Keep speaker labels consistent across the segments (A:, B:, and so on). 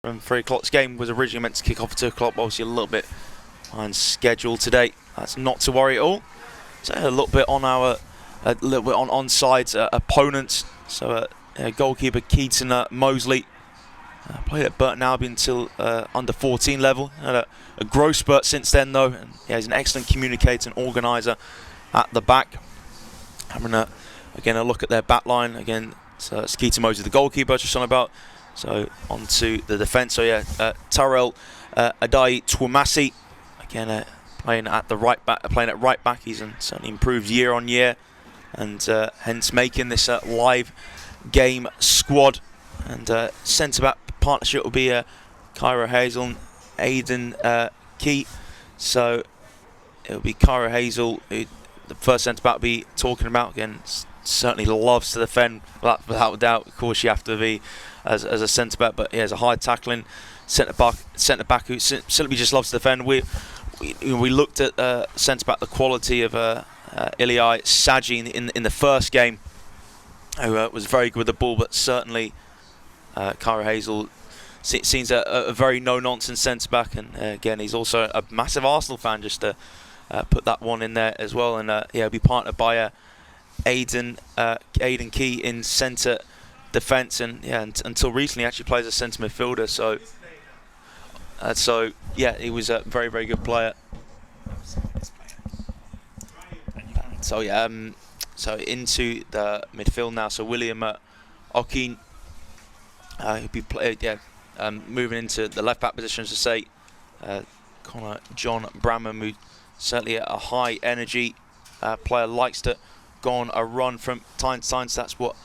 A: From 3 o'clock. This game was originally meant to kick off at 2 o'clock, but obviously a little bit behind schedule today. That's not to worry at all. So a little bit on Onside's opponents. So goalkeeper Keaton Mosley played at Burton Albion until under 14 level. Had a growth spurt since then though. And yeah, he's an excellent communicator and organiser at the back. Having again a look at their back line again. So it's Keaton Mosley, the goalkeeper, just on about. So on to the defence. So yeah, Tarel Adai Twumasi again playing at the right back. He's certainly improved year on year, and hence making this live game squad. And centre back partnership will be Cairo Hazel and Aidan Key. So it will be Cairo Hazel who the first centre back will be talking about. Again, certainly loves to defend without a doubt. Of course, you have to be as a centre back, but he has a high tackling centre back who simply just loves to defend. We looked at centre back, the quality of Ilai Saji in the first game, who was very good with the ball, but certainly Cairo Hazel seems a very no-nonsense centre back, and again he's also a massive Arsenal fan, just to put that one in there as well. And yeah, he'll be partnered by Aidan Key in centre defence, and yeah, until recently actually plays as centre midfielder. So yeah, he was a very, very good player. So yeah, so into the midfield now. So William Okin, he'll be moving into the left back position, to say Connor John Bramham, who certainly a high energy player, likes to go on a run from time to time. So that's what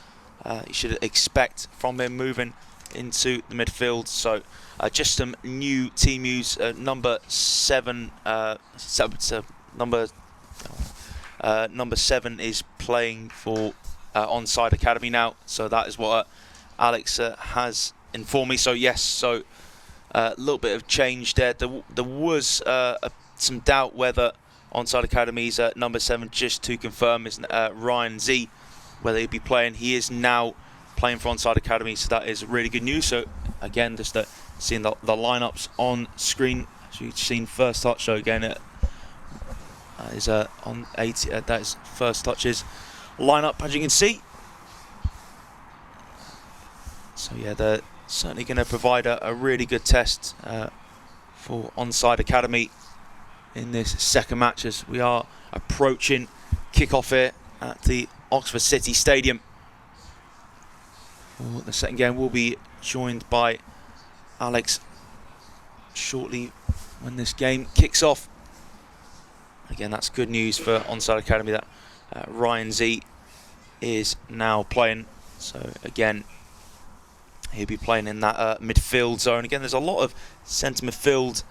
A: you should expect from him moving into the midfield. So just some new team news. Number 7 is playing for Onside Academy now. So that is what Alex has informed me. So yes, so a little bit of change there. There was some doubt whether Onside Academy's number 7, just to confirm, is Ryan Z, whether he'd be playing. He is now playing for Onside Academy, so that is really good news. So again, just seeing the lineups on screen, as you've seen first touch. So again, is on 80. That is first touches lineup, as you can see. So yeah, they're certainly going to provide a really good test for Onside Academy in this second match, as we are approaching kick-off here at the Oxford City Stadium. Well, the second game will be joined by Alex shortly when this game kicks off. Again, that's good news for Onside Academy that Ryan Z is now playing. So again, he'll be playing in that midfield zone. Again, there's a lot of centre midfield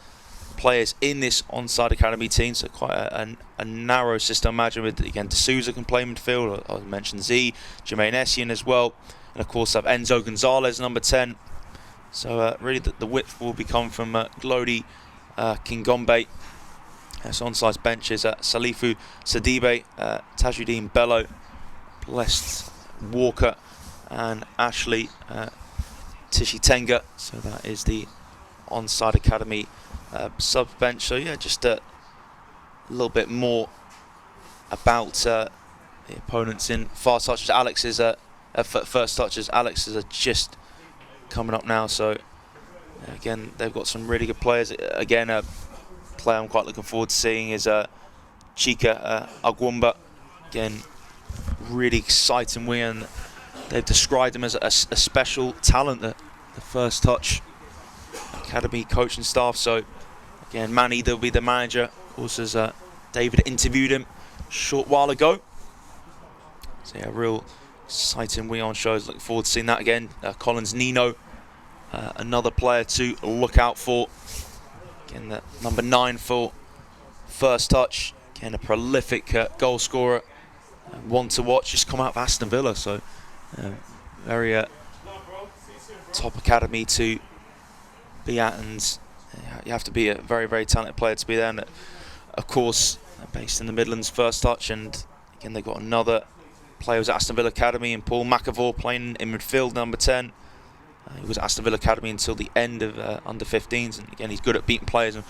A: players in this Onside Academy team, so quite a narrow system. Imagine with, again, D'Souza can play midfield, I mentioned Z, Jermaine Essien as well, and of course have Enzo Gonzalez, number 10. So really the width will become from Glody Kingombe. So Onside's bench is Salifu Sadibe, Tajuddin Bello, Blessed Walker, and Ashley Tishitenga. So that is the Onside Academy sub bench. So yeah, just a little bit more about the opponents in fast touches. Alex is first touches. Alex is just coming up now. So again, they've got some really good players. Again, a player I'm quite looking forward to seeing is Chika Agwumba. Again, really exciting win. They've described him as a special talent, the first touch academy coaching staff. So again, Manny, they'll be the manager. Of course, as David interviewed him a short while ago. So yeah, real exciting win on shows. Looking forward to seeing that again. Collins Nino, another player to look out for. Again, the number 9 for first touch. Again, a prolific goal scorer. One to watch. Just come out of Aston Villa, so very top academy to be at, and you have to be a very, very talented player to be there. And of course, based in the Midlands, first touch, and again they've got another player who's at Aston Villa Academy, and Paul McAvoy playing in midfield, number 10. He was at Aston Villa Academy until the end of under-15s, and again, he's good at beating players in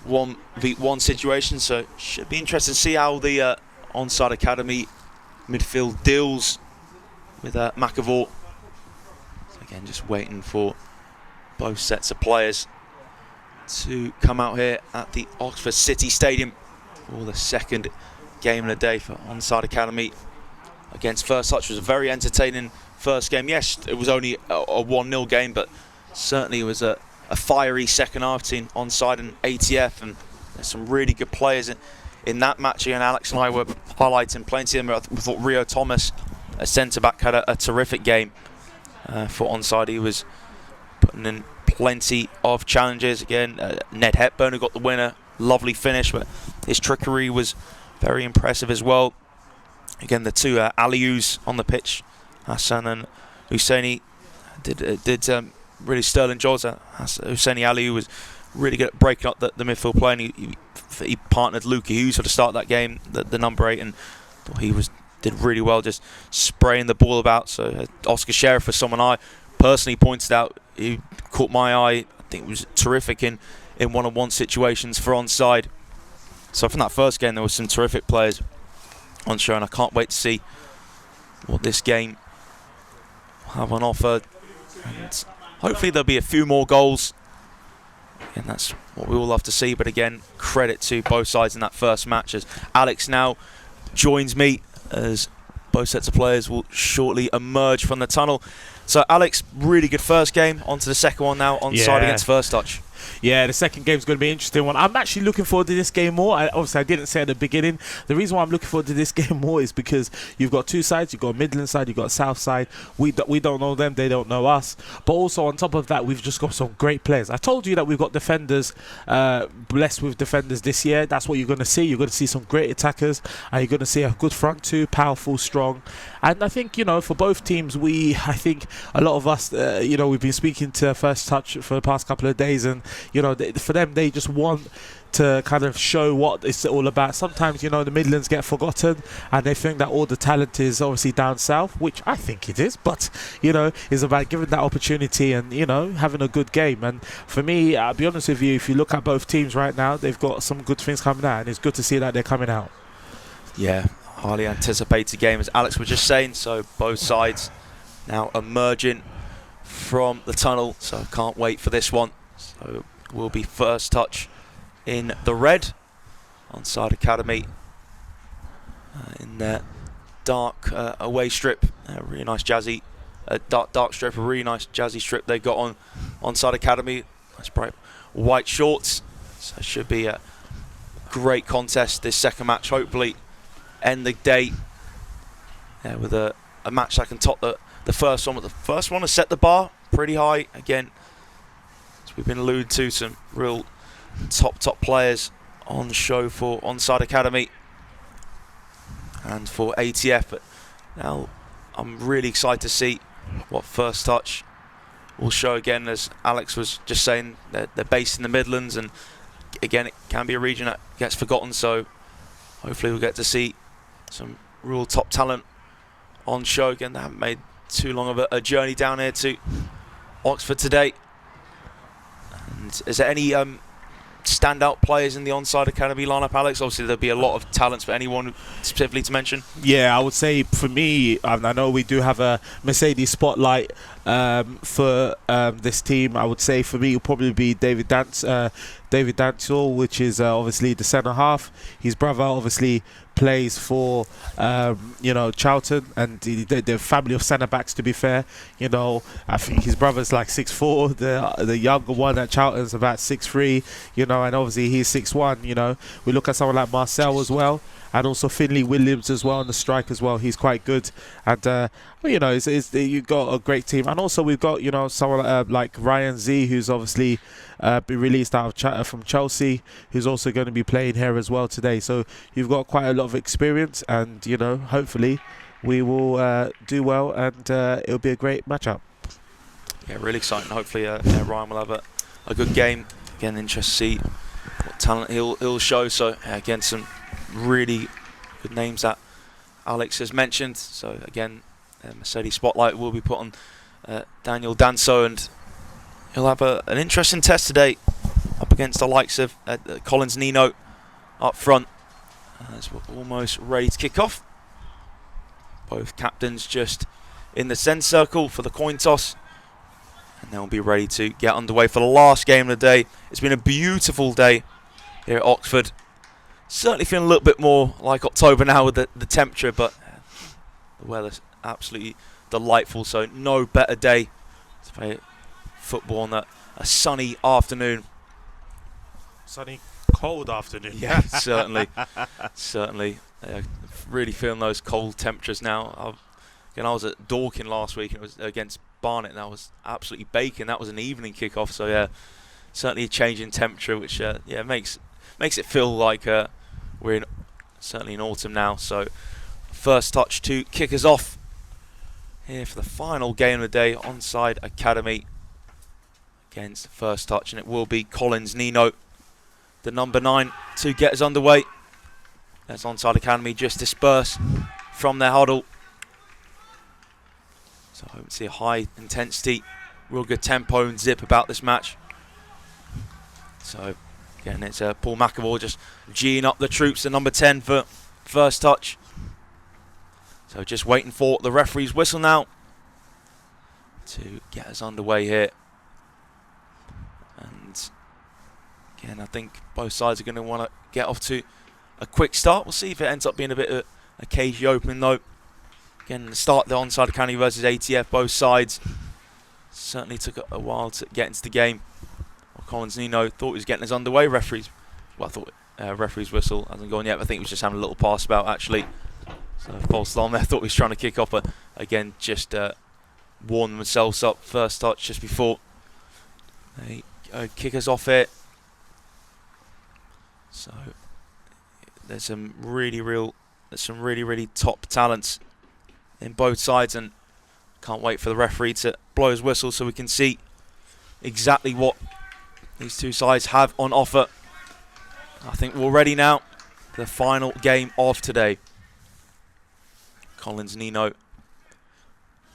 A: 1v1 situations, so it should be interesting to see how the Onside Academy midfield deals with McAvoy. So again, just waiting for both sets of players to come out here at the Oxford City Stadium for the second game of the day for Onside Academy against First Touch. It was a very entertaining first game. Yes, it was only a 1-0 game, but certainly it was a fiery second half between Onside and ATF, and there's some really good players in that match. And Alex and I were highlighting plenty of them. We thought Rio Thomas, a centre-back, had a terrific game for Onside. He was putting in plenty of challenges. Again, Ned Hepburn, who got the winner, lovely finish, but his trickery was very impressive as well. Again, the two Alius on the pitch, Hassan and Husseini, did really sterling jobs. Husseini Aliou was really good at breaking up the midfield play, and he partnered Luke Hughes for the start of that game, the number 8, and he did really well just spraying the ball about. So Oscar Sheriff was someone I personally pointed out, he caught my eye. I think it was terrific in one-on-one situations for Onside. So from that first game, there were some terrific players on show, and I can't wait to see what this game will have on offer. And hopefully there'll be a few more goals, and that's what we all love to see. But again, credit to both sides in that first match, as Alex now joins me as both sets of players will shortly emerge from the tunnel. So Alex, really good first game. On to the second one now, Onside against First Touch.
B: Yeah, the second game's going to be an interesting one. I'm actually looking forward to this game more. Obviously, I didn't say at the beginning. The reason why I'm looking forward to this game more is because you've got two sides. You've got a Midland side, you've got a South side. We don't know them, they don't know us. But also on top of that, we've just got some great players. I told you that we've got defenders, blessed with defenders this year. That's what you're going to see. You're going to see some great attackers, and you're going to see a good front two, powerful, strong. And I think, for both teams, I think a lot of us, we've been speaking to First Touch for the past couple of days, and for them, they just want to kind of show what it's all about. Sometimes, the Midlands get forgotten, and they think that all the talent is obviously down south, which I think it is, but is about giving that opportunity and having a good game. And for me, I'll be honest with you, if you look at both teams right now, they've got some good things coming out, and it's good to see that they're coming out.
A: Yeah, highly anticipated game, as Alex was just saying. So both sides now emerging from the tunnel, so I can't wait for this one. So will be First Touch in the red, Onside Academy in their dark away strip, really nice jazzy dark strip, a really nice jazzy strip they got on Onside Academy. Nice bright white shorts, so it should be a great contest this second match. Hopefully end the day with a match that can top the first one. But the first one has set the bar pretty high. Again, as we've been alluded to, some real top players on show for Onside Academy and for ATF. But now I'm really excited to see what First Touch will show. Again, as Alex was just saying, they're based in the Midlands, and again, it can be a region that gets forgotten, so hopefully we'll get to see some real top talent on show. Again, they haven't made too long of a journey down here to Oxford today. And is there any standout players in the Onside Academy lineup, Alex? Obviously there'll be a lot of talents, but anyone specifically to mention? Yeah,
B: I would say for me, I know we do have a Mercedes spotlight for this team. I would say for me it'll probably be David Dancel, which is obviously the centre half. His brother obviously plays for Charlton, and the family of centre backs, to be fair. I think his brother's like 6'4", the younger one at Charlton's about 6'3", and obviously he's 6'1". We look at someone like Marcel as well, and also Finley Williams as well on the strike as well. He's quite good, and you've got a great team. And also we've got someone like Ryan Z, who's obviously been released out of from Chelsea, who's also going to be playing here as well today. So you've got quite a lot of experience, and hopefully we will do well, and it'll be a great matchup.
A: Yeah, really exciting. Hopefully Ryan will have a good game. Again, interested to see what talent he'll show. So again, some really good names that Alex has mentioned. So again, Mercedes spotlight will be put on Daniel Danso, and he'll have an interesting test today up against the likes of Collins Nino up front. As we're almost ready to kick off. Both captains just in the centre circle for the coin toss, and they'll be ready to get underway for the last game of the day. It's been a beautiful day here at Oxford. Certainly feeling a little bit more like October now with the temperature, but the weather's absolutely delightful, so no better day to play football on a sunny afternoon.
B: Sunny, cold afternoon.
A: Yeah, certainly. Really feeling those cold temperatures now. I was at Dorking last week, and it was against Barnet, and that was absolutely baking. That was an evening kick-off, so yeah, certainly a change in temperature, which makes it feel like we're certainly in autumn now. So first touch to kick us off here for the final game of the day. Onside Academy against first touch, and it will be Collins Nino, the number 9, to get us underway. As Onside Academy just disperse from their huddle. So I hope to see a high intensity, real good tempo and zip about this match. So again, it's Paul McAvoy just geeing up the troops, the number 10 for first touch. So just waiting for the referee's whistle now to get us underway here. And again, I think both sides are going to want to get off to a quick start. We'll see if it ends up being a bit of a cagey opening though. Again, the start, the Onside Academy versus ATF, both sides certainly took a while to get into the game. Well, Collins Nino thought he was getting us underway. Referee's whistle hasn't gone yet, but I think he was just having a little pass about actually. So false alarm there, thought he was trying to kick off, but again, just warmed themselves up first touch just before they kick us off here. So there's some really top talents in both sides, and can't wait for the referee to blow his whistle so we can see exactly what these two sides have on offer. I think we're ready now. The final game of today. Collins Nino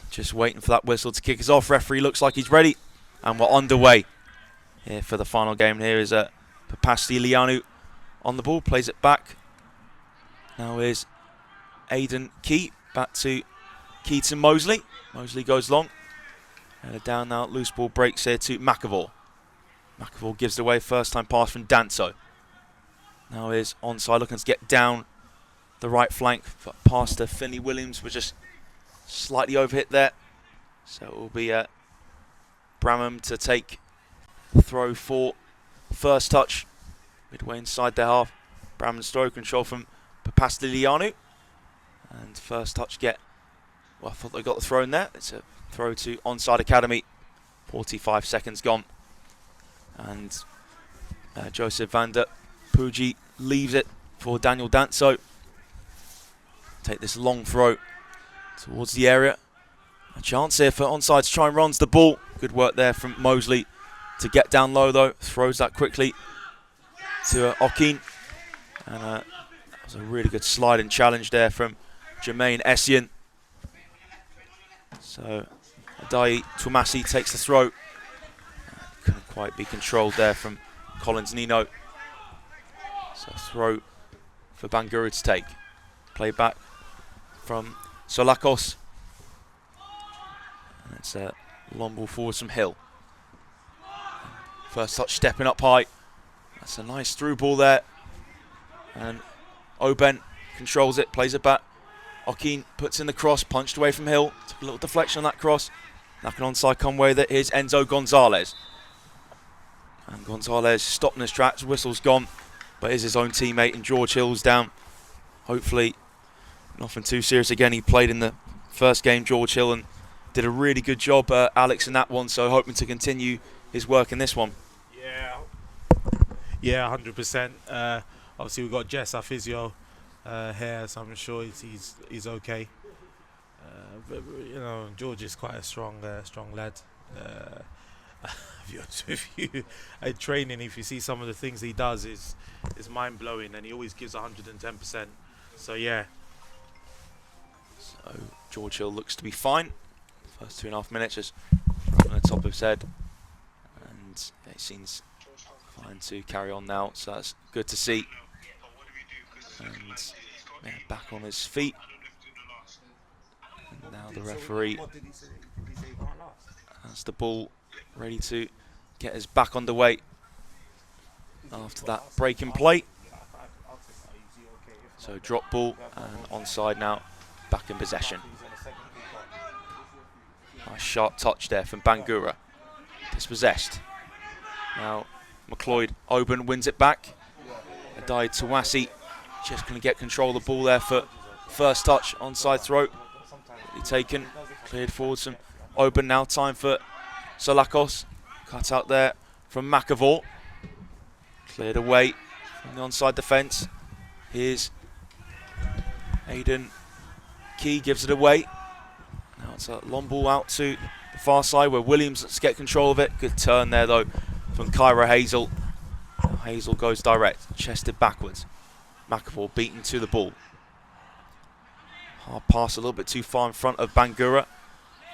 A: just waiting for that whistle to kick us off. Referee looks like he's ready, and we're underway here for the final game. Here is Papasti Lianu on the ball, plays it back. Now is Aidan Key, back to Keaton Mosley. Mosley goes long. Headed down now, loose ball breaks here to McAvoy. McAvoy gives it away, first time pass from Danso. Now is Onside looking to get down the right flank, past to Finley Williams. We're just slightly overhit there. So it will be Bramham to take the throw for first touch. Midway inside their half. Bramham's throw control from Papastilianu. And first touch I thought they got the throw in there. It's a throw to Onside Academy. 45 seconds gone. And Joseph van der Poogie leaves it for Daniel Danso. Take this long throw towards the area. A chance here for Onside to try and runs the ball. Good work there from Mosley to get down low though. Throws that quickly to Okeen. And that was a really good sliding challenge there from Jermaine Essien. So Adai Tumasi takes the throw. Couldn't quite be controlled there from Collins Nino. So throw for Bangura to take. Play back from Solakos. And it's a long ball forward from Hill. First touch stepping up high. That's a nice through ball there. And Oben controls it, plays it back. Okeen puts in the cross, punched away from Hill. Took a little deflection on that cross. Like an onside come away there. Here's Enzo Gonzalez. And Gonzalez stopped in his tracks, whistle's gone. But here's his own teammate, and George Hill's down. Hopefully nothing too serious again. He played in the first game, George Hill, and did a really good job, Alex, in that one. So hoping to continue his work in this one.
B: Yeah, 100%. Obviously we've got Jess, our physio, here, so I'm sure he's okay. But you know, George is quite a strong lad. If you at training, if you see some of the things he does, is mind blowing, and he always gives 110%. So yeah.
A: So George Hill looks to be fine. First 2.5 minutes just on the top of his head, and it seems fine to carry on now, so that's good to see. And yeah, back on his feet. And now the referee has the ball ready to get us back underway after that break in play. So drop ball and onside now, back in possession. Nice sharp touch there from Bangura. Dispossessed. Now McLeod Oban wins it back. Adai Tawasi just going to get control of the ball there for first touch, onside throw. Taken, cleared forward some Oban now, time for Solakos. Cut out there from McAvoy. Cleared away from the onside defence. Here's Aidan Key, gives it away. Now it's a long ball out to the far side where Williams lets get control of it. Good turn there though from Kyra Hazel. Now Hazel goes direct, chested backwards. McAvoy beaten to the ball. Hard pass a little bit too far in front of Bangura.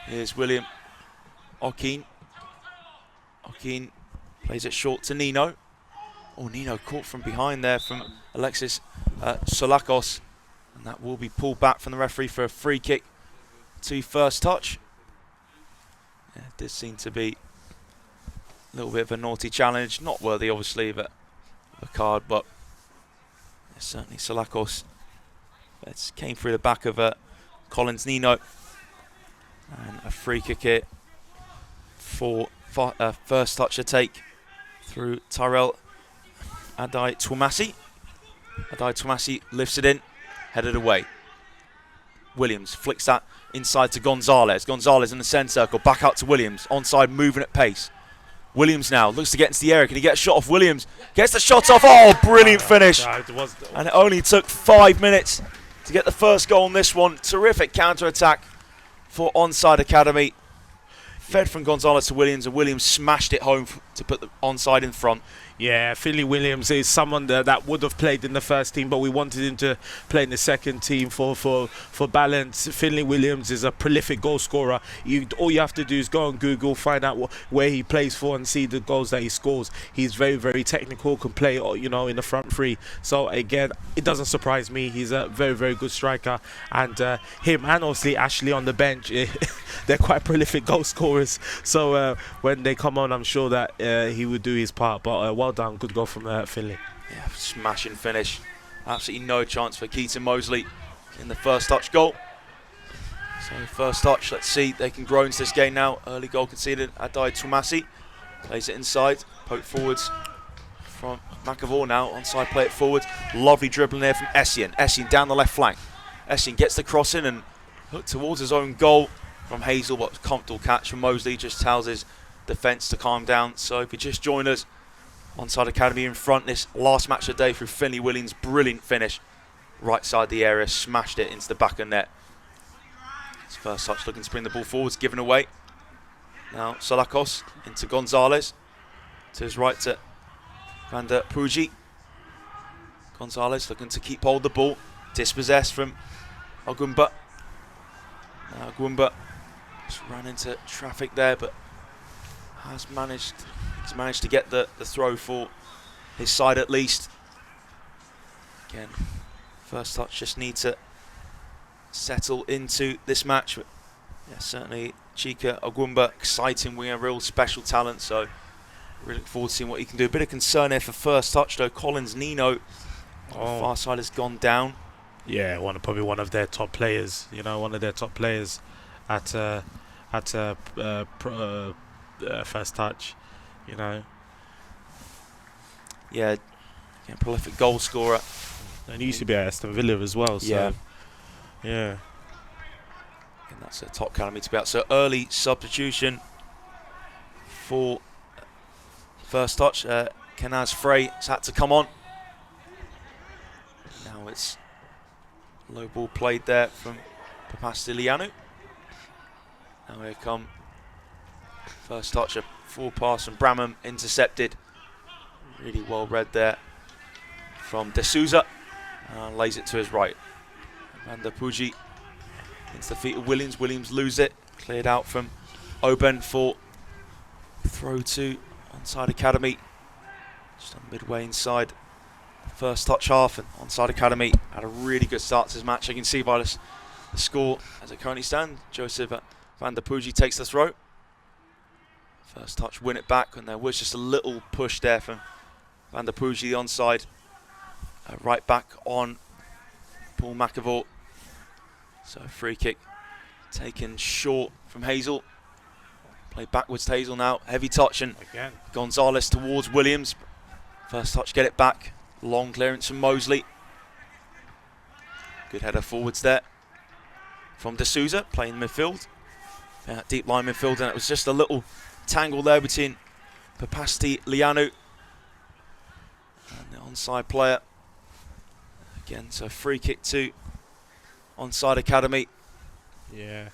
A: Here's William Okeen. Okeen plays it short to Nino. Oh, Nino caught from behind there from Alexis Solakos. And that will be pulled back from the referee for a free kick to first touch. Yeah, it did seem to be a little bit of a naughty challenge. Not worthy, obviously, of a card, but yeah, certainly Solakos came through the back of Collins Nino. And a free kick here for first touch to take through Tyrell Adai Twumasi. Adai Twumasi lifts it in, headed away. Williams flicks that inside to Gonzalez. Gonzalez in the centre circle, back out to Williams. Onside, moving at pace. Williams now looks to get into the area. Can he get a shot off? Williams gets the shot off. Oh, brilliant finish. And it only took 5 minutes to get the first goal on this one. Terrific counter-attack for Onside Academy. Fed from Gonzalez to Williams, and Williams smashed it home to put the onside in front.
B: Yeah, Finley Williams is someone that would have played in the first team, but we wanted him to play in the second team for balance. Finley Williams is a prolific goal scorer. All you have to do is go on Google, find out where he plays for, and see the goals that he scores. He's very, very technical, can play, in the front three. So again, it doesn't surprise me. He's a very, very good striker, and him and obviously Ashley on the bench, they're quite prolific goal scorers. So when they come on, I'm sure that he would do his part. But well done, good goal from Finley.
A: Yeah, smashing finish. Absolutely no chance for Keaton Mosley in the first touch goal. So first touch, let's see, they can grow into this game now. Early goal conceded, Adai Twumasi. Plays it inside, poke forwards from McAvoy now. Onside, play it forward. Lovely dribbling there from Essien. Essien down the left flank. Essien gets the cross in and hooked towards his own goal from Hazel, but comfortable catch from Mosley. Just tells his defence to calm down. So if you just join us, Onside Academy in front this last match of the day through Finley Williams. Brilliant finish. Right side the area, smashed it into the back of net. His first touch looking to bring the ball forwards, given away. Now Solakos into Gonzalez. To his right to Van der Puji. Gonzalez looking to keep hold of the ball. Dispossessed from Ogumba. Now Ogumba just ran into traffic there, but he's managed to get the throw for his side at least. Again, first touch just need to settle into this match. But yeah, certainly Chika Ogumba, exciting winger, real special talent. So really look forward to seeing what he can do. A bit of concern here for first touch though. Collins Nino, far side has gone down.
B: Yeah, probably one of their top players. One of their top players at first touch.
A: Yeah, prolific goal scorer.
B: And he used to be at Aston Villa as well. So yeah.
A: And that's a top academy to be out. So early substitution for first touch. Kenaz Frey has had to come on. Now it's low ball played there from Papastilianu. Now here come first touch, a full pass from Bramham, intercepted. Really well read there from De Souza. Lays it to his right. Van der Puji into the feet of Williams. Williams lose it. Cleared out from Oben for throw to Onside Academy. Just on midway inside the first touch half, and Onside Academy had a really good start to this match. You can see by the score as it currently stands. Joseph van der Poogie takes the throw. First touch, win it back, and there was just a little push there from van der Poogie, the onside. Right back on Paul McAvoy. So free kick taken short from Hazel. Play backwards to Hazel now. Heavy touch, and
B: Again.
A: Gonzalez towards Williams. First touch, get it back. Long clearance from Mosley. Good header forwards there from D'Souza, playing midfield. Deep line midfield, and it was just a little tangle there between Papasti Lianu and the onside player. Again, so free kick to Onside Academy.
B: Yeah.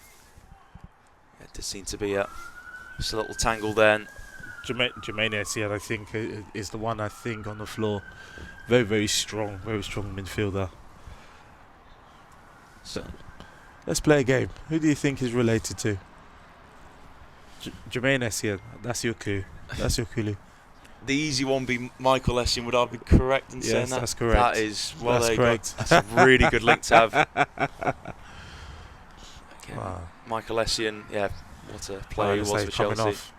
A: It does seem to be just a little tangle there. And
B: Jermaine Etienne, I think, is the one I think on the floor. Very strong midfielder. So let's play a game. Who do you think is related to? Jermaine Etienne. That's your clue. That's your clue.
A: The easy one be Michael Essien. Would I be correct in saying that?
B: Yes, that's correct.
A: That is, well,
B: that's
A: there
B: correct.
A: you go. That's a really good link to have. Again,
B: Wow.
A: Michael Essien, yeah, what a player he was for Chelsea.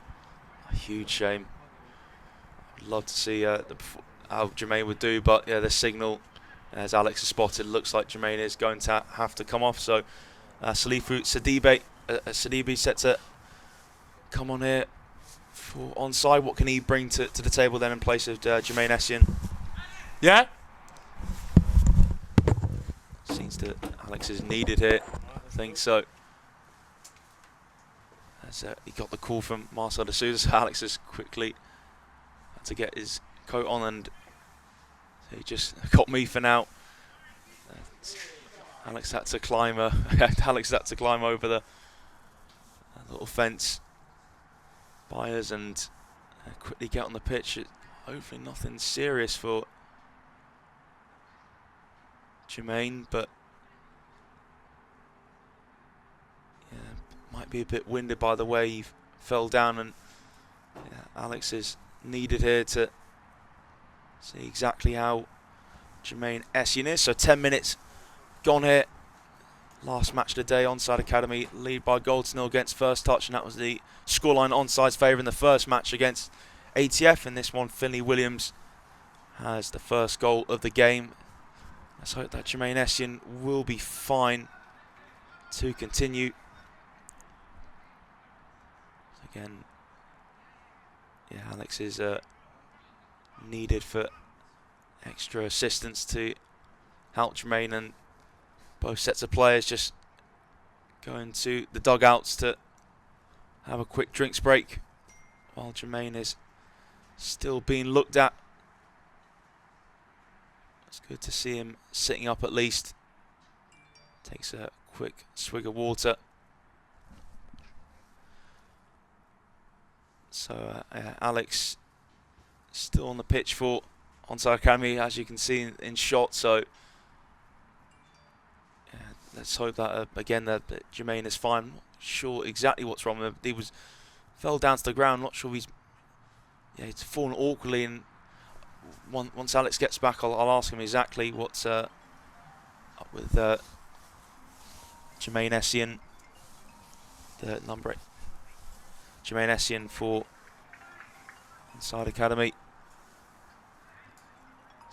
A: A huge shame. I'd love to see how Jermaine would do, but yeah, the signal, as Alex has spotted, looks like Jermaine is going to have to come off. So Salifu Sidibe set to come on here for onside. What can he bring to the table then in place of Jermaine Essien?
B: Yeah.
A: Seems that Alex is needed here. I think so. As he got the call from Marcel D'Souza, so Alex has quickly had to get his coat on, and he just got me for now. Alex had to climb. Alex had to climb over the little fence by us and quickly get on the pitch. Hopefully nothing serious for Jermaine, but yeah, might be a bit winded by the way he fell down, and yeah, Alex is needed here to see exactly how Jermaine Essien is. So 10 minutes gone here. Last match of the day, Onside Academy lead by goal to 0 against First Touch, and that was the scoreline Onside's favour in the first match against ATF. In this one, Finley Williams has the first goal of the game. Let's hope that Jermaine Essien will be fine to continue. Again, yeah, Alex is needed for extra assistance to help Jermaine, and both sets of players just going to the dugouts to have a quick drinks break while Jermaine is still being looked at. It's good to see him sitting up at least. Takes a quick swig of water. So Alex still on the pitch for Onside Academy, as you can see in shot. So yeah, let's hope that again that Jermaine is fine. Not sure exactly what's wrong with him. He fell down to the ground. Not sure he's fallen awkwardly. And once Alex gets back, I'll ask him exactly what's up with Jermaine Essien, the number 8. Jermaine Essien for Onside Academy.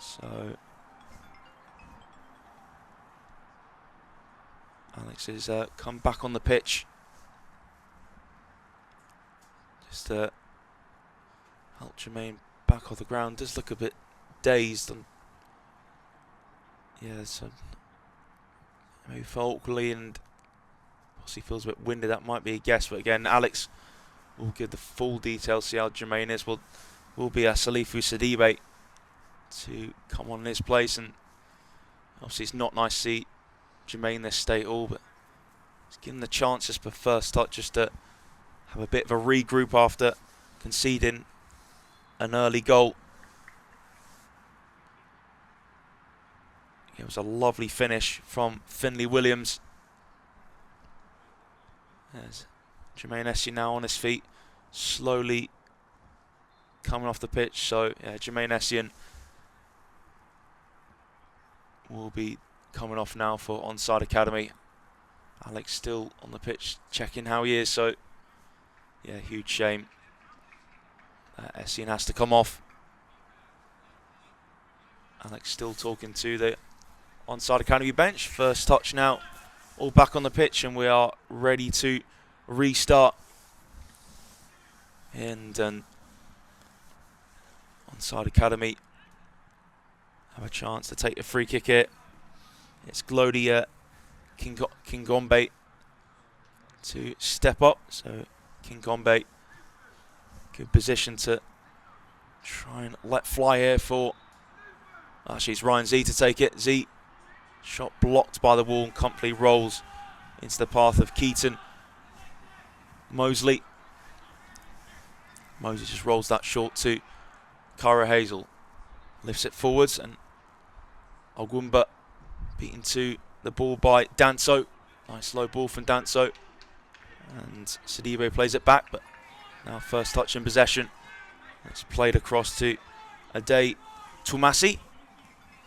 A: So Alex has come back on the pitch just to help Jermaine back off the ground. Does look a bit dazed, and yeah, so maybe fell awkwardly and possibly feels a bit winded. That might be a guess, but again, Alex will give the full details. See how Jermaine is. Will be Salifu Sidibe to come on in his place, and obviously it's not nice to see Jermaine this state all, but it's given the chance just for first touch just to have a bit of a regroup after conceding an early goal. It was a lovely finish from Finley Williams. As Jermaine Essien now on his feet, slowly coming off the pitch. So yeah, Jermaine Essien will be coming off now for Onside Academy. Alex still on the pitch, checking how he is. So yeah, huge shame that Essien has to come off. Alex still talking to the Onside Academy bench. First touch now, all back on the pitch, and we are ready to restart. And Onside Academy have a chance to take a free kick here. It's Glody Kingombe to step up. So Kingombe, good position to try and let fly here for. Actually, it's Ryan Z to take it. Z, shot blocked by the wall and completely rolls into the path of Keaton. Mosley just rolls that short to Kyra Hazel. Lifts it forwards, and Ogwumba beaten to the ball by Danso. Nice low ball from Danso. And Sidibe plays it back, but now first touch in possession. It's played across to Ade Tumasi.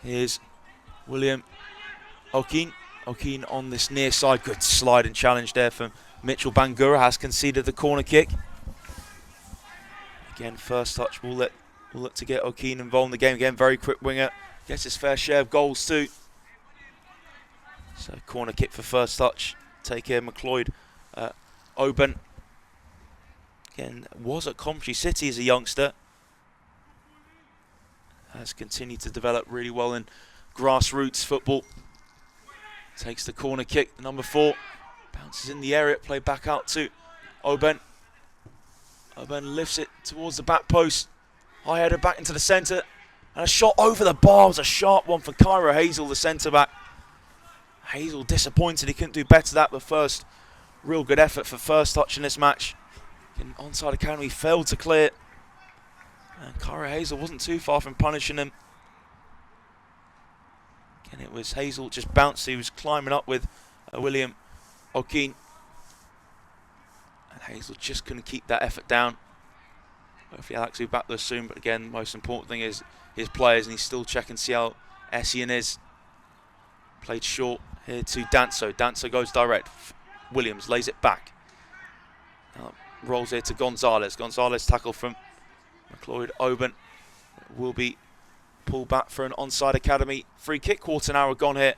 A: Here's William Okeen. Okeen on this near side. Good slide and challenge there from Mitchell Bangura. Has conceded the corner kick. Again, first touch will look to get Okeen involved in the game. Again, very quick winger. Gets his fair share of goals too. So corner kick for first touch. Take care, McLeod. Oben. Again, was at Coventry City as a youngster. Has continued to develop really well in grassroots football. Takes the corner kick, the number 4. Bounces in the area, played back out to Oben. Oben lifts it towards the back post. High header back into the centre. And a shot over the bar. It was a sharp one for Kyra Hazel, the centre back. Hazel disappointed, he couldn't do better that, but first real good effort for first touch in this match. And Onside Academy failed to clear it. And Kyra Hazel wasn't too far from punishing him. Again, it was Hazel just bounced. He was climbing up with William Okeen. And Hazel just couldn't keep that effort down. Hopefully Alex will be back there soon. But again, the most important thing is his players. And he's still checking to see how Essien is. Played short here to Danso. Danso goes direct. Williams lays it back. Now rolls here to Gonzalez. Gonzalez tackle from McLeod. Oben will be pulled back for an Onside Academy free kick. Quarter an hour gone here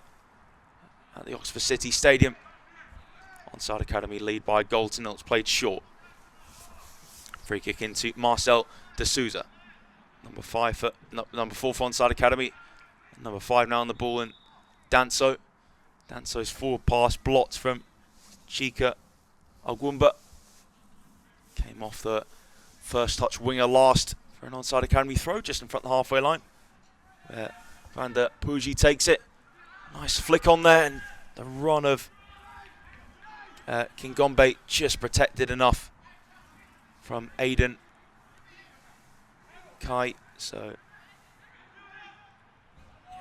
A: at the Oxford City Stadium. Onside Academy lead by a goal to nil. It's played short. Free kick into Marcel de Souza. Number 4 for Onside Academy. Number 5 now on the ball, and Danso. Danso's forward pass blocked from Chika Ogwumba. Came off the first touch winger last for an Onside Academy throw just in front of the halfway line. Van der Pooji takes it. Nice flick on there, and the run of Kingombe just protected enough from Aiden Kai. So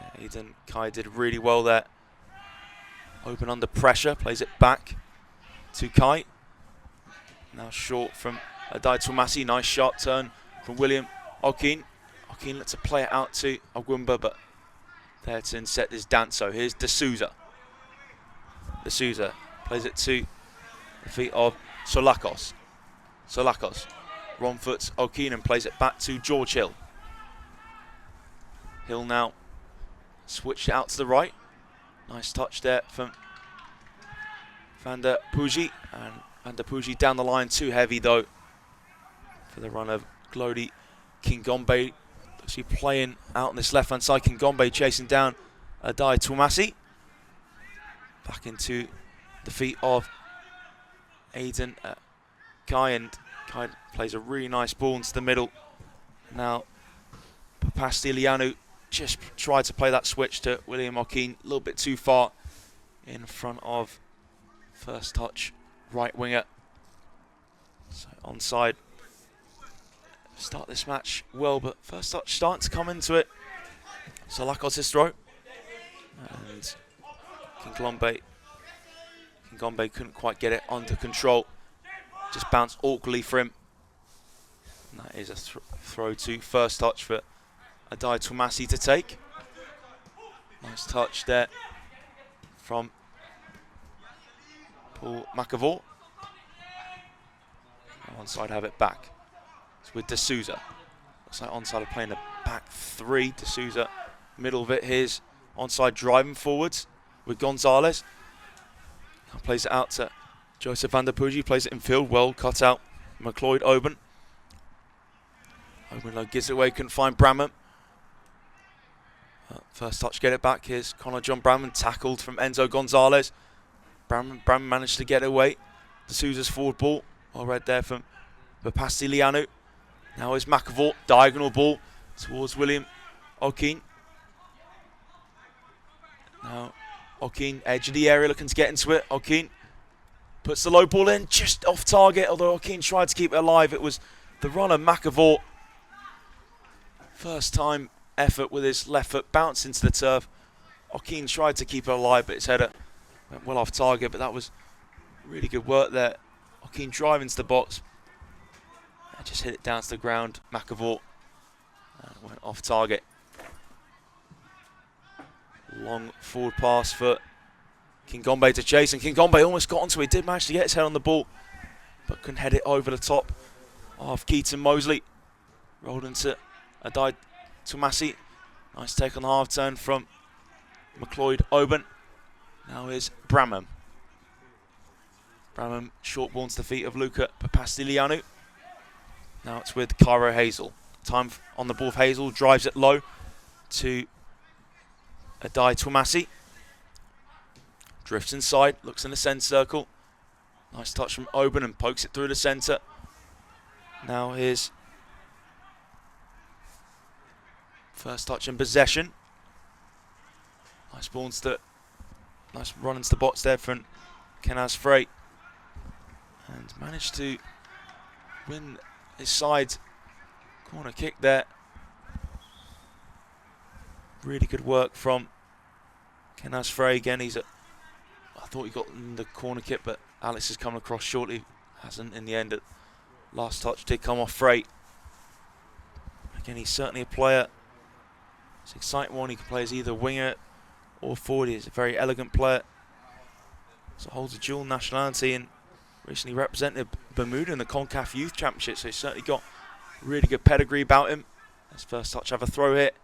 A: yeah, Aiden Kai did really well there. Open under pressure, plays it back to Kai. Now short from Adai Tumasi. Nice sharp turn from William Okeen. Okeen lets it play it out to Ogwumba, but there to inset is Danso. Here's de Souza. De Souza plays it to the feet of Solakos. Solakos wrong foots Okeen and plays it back to George Hill. Hill now switched it out to the right. Nice touch there from Van der Pooji. And Van der Pooji down the line, too heavy though for the run of Glody Kingombe. Actually playing out on this left hand side. Kingombe chasing down Adai Tumasi. Back into the feet of Aiden Kai, and Kai plays a really nice ball into the middle. Now Papastilianu just tried to play that switch to William Okeen, a little bit too far in front of first touch right winger. So onside. Start this match well, but first touch starting to come into it. So Lakos' throw. And Kingombe couldn't quite get it under control. just bounced awkwardly for him. And that is a throw to first touch for Adai Tomasi to take. Nice touch there from Paul McAvoy. Onside have it back. It's with D'Souza. Looks like Onside are playing a back three. D'Souza, middle of it. Here's Onside driving forwards with Gonzalez. Now plays it out to Joseph van der Poogie. Plays it in field. Well cut out. McLeod Oben. Oben gives it away. Couldn't find Bramham. First touch, get it back. Here's Connor John Bramham. Tackled from Enzo Gonzalez. Bramham managed to get it away. D'Souza's forward ball. Well read there from Papastilianu. Now is McAvoy. Diagonal ball towards William O'Keen. Now O'Keen, edge of the area, looking to get into it. O'Keen puts the low ball in, just off target, although O'Keen tried to keep it alive. It was the runner, McAvoy. First time effort with his left foot, bounced into the turf. O'Keen tried to keep it alive, but his header went well off target, but that was really good work there. O'Keen driving into the box. And just hit it down to the ground. McAvoy went off target. Long forward pass for Kingombe to chase, and Kingombe almost got onto it. He did manage to get his head on the ball, but couldn't head it over the top of Keaton Mosley. Rolled into Adai Tomasi. Nice take on the half turn from McLeod Oben. Now is Bramham. Bramham short ball into the feet of Luca Papastilianu. Now it's with Cairo Hazel. Time on the ball of Hazel. Drives it low to Adai Tomasi. Drifts inside. Looks in the centre circle. Nice touch from Oben and pokes it through the centre. Now here's first touch in possession. Nice ball into nice run into the box there from Kenaz Frey. And managed to win his side corner kick there. Really good work from Kenaz Frey again. I thought he got in the corner kick, but Alex has come across shortly. Hasn't in the end. Last touch did come off Frey. Again, he's certainly a player. It's an exciting one. He can play as either winger or forward. He's a very elegant player. So holds a dual nationality and recently represented Bermuda in the CONCACAF Youth Championship. So he's certainly got really good pedigree about him. His first touch have a throw hit.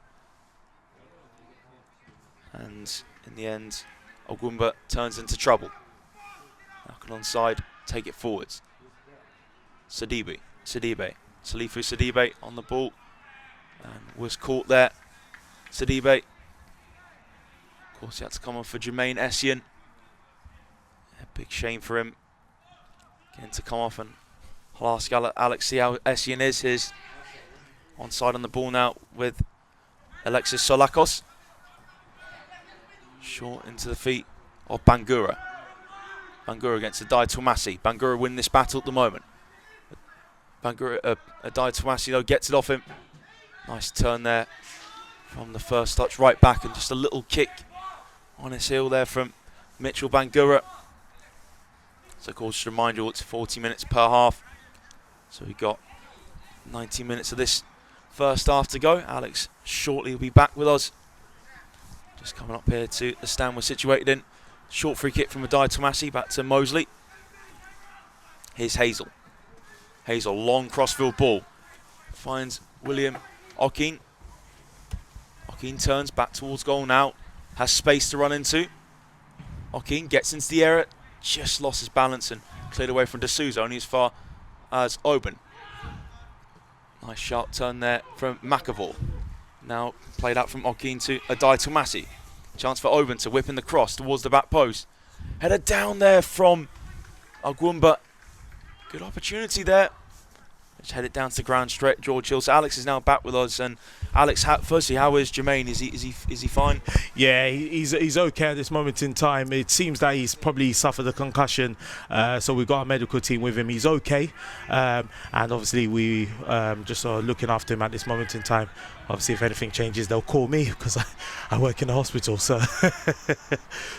A: And in the end, Ogwumba turns into trouble. Now can onside take it forwards. Salifu Sidibe on the ball and was caught there. Sidibe, of course, he had to come on for Jermaine Essien. A big shame for him getting to come off, and I'll ask Alex see how Essien is. His onside on the ball now with Alexis Solakos. Short into the feet of Bangura. Bangura against Adai Tomasi. Bangura win this battle at the moment. Bangura, Adai Tomasi though gets it off him. Nice turn there from the first touch right back, and just a little kick on his heel there from Mitchell Bangura. So of course, just to remind you, it's 40 minutes per half. So we've got 90 minutes of this first half to go. Alex shortly will be back with us. Just coming up here to the stand we're situated in. Short free kick from Adai Tomasi, back to Mosley. Here's Hazel. Hazel, long crossfield ball. Finds William O'Keen. O'Keen turns back towards goal now. Has space to run into. O'Keen gets into the area. Just lost his balance and cleared away from D'Souza, only as far as Oben. Nice sharp turn there from McAvoy. Now played out from O'Keen to Adai Tomasi. Chance for Oben to whip in the cross towards the back post. Header down there from Ogwumba. Good opportunity there. Just head it down to the ground straight. George Hill. So Alex is now back with us. And Alex, firstly, how is Jermaine? Is he fine?
B: Yeah, he's okay at this moment in time. It seems that he's probably suffered a concussion. So we've got a medical team with him. He's okay. And obviously we just are looking after him at this moment in time. Obviously, if anything changes, they'll call me because I work in the hospital. So,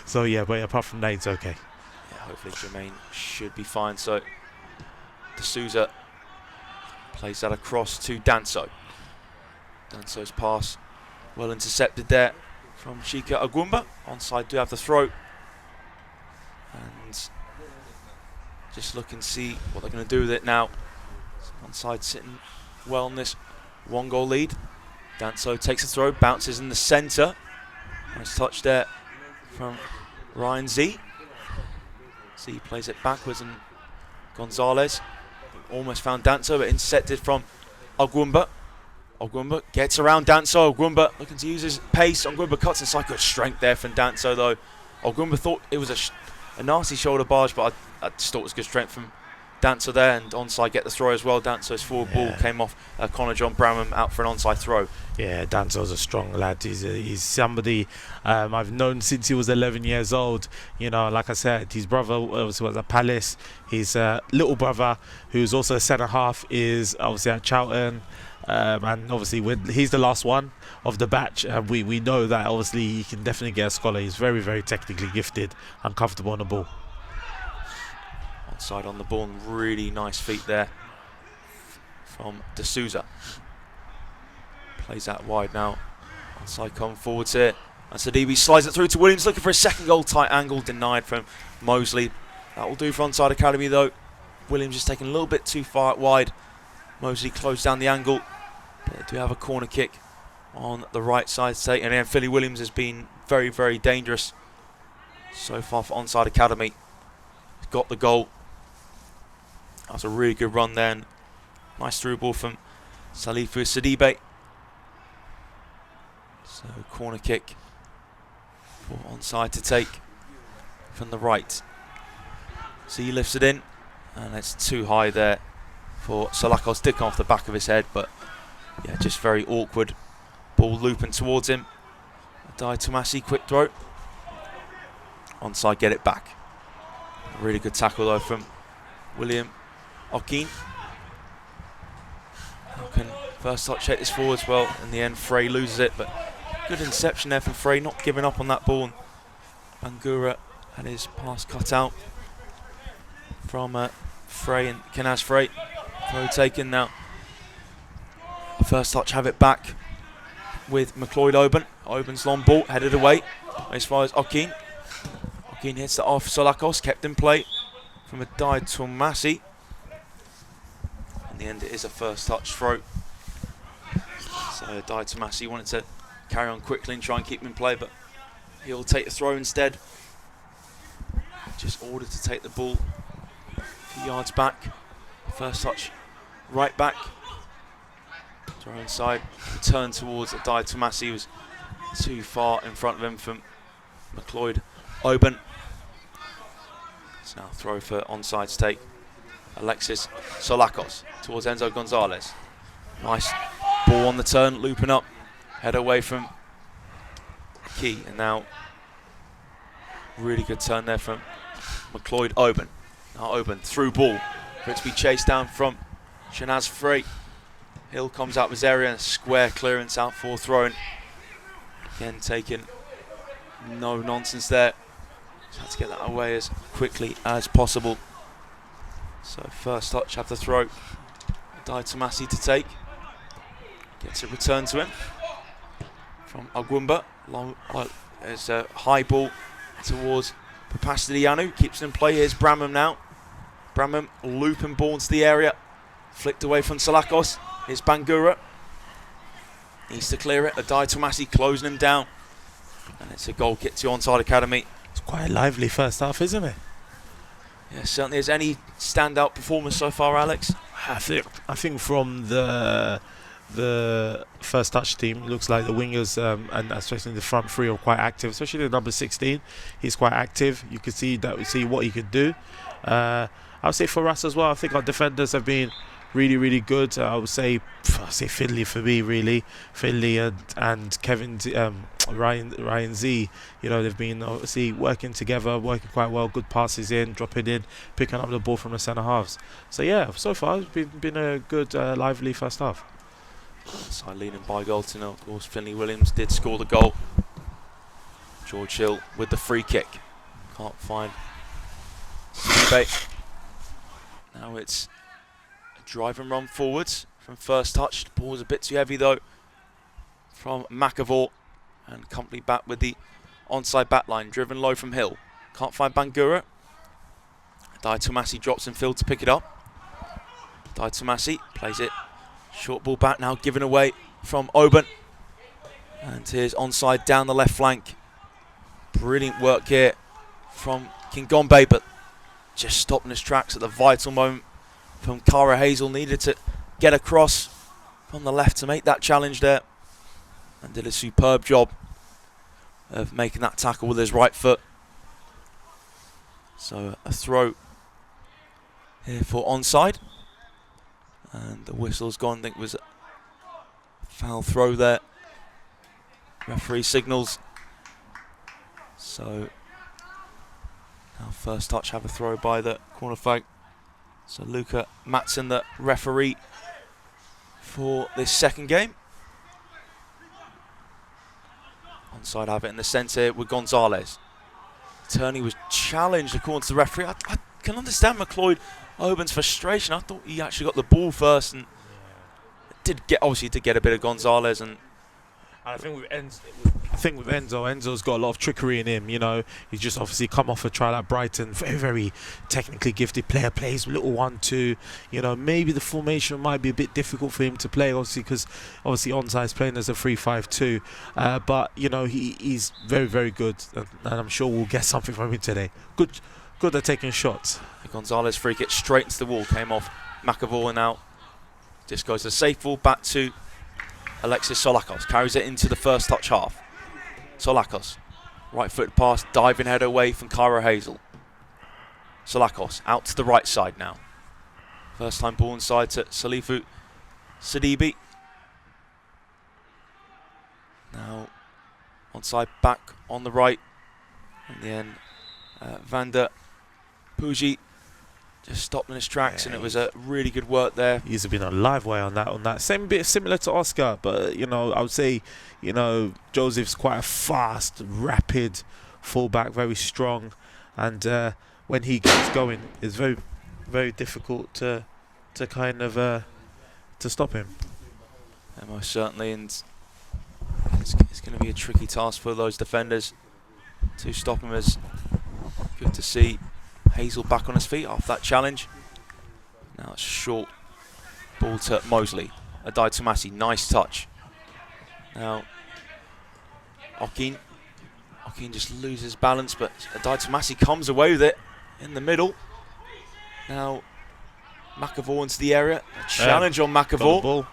B: so yeah, but apart from that, it's okay.
A: Yeah, hopefully Jermaine should be fine. So D'Souza plays that across to Danso. Danso's pass well intercepted there from Chika Agwumba. Onside do have the throw. And just look and see what they're going to do with it now. Onside sitting well in this 1-goal lead. Danso takes a throw, bounces in the centre. Nice touch there from Ryan Z. Z plays it backwards and Gonzalez almost found Danso, but intercepted from Agwumba. Agwumba gets around Danso. Agwumba looking to use his pace. Agwumba cuts inside. Good strength there from Danso though. Agwumba thought it was a nasty shoulder barge, but I just thought it was good strength from Danso there, and Onside get the throw as well. Danso's forward ball came off Connor John Bramham out for an onside throw. Yeah,
B: Danso's a strong lad. He's somebody I've known since he was 11 years old. You know, like I said, his brother was at Palace. His little brother, who's also a centre half, is obviously at Charlton. And obviously he's the last one of the batch, and we know that obviously he can definitely get a scholar. He's very, very technically gifted and comfortable on the ball.
A: Onside on the ball, and really nice feet there from D'Souza. Plays that wide now. Onside coming forwards here. And Sidibe slides it through to Williams, looking for a second goal. Tight angle denied from Mosley. That will do for Onside Academy though. Williams just taking a little bit too far out wide. Mosley closed down the angle. They do have a corner kick on the right side to take. And then Philly Williams has been very, very dangerous so far for Onside Academy. He's got the goal. That was a really good run there. And nice through ball from Salifu Sidibe. So corner kick for Onside to take from the right. So he lifts it in, and it's too high there for Salakos. Did come off the back of his head, but yeah, just very awkward. Ball looping towards him. Adai Tomasi, quick throw. Onside get it back. A really good tackle though from William Okin. First touch hit this forward as well. In the end, Frey loses it, but good interception there from Frey, not giving up on that ball. Bangura had his pass cut out from Frey, and Kenaz Frey. Throw taken now. First touch have it back with McLeod Oben. Oben's long ball headed away as far as Okin. Okin hits it off Solakos, kept in play from Adai Tomasi. In the end, it is a first touch throw. So Adai Tomasi wanted to carry on quickly and try and keep him in play, but he'll take the throw instead. Just ordered to take the ball a few yards back. First touch right back. Throw inside. Return towards Adai Tomasi, was too far in front of him from McLeod Oben. It's now throw for onside to take. Alexis Solakos towards Enzo Gonzalez. Nice ball on the turn, looping up. Head away from Key, and now really good turn there from McLeod Oben. Now Oben through ball for it to be chased down from Shanaz Frey. Hill comes out of his area and a square clearance out for throwing. Again taking no nonsense there. Just had to get that away as quickly as possible. So first touch have the throw. Adai Tomasi to take. Gets it returned to him from Agwumba. There's a high ball towards Papastilianu. Keeps it in play. Here's Bramham now. Bramham looping ball into the area. Flicked away from Salakos. Here's Bangura. Needs to clear it. Adai Tomasi closing him down. And it's a goal kick to Onside Academy.
B: It's quite a lively first half, isn't it?
A: Yeah, certainly is. Any standout performance so far, Alex?
B: I think from the first touch team, looks like the wingers and especially the front three are quite active, especially the number 16. He's quite active. You can see what he could do. I would say for us as well, I think our defenders have been really, really good. I would say Finley for me, really. Finley and Kevin, Ryan Z, you know, they've been obviously working together, working quite well. Good passes in, dropping in, picking up the ball from the centre halves. So yeah, so far it's been a good, lively first half.
A: Side leading by Galton, of course. Finley Williams did score the goal. George Hill with the free kick. Can't find Sidibe. Now it's Drive and run forwards from first touch. The ball was a bit too heavy though from McAvoy, and Company back with the onside back line. Driven low from Hill. Can't find Bangura. Dai Tomasi drops in field to pick it up. Dai Tomasi plays it. Short ball back now, given away from Oben. And here's onside down the left flank. Brilliant work here from Kingombe, but just stopping his tracks at the vital moment from Cara Hazel. Needed to get across from the left to make that challenge there, and did a superb job of making that tackle with his right foot. So a throw here for onside, and the whistle's gone. I think it was a foul throw there. Referee signals. So now first touch, have a throw by the corner flag. So Luca Matson, the referee for this second game. Onside have it in the centre with Gonzalez. Turney was challenged according to the referee. I can understand McLeod Oben's frustration. I thought he actually got the ball first, and obviously did get a bit of Gonzalez. And
B: I think with Enzo's got a lot of trickery in him. You know, he's just obviously come off a trial at Brighton. Very, very technically gifted player. Plays little 1-2. You know, maybe the formation might be a bit difficult for him to play, obviously, because obviously Onside's playing as a 3-5-2. But you know, he's very, very good, and I'm sure we'll get something from him today. Good at taking shots.
A: Gonzalez free kick straight into the wall, came off McAvoy, and now just goes to safe ball back to Alexis Solakos. Carries it into the first touch half. Solakos, right foot pass, diving header away from Cairo Hazel. Solakos out to the right side now. First time ball inside to Salifu Sidibe. Now onside back on the right. In the end, Vander Puji just stopped in his tracks, and it was a really good work there.
B: He's been a live way on that. Same bit similar to Oscar, but you know, I would say, you know, Joseph's quite a fast, rapid fullback, very strong, and when he gets going, it's very, very difficult to kind of to stop him.
A: Yeah, most certainly, and it's going to be a tricky task for those defenders to stop him. As good to see Hazel back on his feet after that challenge. Now it's a short ball to Mosley. Adai Tomasi, nice touch. Now Okin just loses balance, but Adai Tomasi comes away with it in the middle. Now McAvoy into the area. A challenge on McAvoy.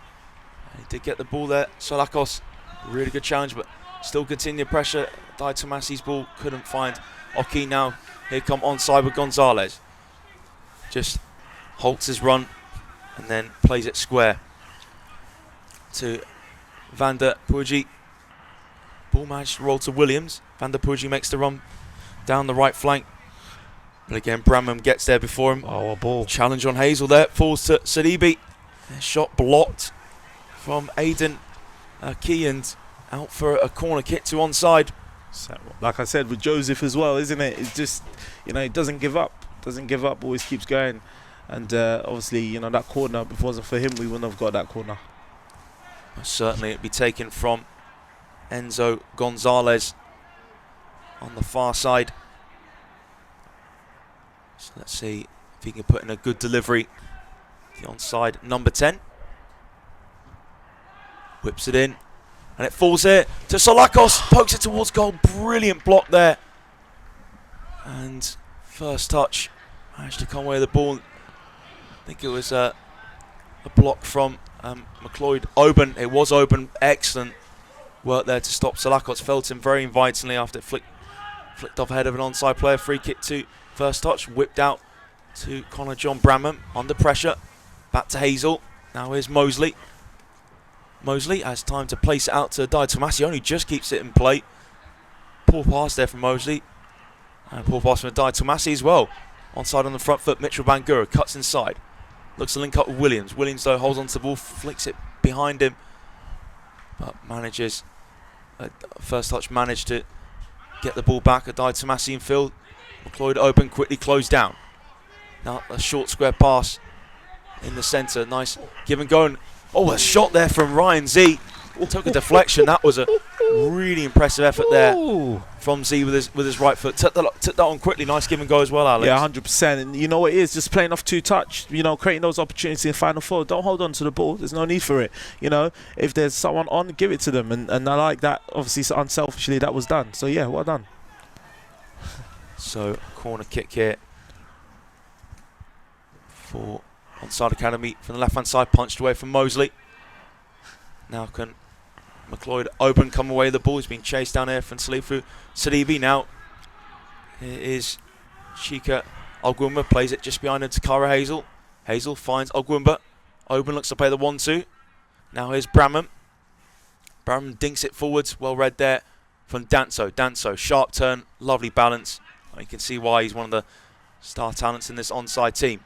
A: He did get the ball there. Solakos, really good challenge, but still continued pressure. Adai Tomasi's ball couldn't find Okin. Now here come onside with Gonzalez. Just halts his run and then plays it square to Vander Puji. Ball managed to roll to Williams. Vander Puji makes the run down the right flank. But again, Bramham gets there before him.
B: Oh, a ball.
A: Challenge on Hazel there. Falls to Sidibe. Shot blocked from Aidan Key, and out for a corner kick to onside.
B: Like I said, with Joseph as well, isn't it? It's just, you know, he doesn't give up. Always keeps going. And obviously, you know, that corner, if it wasn't for him, we wouldn't have got that corner.
A: Certainly it'd be taken from Enzo Gonzalez on the far side. So let's see if he can put in a good delivery. The onside number 10. Whips it in. And it falls here to Solakos. Pokes it towards goal. Brilliant block there. And first touch. Managed to come away with the ball. I think it was a block from McLeod Oben. It was Oben. Excellent work there to stop Solakos. Felt him very invitingly after it flicked off ahead of an onside player. Free kick to first touch. Whipped out to Connor John Bramham. Under pressure. Back to Hazel. Now here's Mosley. Mosley has time to place it out to Adai Tomasi. Only just keeps it in play. Poor pass there from Mosley. And poor pass from Adai Tomasi as well. Onside on the front foot. Mitchell Bangura cuts inside. Looks to link up with Williams. Williams, though, holds onto the ball. Flicks it behind him. But manages. First touch managed to get the ball back. Adai Tomasi in field. McLeod Oben quickly closed down. Now a short square pass. in the centre. Nice give and go. And, oh, a shot there from Ryan Z. Took a deflection. That was a really impressive effort there from Z with his right foot. Took that on quickly. Nice give and go as well, Alex.
B: Yeah, 100%. And you know what it is? Just playing off 2-touch, you know, creating those opportunities in the final four. Don't hold on to the ball. There's no need for it. You know, if there's someone on, give it to them. And I like that. Obviously, so unselfishly, that was done. So, yeah, well done.
A: So, corner kick here for Onside Academy from the left-hand side. Punched away from Mosley. Now can McLeod open, come away with the ball. He's been chased down here from Salifu Sadibi. Now here is Chika Algumba, plays it just behind him to Kara Hazel. Hazel finds Algumba. Open looks to play the 1-2. Now here's Bramham. Bramham dinks it forwards. Well read there from Danso. Danso, sharp turn, lovely balance. You can see why he's one of the star talents in this onside team.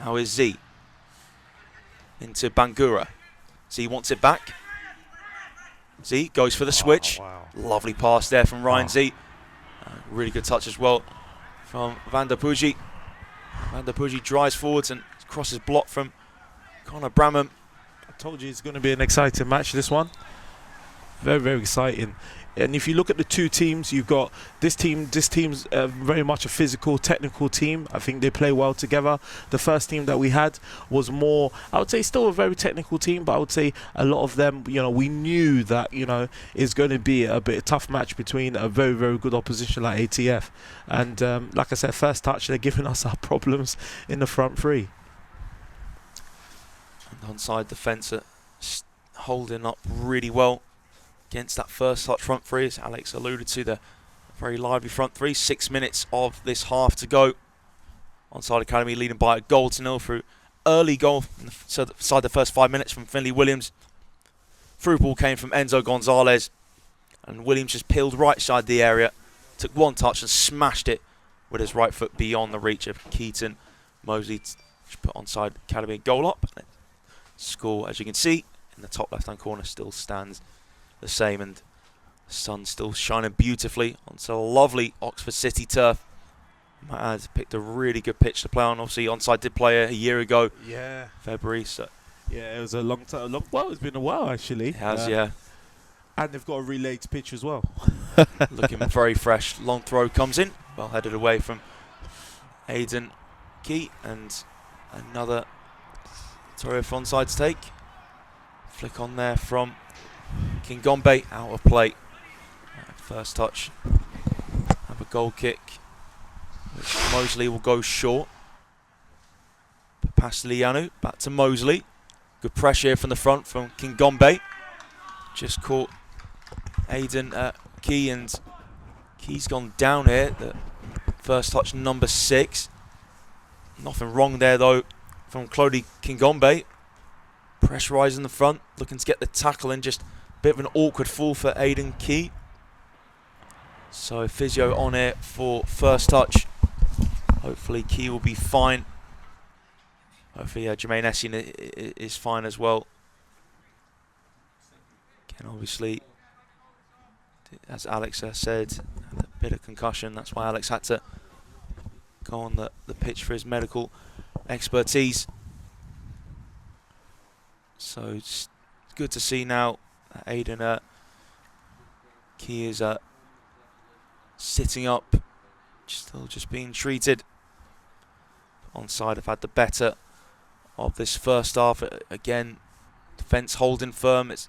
A: Now is Z. Into Bangura. Z wants it back. Z goes for the switch.
B: Wow.
A: Lovely pass there from Ryan Z. Really good touch as well from Van der Poogie. Van der Poogie drives forwards and crosses block from Conor Bramham.
B: I told you it's going to be an exciting match, this one. Very, very exciting. And if you look at the two teams, you've got this team's very much a physical, technical team. I think they play well together. The first team that we had was more, I would say, still a very technical team, but I would say a lot of them, you know, we knew that, you know, it's going to be a bit of a tough match between a very, very good opposition like ATF. And like I said, first touch, they're giving us our problems in the front three.
A: And onside defence holding up really well against that first touch front three, as Alex alluded to, the very lively front three. 6 minutes of this half to go. Onside Academy leading by a goal to nil through early goal inside the first 5 minutes from Finley Williams. Through ball came from Enzo Gonzalez, and Williams just peeled right side the area, took one touch and smashed it with his right foot beyond the reach of Keaton. Mosley to put Onside Academy a goal up. Score, as you can see, in the top left-hand corner still stands the same, and the sun still shining beautifully onto lovely Oxford City turf. Might add, picked a really good pitch to play on. Obviously, Onside did play a year ago, February. So
B: yeah, it was a long time. Well, it's been a while actually.
A: It has, yeah.
B: And they've got a relayed pitch as well.
A: Looking very fresh. Long throw comes in, well headed away from Aidan Key, and another Torrio for Onside to take. Flick on there from Kingombe, out of play. First touch. Have a goal kick, which Mosley will go short. Pass to Lianu, back to Mosley. Good pressure here from the front from Kingombe. Just caught Aidan Key, and Key's gone down here. The first touch, number 6. Nothing wrong there though from Clody Kingombe. Pressurising the front, looking to get the tackle in. Just a bit of an awkward fall for Aidan Key. So physio on here for first touch. Hopefully Key will be fine. Hopefully Jermaine Essien is fine as well. Again, obviously, as Alex said, a bit of concussion. That's why Alex had to go on the pitch for his medical expertise. So it's good to see now that Aidan Key is sitting up, still just being treated. Onside have had the better of this first half. Again, defence holding firm. It's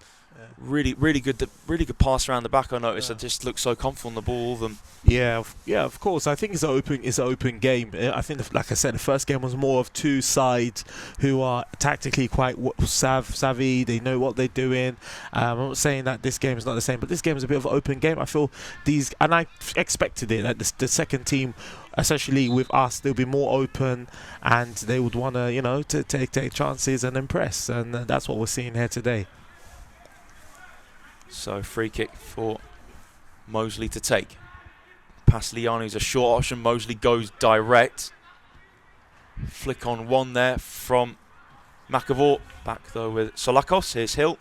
A: really good pass around the back. I noticed. It just looks so comfortable on the ball, all of them.
B: Yeah, of course. I think it's an open game. I think, like I said, the first game was more of two sides who are tactically quite savvy. They know what they're doing. I'm not saying that this game is not the same, but this game is a bit of an open game. I feel and I expected it. That the second team, especially with us, they'll be more open and they would want to, you know, to take chances and impress. And that's what we're seeing here today.
A: So free kick for Mosley to take. Pass Lianu's a short option. Mosley goes direct. Flick on one there from McAvoy. Back though with Solakos. Here's Hill.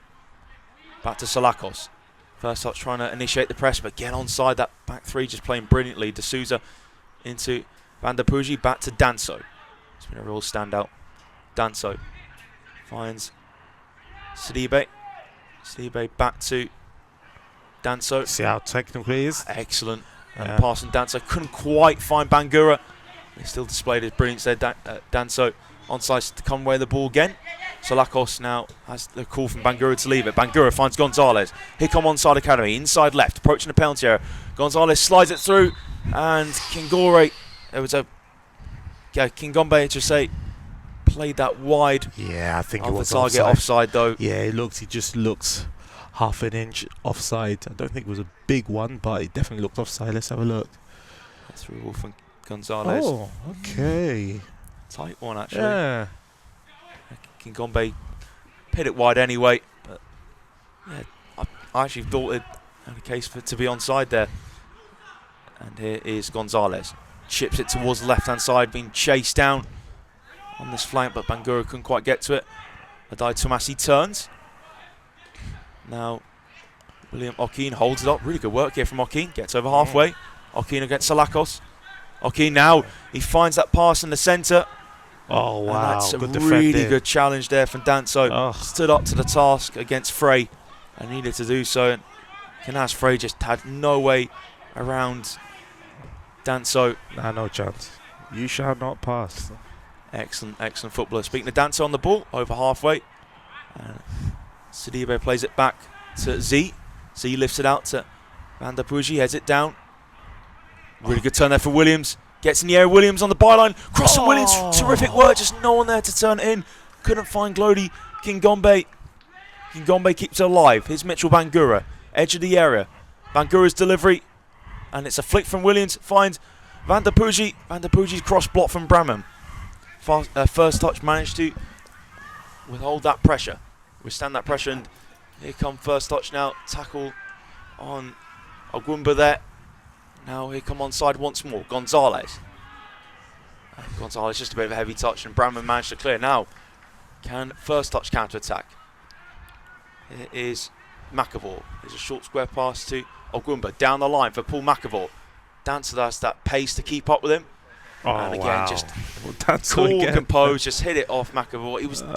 A: Back to Solakos. First touch trying to initiate the press, but get onside. That back three just playing brilliantly. D'Souza into Van der Poogie. Back to Danso. It's been a real standout Danso finds Sidibe. Sidibe back to Danso.
B: See how technical he is?
A: Excellent. And passing Danso. Couldn't quite find Bangura. He still displayed his brilliance there. Danso onside to come away the ball again. Salakos now has the call from Bangura to leave it. Bangura finds Gonzalez. Here come Onside Academy. Inside left. Approaching the penalty area. Gonzalez slides it through. And Kingore. There was a... Yeah, Kingombe, I should say, played that wide.
B: Yeah, I think it was
A: the target offside though.
B: Yeah, he just looks half an inch offside. I don't think it was a big one, but it definitely looked offside. Let's have a look.
A: That's through all from Gonzalez.
B: Oh, okay.
A: Tight one, actually.
B: Yeah.
A: Kingombe hit it wide anyway. But yeah, I actually thought it had a case for it to be onside there. And here is Gonzalez. Chips it towards the left-hand side, being chased down on this flank, but Bangura couldn't quite get to it. Adai Tomasi turns. Now, William Okeen holds it up. Really good work here from Okeen. Gets over halfway. Okeen against Salakos. Okeen now, he finds that pass in the centre.
B: Oh, wow.
A: And that's a
B: good
A: really good challenge there from Danso.
B: Oh.
A: Stood up to the task against Frey and needed to do so. And Canaz Frey just had no way around Danso.
B: Nah, no chance. You shall not pass.
A: Excellent, excellent footballer. Speaking of Danso on the ball, over halfway. Sidibe plays it back to Z. Z lifts it out to Van der Pooji, heads it down. Really good turn there for Williams. Gets in the air, Williams on the byline. Crossing Williams, terrific work, just no one there to turn it in. Couldn't find Glody. Kingombe keeps it alive. Here's Mitchell Bangura, edge of the area. Bangura's delivery. And it's a flick from Williams, finds Van der Pooji. Van der Pooji's cross block from Bramham. First touch managed to withstand that pressure. And here come first touch now. Tackle on Ogwumba there. Now here come onside once more. Gonzalez. Gonzalez just a bit of a heavy touch and Bramham managed to clear. Now, can first touch counter attack? Here is McAvoy. There's a short square pass to Ogwumba down the line for Paul McAvoy. Dancer has that pace to keep up with him. And again, just cool, composed, just hit it off McAvoy. He was in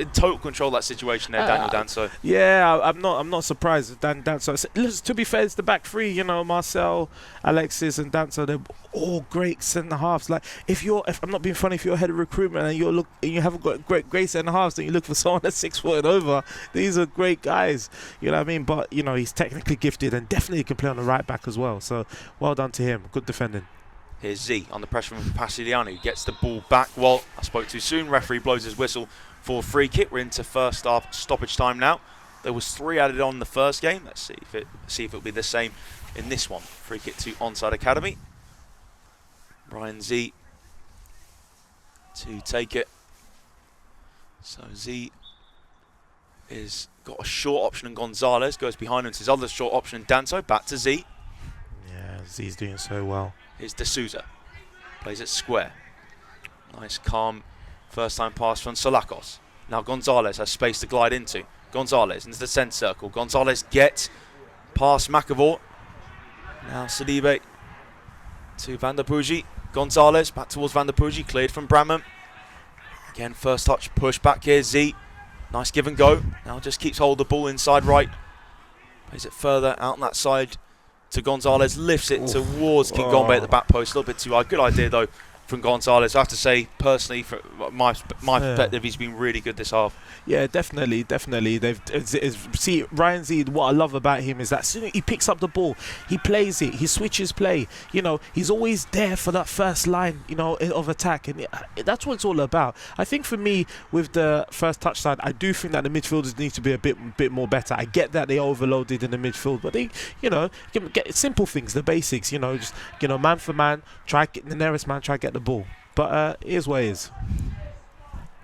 A: total control of that situation there, Daniel Danso.
B: Yeah, I'm not surprised with Dan Danso. Listen, to be fair, it's the back three, you know, Marcel, Alexis and Danso, they're all great centre halves. Like if I'm not being funny, if you're head of recruitment and you haven't got great centre halves, then you look for someone that's 6 foot and over. These are great guys, you know what I mean? But you know, he's technically gifted and definitely can play on the right back as well. So well done to him. Good defending.
A: Here's Z on the pressure from Pasiliano. Gets the ball back. Well, I spoke too soon. Referee blows his whistle for a free kick. We're into first half stoppage time now. There was 3 added on in the first game. Let's see if it'll be the same in this one. Free kick to Onside Academy. Ryan Z to take it. So Z is got a short option and Gonzalez goes behind him to his other short option. Danso back to Z.
B: Yeah, Z's doing so well.
A: Here's D'Souza. Plays it square. Nice, calm, first-time pass from Salakos. Now Gonzalez has space to glide into. Gonzalez into the centre circle. Gonzalez gets past McAvoy. Now Sidibe to Van der Pooji. Gonzalez back towards Van der Pooji. Cleared from Bramham. Again, first touch, push back here. Z. Nice give and go. Now just keeps hold of the ball inside right. Plays it further out on that side to Gonzalez, lifts it towards Kingombe at the back post. A little bit too high. Good idea though from Gonzalez. I have to say, personally, from my perspective, he's been really good this half.
B: Yeah, definitely. See, Ryan Z, what I love about him is that as soon as he picks up the ball, he plays it, he switches play. You know, he's always there for that first line, you know, of attack, and that's what it's all about. I think for me, with the first touch side, I do think that the midfielders need to be a bit more better. I get that they overloaded in the midfield, but they, you know, get simple things, the basics. You know, just man for man, try get the nearest man, try get the ball. But here's what it is.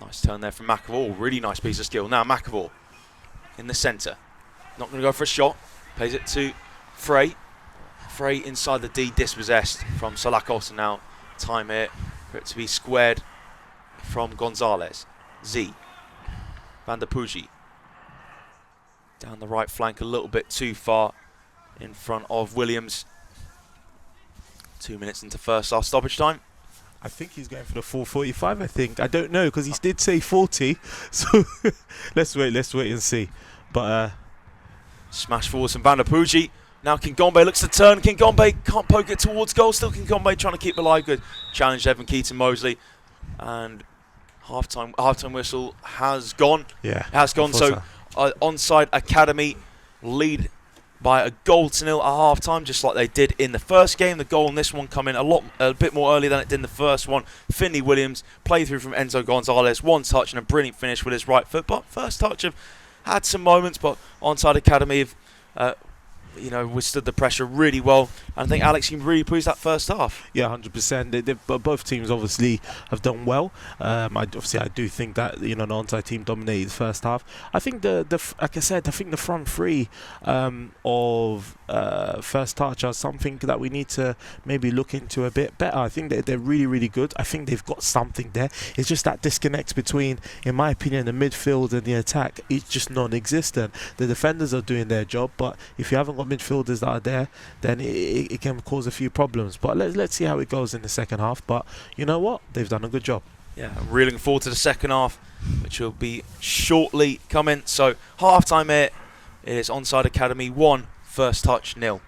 A: Nice turn there from McAvoy. Really nice piece of skill. Now McAvoy in the centre. Not going to go for a shot. Plays it to Frey. Frey inside the D, dispossessed from Salakos. And now time here for it to be squared from Gonzalez. Z. Van der Pooji. Down the right flank a little bit too far in front of Williams. 2 minutes into first half stoppage time.
B: I think he's going for the 445. I think. I don't know because he did say 40. So let's wait and see. But
A: smash forwards from Van der Pooji. Now Kingombe looks to turn. Kingombe can't poke it towards goal. Still Kingombe trying to keep it alive. Good challenge, Evan Keaton Mosley. And half-time whistle has gone.
B: Yeah,
A: has gone. So Onside Academy lead by a goal to nil at half-time, just like they did in the first game. The goal in this one coming a bit more early than it did in the first one. Finley Williams, playthrough from Enzo Gonzalez, one touch and a brilliant finish with his right foot. But first touch have had some moments, but Onside Academy have withstood the pressure really well. And I think Alex, you can really pleased that first half.
B: Yeah, 100%. Both teams obviously have done well. I do think that the Onside team dominated the first half. I think like I said, I think the front three of first touch are something that we need to maybe look into a bit better. I think they're really, really good. I think they've got something there. It's just that disconnect between, in my opinion, the midfield and the attack is just non-existent. The defenders are doing their job, but if you haven't got midfielders that are there, then it can cause a few problems. But let's see how it goes in the second half. But you know what? They've done a good job.
A: Yeah, I'm really looking forward to the second half, which will be shortly coming. So half-time here is Onside Academy 1, First Touch 0.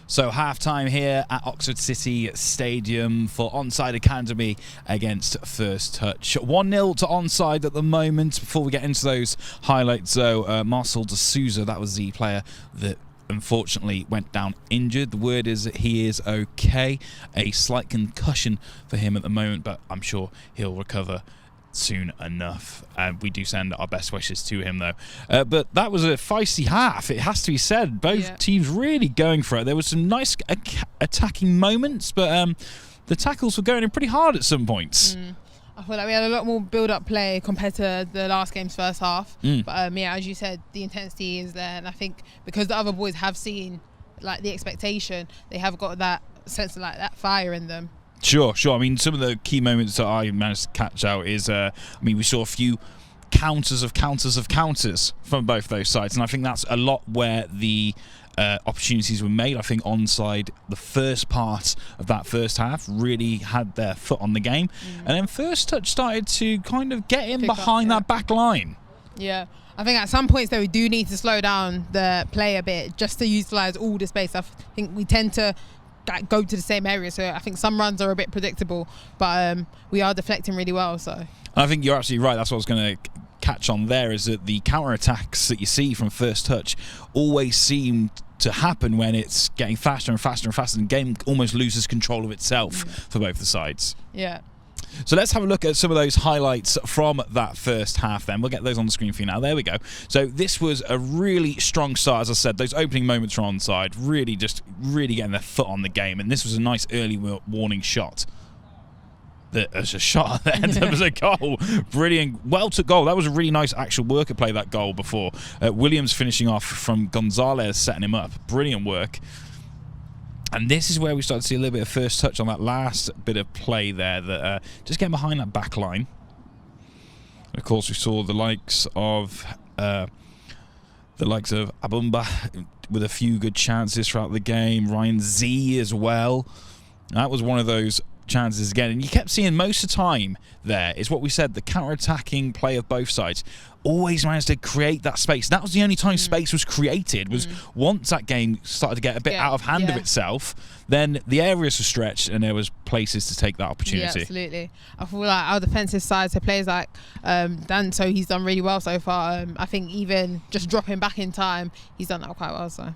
C: So half-time here at Oxford City Stadium for Onside Academy against First Touch. 1-0 to Onside at the moment. Before we get into those highlights though, Marcel de Souza, that was the player that unfortunately went down injured. The word is that he is okay. A slight concussion for him at the moment, but I'm sure he'll recover soon enough. We do send our best wishes to him though. But that was a feisty half, it has to be said. Both teams really going for it. There was some nice attacking moments, but the tackles were going in pretty hard at some points.
D: I feel like we had a lot more build-up play compared to the last game's first half. But yeah, as you said, the intensity is there, and I think because the other boys have seen like the expectation, they have got that sense of like that fire in them.
C: Sure. I mean, some of the key moments that I managed to catch out is, we saw a few counters from both those sides, and I think that's a lot where the opportunities were made. I think Onside, the first part of that first half, really had their foot on the game, and then First Touch started to kind of get in behind that back line. Yeah.
D: I think at some points though we do need to slow down the play a bit just to utilise all the space. I think we tend to go to the same area, so I think some runs are a bit predictable, but we are deflecting really well. So
C: I think you're absolutely right. That's what I was going to catch on there, is that the counter-attacks that you see from First Touch always seem to happen when it's getting faster and faster and faster, and the game almost loses control of itself for both the sides.
D: Yeah.
C: So let's have a look at some of those highlights from that first half then. We'll get those on the screen for you now. There we go. So this was a really strong start, as I said. Those opening moments from Onside, really getting their foot on the game. And this was a nice early warning shot. There's a shot at the end. There was a goal. Brilliant. Well took goal. That was a really nice actual worker play, that goal before. Williams finishing off from Gonzalez, setting him up. Brilliant work. And this is where we start to see a little bit of First Touch on that last bit of play there, that just getting behind that back line. Of course, we saw the likes of Abumba with a few good chances throughout the game. Ryan Z as well. That was one of those chances again, and you kept seeing most of the time there is what we said, the counter-attacking play of both sides always managed to create that space. That was the only time space was created, was once that game started to get a bit out of hand of itself, then the areas were stretched and there was places to take that opportunity.
D: Yeah, absolutely. I feel like our defensive side, so players like Danto, he's done really well so far. I think even just dropping back in time, he's done that quite well.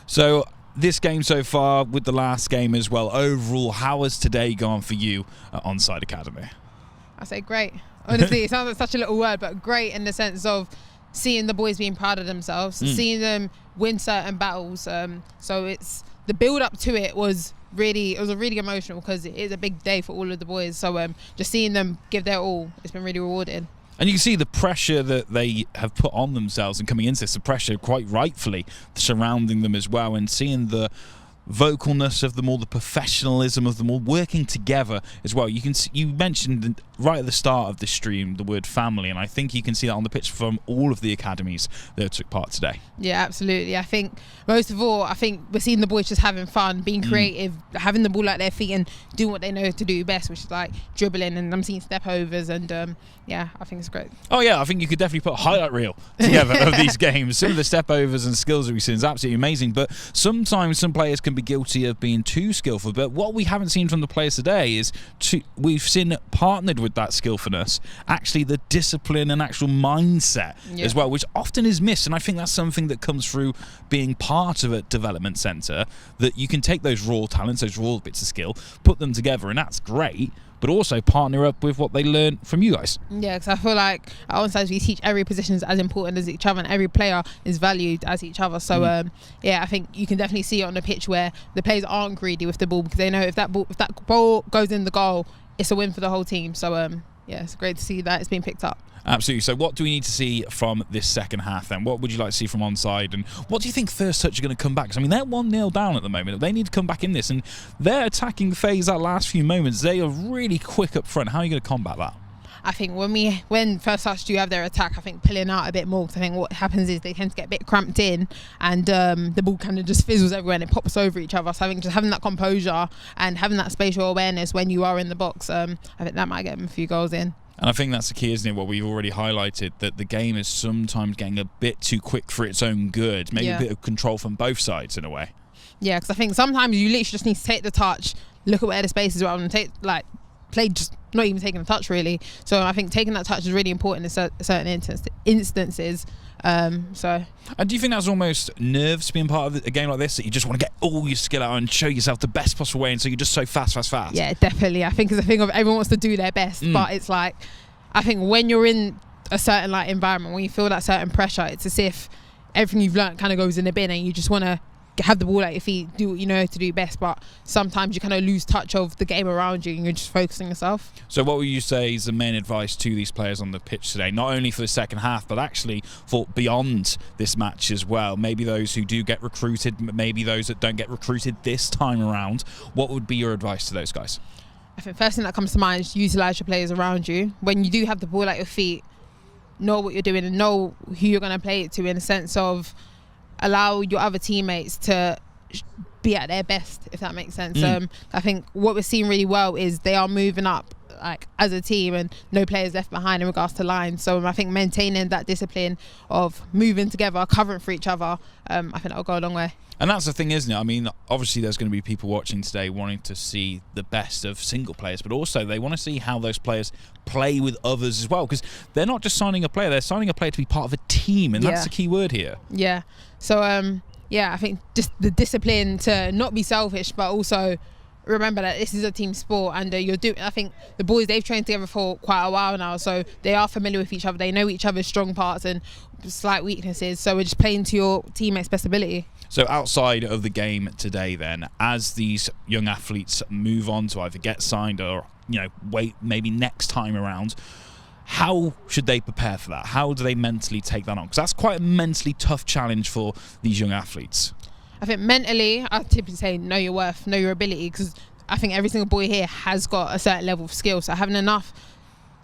C: So this game so far, with the last game as well, overall, how has today gone for you at Onside Academy?
D: I say great. Honestly, it sounds like such a little word, but great in the sense of seeing the boys being proud of themselves, seeing them win certain battles. So it's the build up to it was really emotional, because it is a big day for all of the boys. So just seeing them give their all, it's been really rewarding.
C: And you can see the pressure that they have put on themselves and coming into this, the pressure quite rightfully surrounding them as well, and seeing the vocalness of them all, the professionalism of them all working together as well. You can see, you mentioned right at the start of the stream the word family, and I think you can see that on the pitch from all of the academies that took part today.
D: Yeah, absolutely. I think most of all, we're seeing the boys just having fun, being creative, having the ball at their feet and doing what they know to do best, which is like dribbling, and I'm seeing step overs, and yeah, I think it's great.
C: Oh yeah, I think you could definitely put a highlight reel together of these games. Some of the step overs and skills that we've seen is absolutely amazing, but sometimes some players can be guilty of being too skillful. But what we haven't seen from the players today is we've seen partnered with that skillfulness actually the discipline and actual mindset as well, which often is missed. And I think that's something that comes through being part of a development centre, that you can take those raw talents, those raw bits of skill, put them together, and that's great, but also partner up with what they learn from you guys.
D: Yeah, because I feel like at Onside we teach every position is as important as each other, and every player is valued as each other. So yeah, I think you can definitely see it on the pitch where the players aren't greedy with the ball, because they know if that ball goes in the goal, it's a win for the whole team. So yeah, it's great to see that it's being picked up.
C: Absolutely. So what do we need to see from this second half then? What would you like to see from Onside, and what do you think First Touch are going to come back? Because I mean, they're 1-0 down at the moment. They need to come back in this, and their attacking phase, that last few moments, they are really quick up front. How are you going to combat that?
D: I think when First Touch do have their attack, I think pulling out a bit more, because I think what happens is they tend to get a bit cramped in, and the ball kind of just fizzles everywhere and it pops over each other. So I think just having that composure and having that spatial awareness when you are in the box, I think that might get them a few goals in.
C: And I think that's the key, isn't it? What we've already highlighted, that the game is sometimes getting a bit too quick for its own good. Maybe a bit of control from both sides in a way.
D: Yeah, because I think sometimes you literally just need to take the touch, look at where the space is, rather than play just not even taking a touch really. So I think taking that touch is really important in certain instances. So.
C: And do you think that's almost nerves being part of a game like this, that you just want to get all your skill out and show yourself the best possible way, and so you're just so fast?
D: Yeah, definitely. I think it's a thing of everyone wants to do their best, but it's like, I think when you're in a certain environment, when you feel that certain pressure, it's as if everything you've learned kind of goes in the bin, and you just want to have the ball at your feet, do what you know to do best. But sometimes you kind of lose touch of the game around you, and you're just focusing yourself.
C: So what would you say is the main advice to these players on the pitch today, not only for the second half, but actually for beyond this match as well? Maybe those who do get recruited, maybe those that don't get recruited this time around. What would be your advice to those guys?
D: I think first thing that comes to mind is utilise your players around you. When you do have the ball at your feet, know what you're doing and know who you're going to play it to, in a sense of allow your other teammates to be at their best, if that makes sense. I think what we're seeing really well is they are moving up as a team, and no players left behind in regards to lines. So I think maintaining that discipline of moving together, covering for each other, I think that'll go a long way.
C: And that's the thing, isn't it? I mean, obviously there's going to be people watching today wanting to see the best of single players, but also they want to see how those players play with others as well, because they're not just signing a player, they're signing a player to be part of a team, and that's the key word here.
D: Yeah. So, yeah, I think just the discipline to not be selfish, but also remember that this is a team sport, and I think the boys, they've trained together for quite a while now, so they are familiar with each other. They know each other's strong parts and slight weaknesses, so we're just playing to your teammates' best ability.
C: So outside of the game today then, as these young athletes move on to either get signed or wait maybe next time around, how should they prepare for that? How do they mentally take that on? Because that's quite a mentally tough challenge for these young athletes.
D: I think mentally, I typically say know your worth, know your ability, because I think every single boy here has got a certain level of skill. So having enough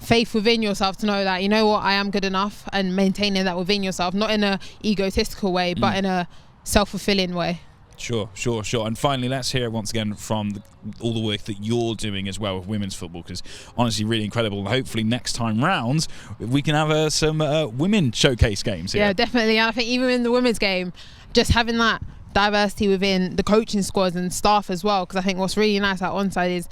D: faith within yourself to know that, you know what, I am good enough, and maintaining that within yourself, not in a egotistical way, but in a self-fulfilling way.
C: Sure. And finally, let's hear once again from all the work that you're doing as well with women's football, because honestly, really incredible. And hopefully next time round, we can have some women showcase games here.
D: Yeah, definitely. And I think even in the women's game, just having that diversity within the coaching squads and staff as well, because I think what's really nice at Onside is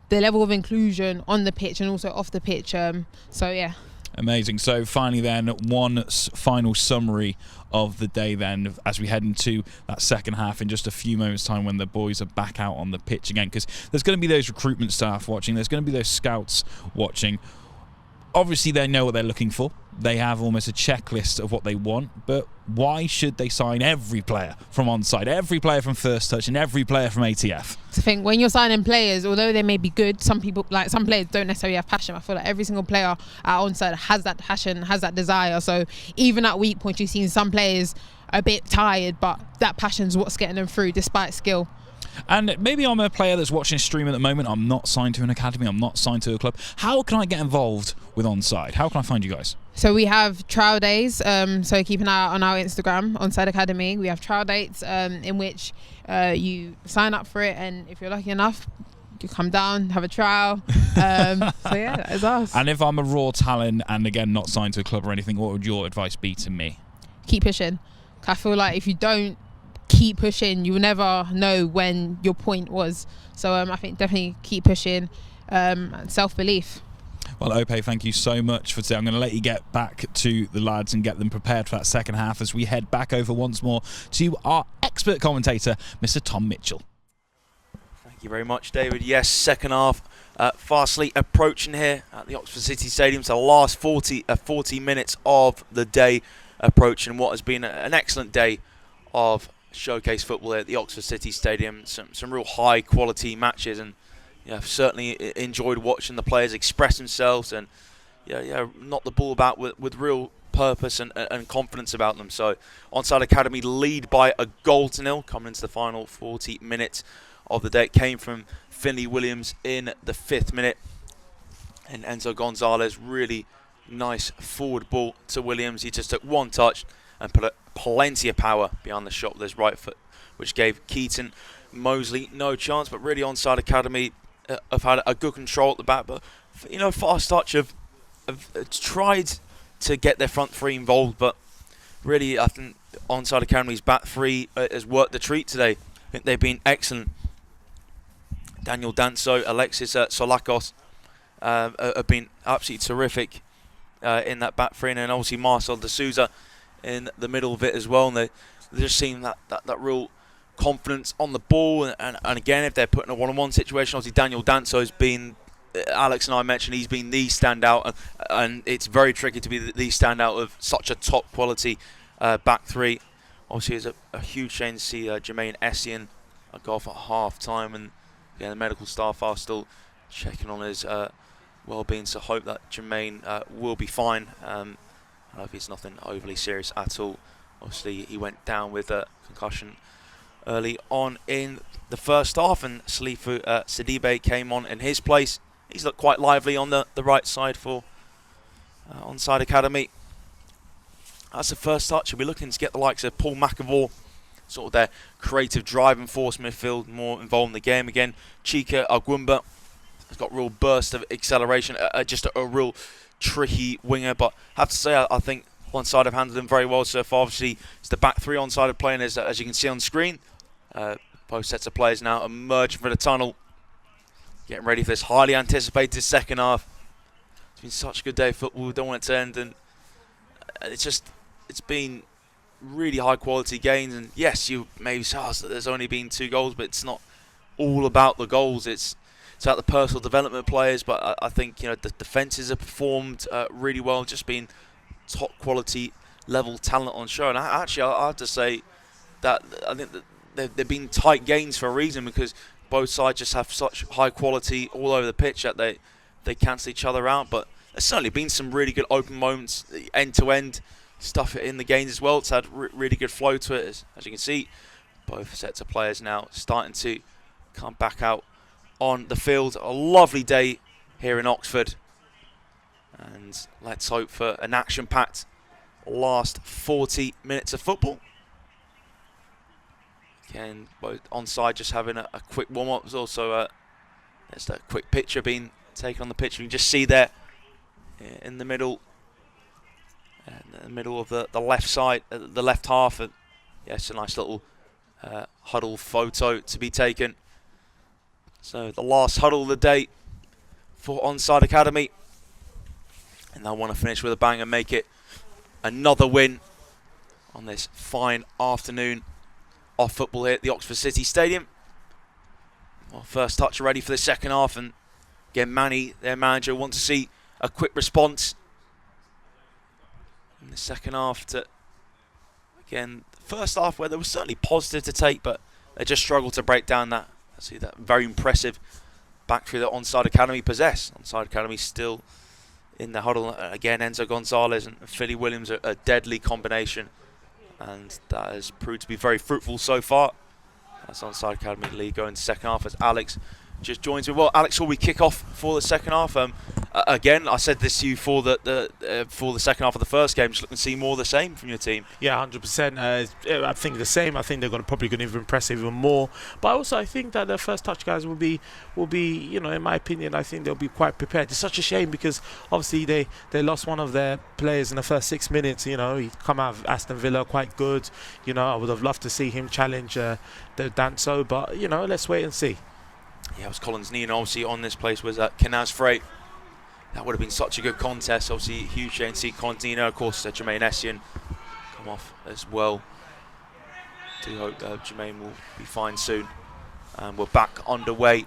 D: the level of inclusion on the pitch and also off the pitch. So yeah.
C: Amazing. So finally then, one final summary of the day then, as we head into that second half in just a few moments time when the boys are back out on the pitch again, because there's going to be those recruitment staff watching, there's going to be those scouts watching. Obviously they know what they're looking for. they have almost a checklist of what they want, but why should they sign every player from Onside, every player from First Touch, and every player from ATF?
D: I think when you're signing players, although they may be good, some players don't necessarily have passion. I feel like every single player at Onside has that passion, has that desire. So even at weak points, you've seen some players a bit tired, but that passion's what's getting them through despite skill.
C: And maybe I'm a player that's watching a stream at the moment. I'm not signed to an academy. I'm not signed to a club. How can I get involved with Onside? How can I find you guys?
D: So we have trial days. So keep an eye out on our Instagram, Onside Academy. We have trial dates in which you sign up for it, and if you're lucky enough, you come down, have a trial. So yeah, that is us.
C: And if I'm a raw talent and again not signed to a club or anything, what would your advice be to me?
D: Keep pushing. I feel like if you don't keep pushing, you will never know when your point was. So I think definitely keep pushing, and self-belief.
C: Well, Ope, thank you so much for today. I'm going to let you get back to the lads and get them prepared for that second half as we head back over once more to our expert commentator, Mr. Tom Mitchell.
A: Thank you very much, David. Yes, second half fastly approaching here at the Oxford City Stadium. So last 40 minutes of the day approaching what has been an excellent day of showcase football at the Oxford City Stadium. Some real high quality matches, and I've certainly enjoyed watching the players express themselves and knock the ball about with real purpose and confidence about them. So Onside Academy lead by a goal to nil coming into the final 40 minutes of the day. It came from Finley Williams in the 5th minute, and Enzo Gonzalez, really nice forward ball to Williams. He just took one touch and put plenty of power behind the shot with his right foot, which gave Keaton Mosley no chance. But really, Onside Academy have had a good control at the back. But Fast Touch have tried to get their front three involved. But really, I think Onside Academy's back three has worked the treat today. I think they've been excellent. Daniel Danso, Alexis Solakos have been absolutely terrific in that back three, and then obviously Marcel de Souza in the middle of it as well, and they just seem that real confidence on the ball, and again, if they're put in a one-on-one situation, obviously Daniel Danso has been, Alex and I mentioned, he's been the standout, and it's very tricky to be the standout of such a top quality back three. Obviously, it's a huge shame to see Jermaine Essien go off at half time, and the medical staff are still checking on his well-being, so hope that Jermaine will be fine. I hope it's nothing overly serious at all. Obviously, he went down with a concussion early on in the first half, and Salifu Sidibe came on in his place. He's looked quite lively on the right side for Onside Academy. That's the first touch. We're looking to get the likes of Paul McAvoy, sort of their creative driving force midfield, more involved in the game again. Chika Agwumba has got a real burst of acceleration, just a real tricky winger, but I have to say I think Onside have handled him very well so far. Obviously, it's the back three Onside are playing as you can see on screen. Both sets of players now emerging from the tunnel, getting ready for this highly anticipated second half. It's been such a good day of football, we don't want it to end, and it's been really high quality games. And yes, you maybe say there's only been 2 goals, but it's not all about the goals. It's about the personal development of players, but I think the defences have performed really well, just been top quality level talent on show. And I have to say that I think that they've been tight games for a reason, because both sides just have such high quality all over the pitch that they cancel each other out. But there's certainly been some really good open moments, end-to-end stuff in the games as well. It's had really good flow to it, as you can see. Both sets of players now starting to come back out on the field. A lovely day here in Oxford, and let's hope for an action-packed last 40 minutes of football. Again, both Onside just having a quick warm-up. There's also there's a quick picture being taken on the pitch. You can just see there in the middle of the left side, the left half. Yes, a nice little huddle photo to be taken. So the last huddle of the day for Onside Academy, and they want to finish with a bang and make it another win on this fine afternoon of football here at the Oxford City Stadium. Well, first touch ready for the second half, and again Manny, their manager, want to see a quick response. in the second half to, again, the first half where there was certainly positive to take, but they just struggled to break down that. I see that very impressive back through that Onside Academy possess. Onside Academy still in the huddle. Again, Enzo Gonzalez and Philly Williams are a deadly combination, and that has proved to be very fruitful so far. That's Onside Academy lead going to second half as Alex just joins me. Well, Alex, will we kick off for the second half? Again, I said this to you for the second half of the first game. Just looking to see more of the same from your team.
B: Yeah, 100%. I think the same. I think they're probably going to impress even more. But also, I think that the first touch guys will be, you know, in my opinion, I think they'll be quite prepared. It's such a shame because obviously they lost one of their players in the first 6 minutes. You know, he come out of Aston Villa quite good. You know, I would have loved to see him challenge the Danso, but you know, let's wait and see.
A: Yeah, it was Collins Knee, and obviously on this place was Kenaz Frey. That would have been such a good contest. Obviously, huge shame to see Collins Knee. Of course, Jermaine Essien come off as well. Do hope Jermaine will be fine soon. And we're back underway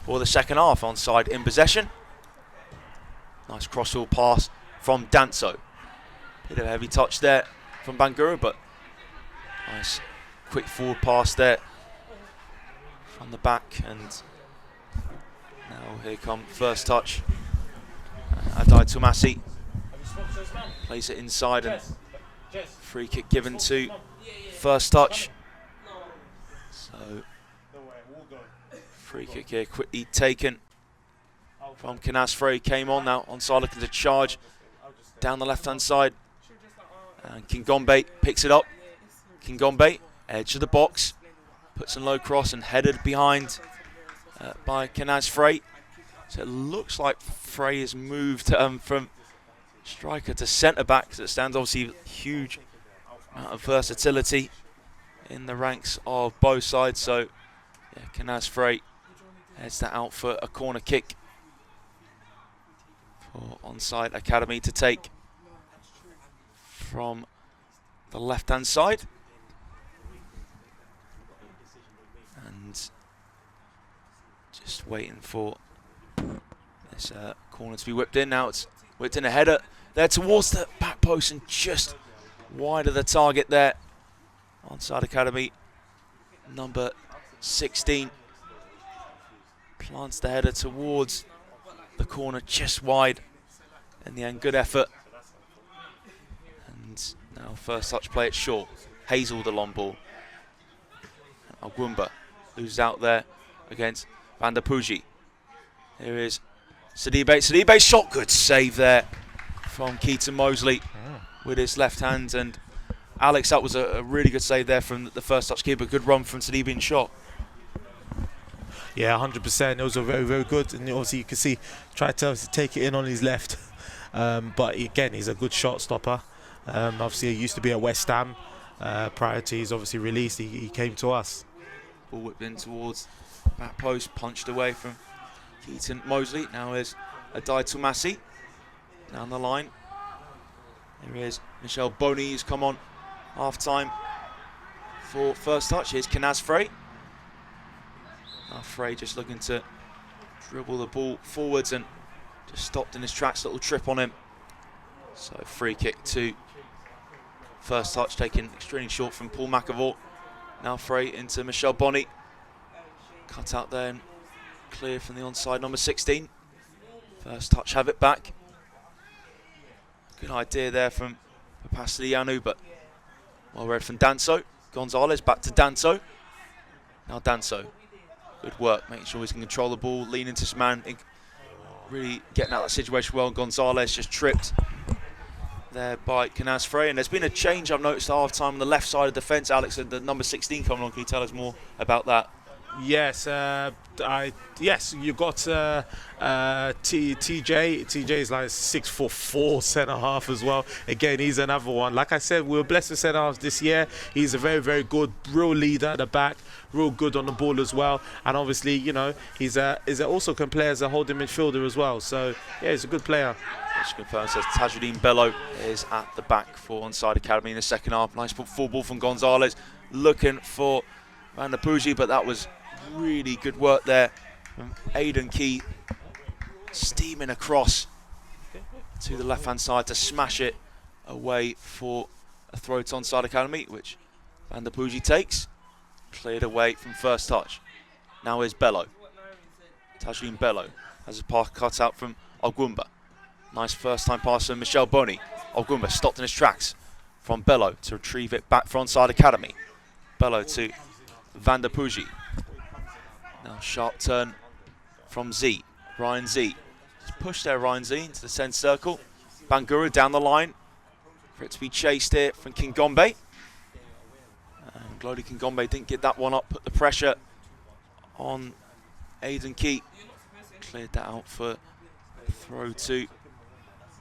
A: for the second half. Onside in possession. Nice crossfield pass from Danso. Bit of a heavy touch there from Bangura, but nice quick forward pass there from the back. And now here come first touch. Adai Tumasi plays it inside, and free kick given to first touch. So free kick here quickly taken from Kenaz Frey. Came on now. Onside looking to charge down the left hand side, and Kingombe picks it up. Kingombe, edge of the box, puts in low cross and headed behind by Kenaz Frey. So it looks like Frey has moved from striker to centre back. So it stands obviously huge amount of versatility in the ranks of both sides. So yeah, Kenaz Frey heads that out for a corner kick for Onside Academy to take from the left hand side. And just waiting for this corner to be whipped in. Now it's whipped in a header there towards the back post and just wide of the target there. Onside Academy, number 16, plants the header towards the corner just wide. In the end, good effort. And now first touch play it short. Hazel the long ball. Agwumba loses out there against Van der Pooji. Here is Sidibe. Sidibe's shot, good save there from Keaton Mosley with his left hand. And Alex, that was a really good save there from the first touch keeper. Good run from Sidibe's shot.
B: Yeah, 100%. It was a very, very good. And obviously you can see, tried to take it in on his left. But again, he's a good shot stopper. Obviously he used to be at West Ham. Prior to his obviously release, he came to us.
A: Ball whipped in towards back post, punched away from Keaton Mosley. Now is Adai Tumasi down the line. There is Michel Boney who's come on half time for first touch. Here's Kenaz Frey. Now Frey just looking to dribble the ball forwards and just stopped in his tracks. Little trip on him. So free kick to first touch, taken extremely short from Paul McAvoy. Now Frey into Michel Bonny. Cut out there and clear from the onside number 16. First touch, have it back. Good idea there from Papasilianu, but well read from Danso. Gonzalez back to Danso. Now Danso. Good work, making sure he can control the ball, lean into his man. Really getting out of that situation well. Gonzalez just tripped there by Kenaz Frey. And there's been a change I've noticed at half time on the left side of defence. Alex, the number 16 coming on. Can you tell us more about that?
B: Yes, yes, you got TJ. TJ is like 6'4" centre half as well. Again, he's another one. Like I said, we were blessed with centre halves this year. He's a very, very good, real leader at the back, real good on the ball as well. And obviously, you know, he's also can play as a holding midfielder as well. So yeah, he's a good player.
A: Just confirm, says Tajuddin Bello is at the back for Onside Academy in the second half. Nice full ball from Gonzalez, looking for Van der Pooji, but that was really good work there from Aidan Key, steaming across to the left hand side to smash it away for a throw to Onside Academy, which Van der Pooji takes. Cleared away from first touch. Now is Bello. Tajin Bello has a pass cut out from Ogwumba. Nice first time pass from Michel Boni. Ogwumba stopped in his tracks from Bello to retrieve it back for Onside Academy. Bello to Van der Pooji. Now sharp turn from Z. Ryan Z. Just push there, Ryan Z, into the centre circle. Bangura down the line for it to be chased here from Kingombe. And Glody Kingombe didn't get that one up, put the pressure on Aiden Key. Cleared that out for throw to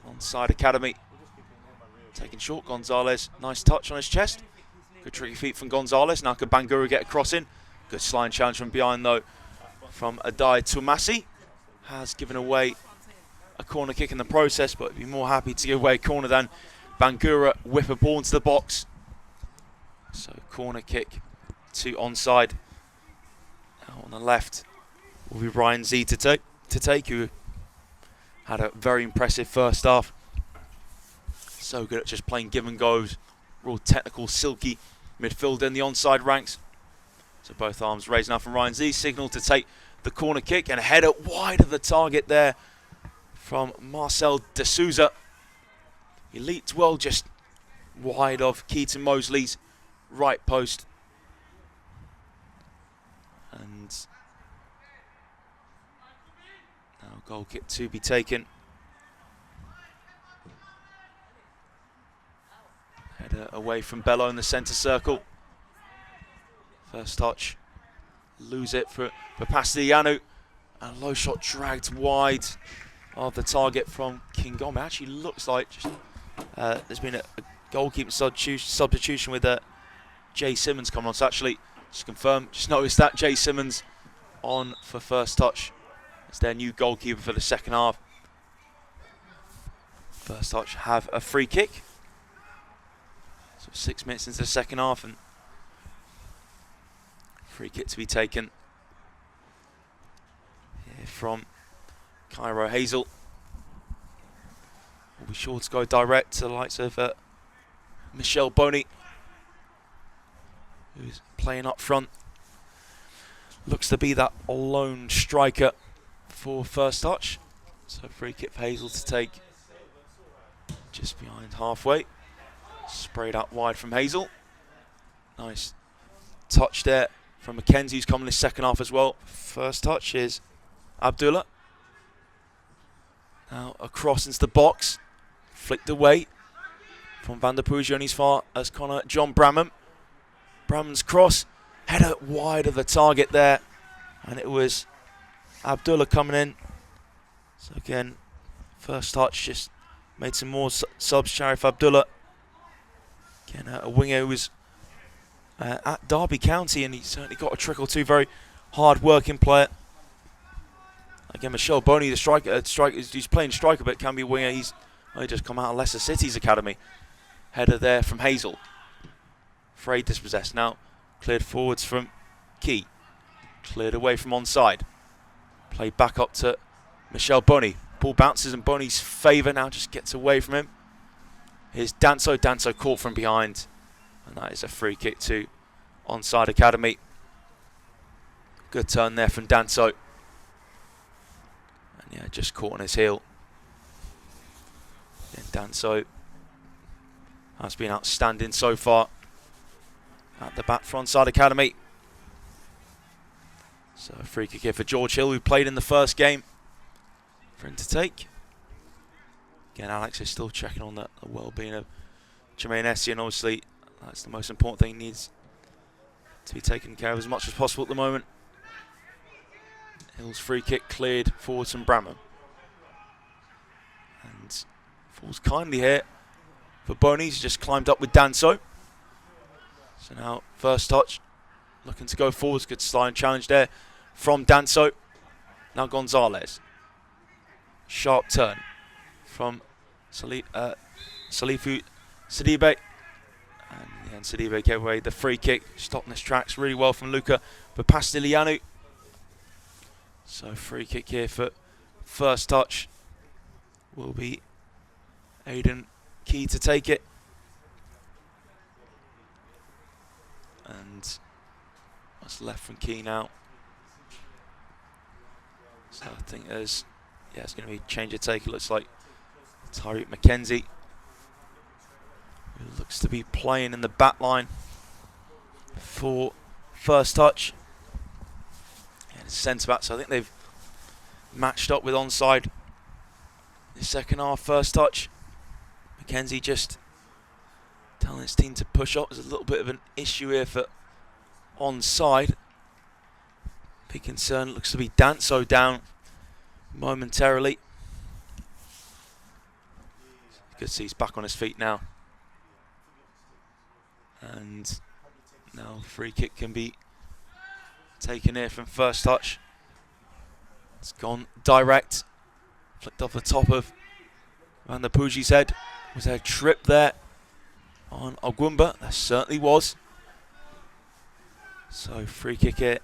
A: Onside Academy. Taking short, Gonzalez. Nice touch on his chest. Good tricky feet from Gonzalez. Now can Bangura get a cross in? Good sliding challenge from behind though from Adai Tumasi. Has given away a corner kick in the process, but would be more happy to give away a corner than Bangura whip a ball into the box. So corner kick to Onside. Now on the left will be Ryan Z to take, who had a very impressive first half. So good at just playing give and goes. Real technical, silky midfielder in the Onside ranks. So both arms raised now from Ryan Z. Signal to take the corner kick and a header wide of the target there from Marcel de Souza. He leaped well just wide of Keaton Mosley's right post. And now goal kick to be taken. Header away from Bello in the centre circle. First touch. Lose it for Pastigliano. And low shot dragged wide of the target from Kingombe. Actually looks like just, there's been a goalkeeper substitution with Jay Simmons coming on. So actually, just confirm, just noticed that Jay Simmons on for first touch. It's their new goalkeeper for the second half. First touch have a free kick. So 6 minutes into the second half and free kick to be taken here from Cairo Hazel. Will be sure to go direct to the likes of Michel Boni, who's playing up front. Looks to be that lone striker for first touch. So free kick for Hazel to take just behind halfway. Sprayed out wide from Hazel. Nice touch there from McKenzie, who's coming this second half as well. First touch is Abdullah. Now across into the box. Flicked away from Van der Pooji on his far as Connor John Bramham. Bramham's cross. Header wide of the target there. And it was Abdullah coming in. So again, first touch just made some more subs. Sharif Abdullah. Again, a winger who was at Derby County, and he certainly got a trick or two. Very hard-working player. Again, Michel Boni, the striker, he's playing striker, but can be a winger. He's only just come out of Leicester City's academy. Header there from Hazel. Frey dispossessed now. Cleared forwards from Key. Cleared away from Onside. Played back up to Michel Boni. Ball bounces in Boni's favour. Now just gets away from him. Here's Danso. Danso caught from behind. And that is a free kick to Onside Academy. Good turn there from Danso. And yeah, just caught on his heel. And Danso has been outstanding so far at the back for Onside Academy. So a free kick here for George Hill, who played in the first game, for him to take. Again, Alex is still checking on the well-being of Jermaine Essien. Obviously, that's the most important thing. He needs to be taken care of as much as possible at the moment. Hill's free kick cleared forwards from Bramham. And falls kindly here for Boni. He's just climbed up with Danso. So now, first touch. Looking to go forwards. Good slide and challenge there from Danso. Now Gonzalez. Sharp turn from Salifu Sidibe. And Sidibe gave away the free kick. Stopped in his tracks really well from Luca Pastigliano. So free kick here for first touch will be Aiden Key to take it. And what's left from Key now? So I think it's going to be change of take. It looks like Tyreek McKenzie, who looks to be playing in the back line for first touch. And centre back, so I think they've matched up with Onside. The second half, first touch. McKenzie just telling his team to push up. There's a little bit of an issue here for Onside. Big concern, looks to be Danso down momentarily. You can see he's back on his feet now. And now free kick can be taken here from first touch. It's gone direct. Flicked off the top of Van der Pooji's head. Was there a trip there on Ogwumba? There certainly was. So free kick here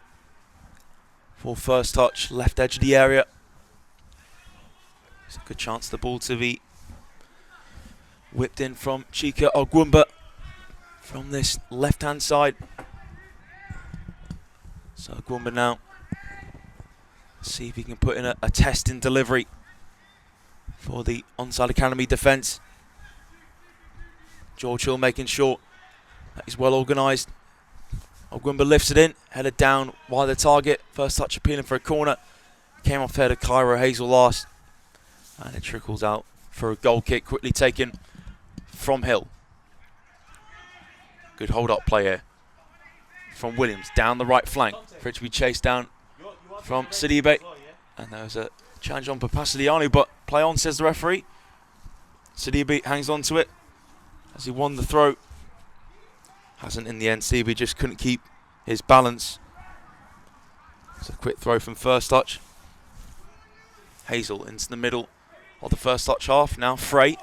A: for first touch, left edge of the area. It's a good chance the ball to be whipped in from Chika Ogwumba from this left-hand side. So Ogwumba now, see if he can put in a test in delivery for the Onside Academy defence. George Hill making sure that he's well organised. Ogwumba lifts it in, headed down wide the target. First touch appealing for a corner. Came off head of Cairo Hazel last. And it trickles out for a goal kick, quickly taken from Hill. Good hold-up play here from Williams down the right flank. For it to be chased down from Sidibe. And there was a challenge on Papasidianu, but play on, says the referee. Sidibe hangs on to it as he won the throw. Hasn't in the end. Sidibe just couldn't keep his balance. It's a quick throw from first touch. Hazel into the middle of the first touch half. Now Frey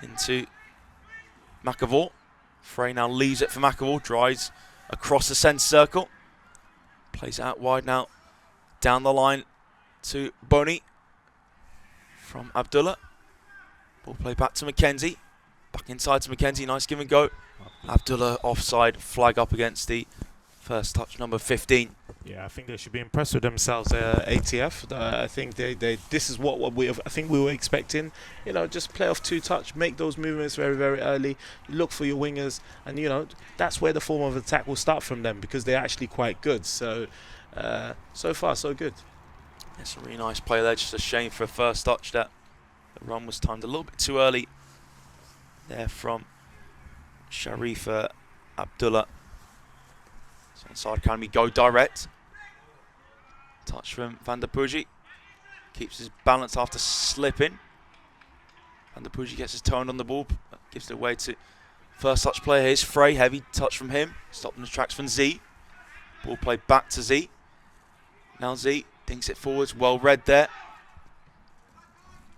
A: into McAvoy. Frey now leaves it for McAvoy. Drives across the centre circle. Plays out wide now. Down the line to Boney from Abdullah. Ball play back to McKenzie. Back inside to McKenzie. Nice give and go. Abdullah offside. Flag up against the first touch, number 15.
B: Yeah, I think they should be impressed with themselves, ATF. I think they this is what we were expecting. You know, just play off two touch, make those movements very, very early. Look for your wingers, and you know that's where the form of attack will start from them because they're actually quite good. So, so far so good.
A: It's a really nice play there. Just a shame for a first touch that the run was timed a little bit too early. There from Sharifa Abdullah. So Onside Academy go direct. Touch from Van der Pooji. Keeps his balance after slipping. Van der Pooji gets his toe on the ball. Gives it away to first touch player. Here's Frey. Heavy touch from him. Stopped in the tracks from Z. Ball played back to Z. Now Z dinks it forwards. Well read there.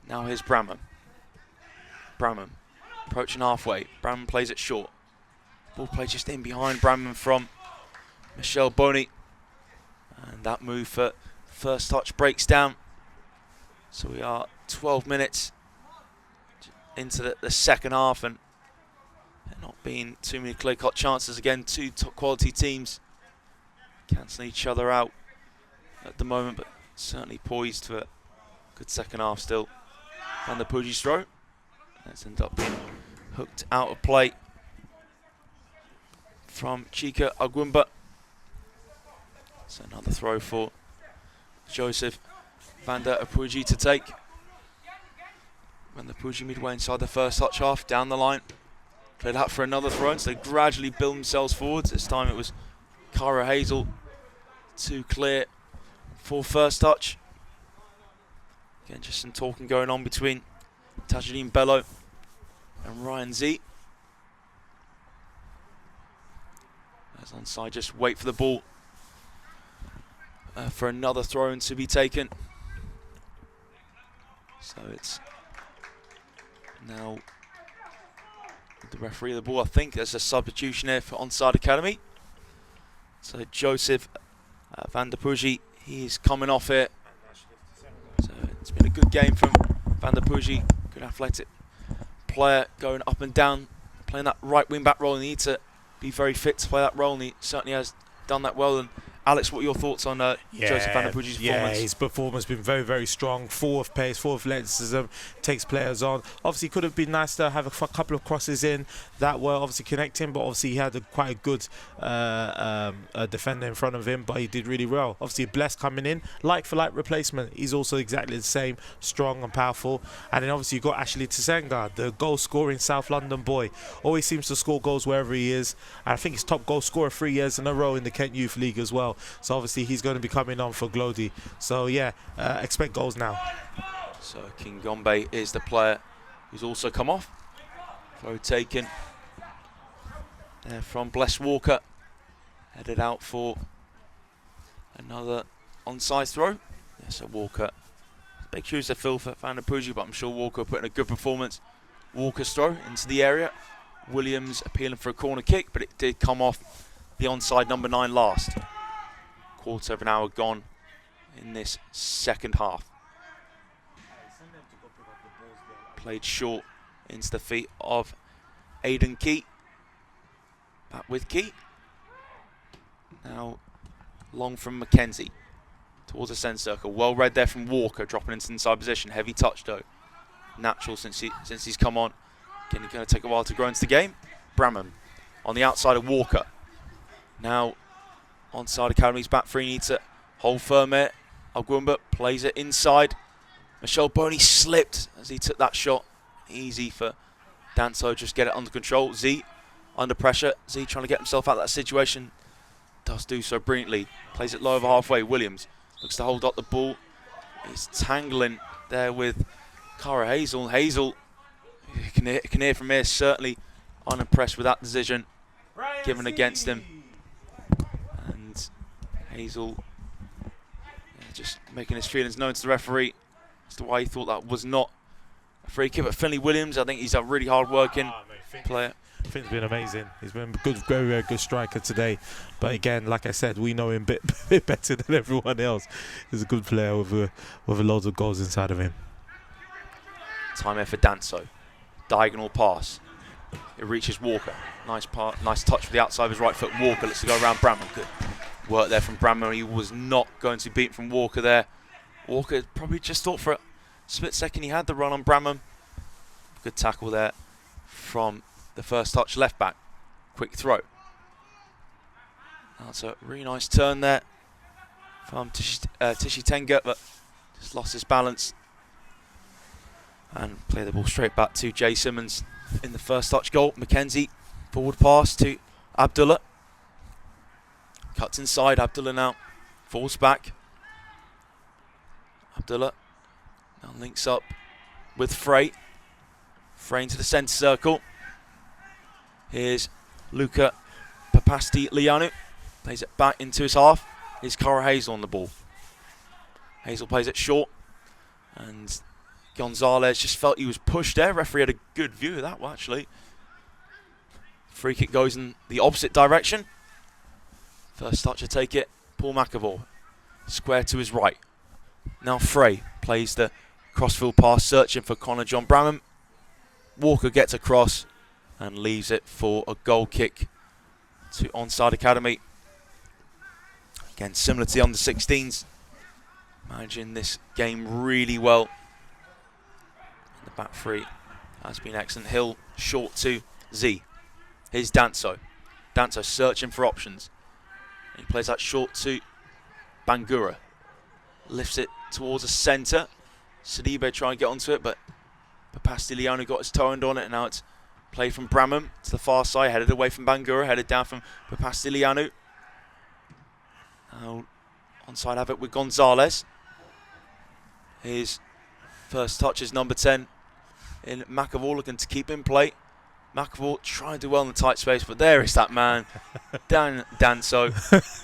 A: Now here's Bramham. Bramham approaching halfway. Bramham plays it short. Ball play just in behind Bramham from Michel Boney. And that move for first touch breaks down. So we are 12 minutes into the second half, and there not being too many clear-cut chances. Again, two top quality teams cancelling each other out at the moment, but certainly poised for a good second half still. Van der Pooji's throw. That's ended up being hooked out of play from Chika Ogwumba. So another throw for Joseph Van der Pooji to take. Van der Pooji midway inside the first touch half, down the line. Played out for another throw, so they gradually build themselves forwards. This time it was Cara Hazel to clear for first touch. Again, just some talking going on between Tajuddin Bello and Ryan Z. As Onside just wait for the ball for another throw-in to be taken. So it's now the referee of the ball. I think there's a substitution here for Onside Academy. So Joseph Van der Pooji, he's coming off here. So it's been a good game from Van der Pooji. Good athletic player going up and down, playing that right wing back role. And he needs to be very fit to play that role, and he certainly has done that well. And Alex, what are your thoughts on Joseph Van der Poelge's performance?
B: Yeah, his performance has been very, very strong. Full of pace, full of athleticism, takes players on. Obviously, could have been nice to have a couple of crosses in that were obviously connecting, but obviously he had quite a good defender in front of him, but he did really well. Obviously, Bless coming in, like for like replacement. He's also exactly the same, strong and powerful. And then obviously you've got Ashley Tsenga, the goal-scoring South London boy. Always seems to score goals wherever he is. And I think he's top goal scorer 3 years in a row in the Kent Youth League as well. So obviously he's going to be coming on for Glody. So yeah, expect goals now.
A: So King Gombe is the player who's also come off. Throw taken there from Bless Walker. Headed out for another onside throw. Yeah, so Walker, big shoes to fill for Van der Poelge, but I'm sure Walker put in a good performance. Walker's throw into the area. Williams appealing for a corner kick, but it did come off the onside number 9 last. Quarter of an hour gone in this second half. Played short into the feet of Aidan Key. Back with Key. Now long from Mackenzie towards the centre circle. Well read there from Walker, dropping into inside position. Heavy touch though. Natural since he's come on. Again, it's going to take a while to grow into the game. Bramham on the outside of Walker. Now Onside Academy's back three, needs to hold firm here. Algumba plays it inside. Michel Boney slipped as he took that shot. Easy for Danso, just get it under control. Z under pressure. Z trying to get himself out of that situation. Does do so brilliantly. Plays it low over halfway. Williams looks to hold up the ball. He's tangling there with Cara Hazel. Hazel, you can hear from here, certainly unimpressed with that decision given against him. And Hazel just making his feelings known to the referee as to why he thought that was not a free kick. But Finley Williams, I think he's a really hard-working player.
B: Finn's been amazing. He's been a good, very, very good striker today. But again, like I said, we know him a bit better than everyone else. He's a good player with a loads of goals inside of him.
A: Time here for Danso. Diagonal pass. It reaches Walker. Nice touch with the outside of his right foot. Walker lets it go around Bramham. Good work there from Bramham. He was not going to be beaten from Walker there. Walker probably just thought for a split second he had the run on Bramham. Good tackle there from the first touch left back. Quick throw. That's a really nice turn there from Tishi Tenga, but just lost his balance and play the ball straight back to Jay Simmons in the first touch goal. Mackenzie, forward pass to Abdullah. Cuts inside, Abdullah now falls back. Abdullah now links up with Frey. Frey into the centre circle. Here's Luca Papasti-Lianu. Plays it back into his half. Here's Cara Hazel on the ball. Hazel plays it short. And Gonzalez just felt he was pushed there. Referee had a good view of that one, actually. Free kick goes in the opposite direction. First touch to take it, Paul McAvoy. Square to his right. Now Frey plays the crossfield pass, searching for Connor John Bramham. Walker gets across and leaves it for a goal kick to Onside Academy. Again, similar to the under-16s. Managing this game really well. The back three has been excellent. Hill short to Z. Here's Danso. Danso searching for options. He plays that short to Bangura. Lifts it towards the centre. Sidibe trying to get onto it, but Papasti-Lianu got his toe on it, and now it's played from Bramham to the far side, headed away from Bangura, headed down from Papasti-Lianu. Now Onside have it with Gonzalez. His first touch is number 10 in McAvoy, looking to keep in play. McAvoy trying to do well in the tight space, but there is that man, Danso,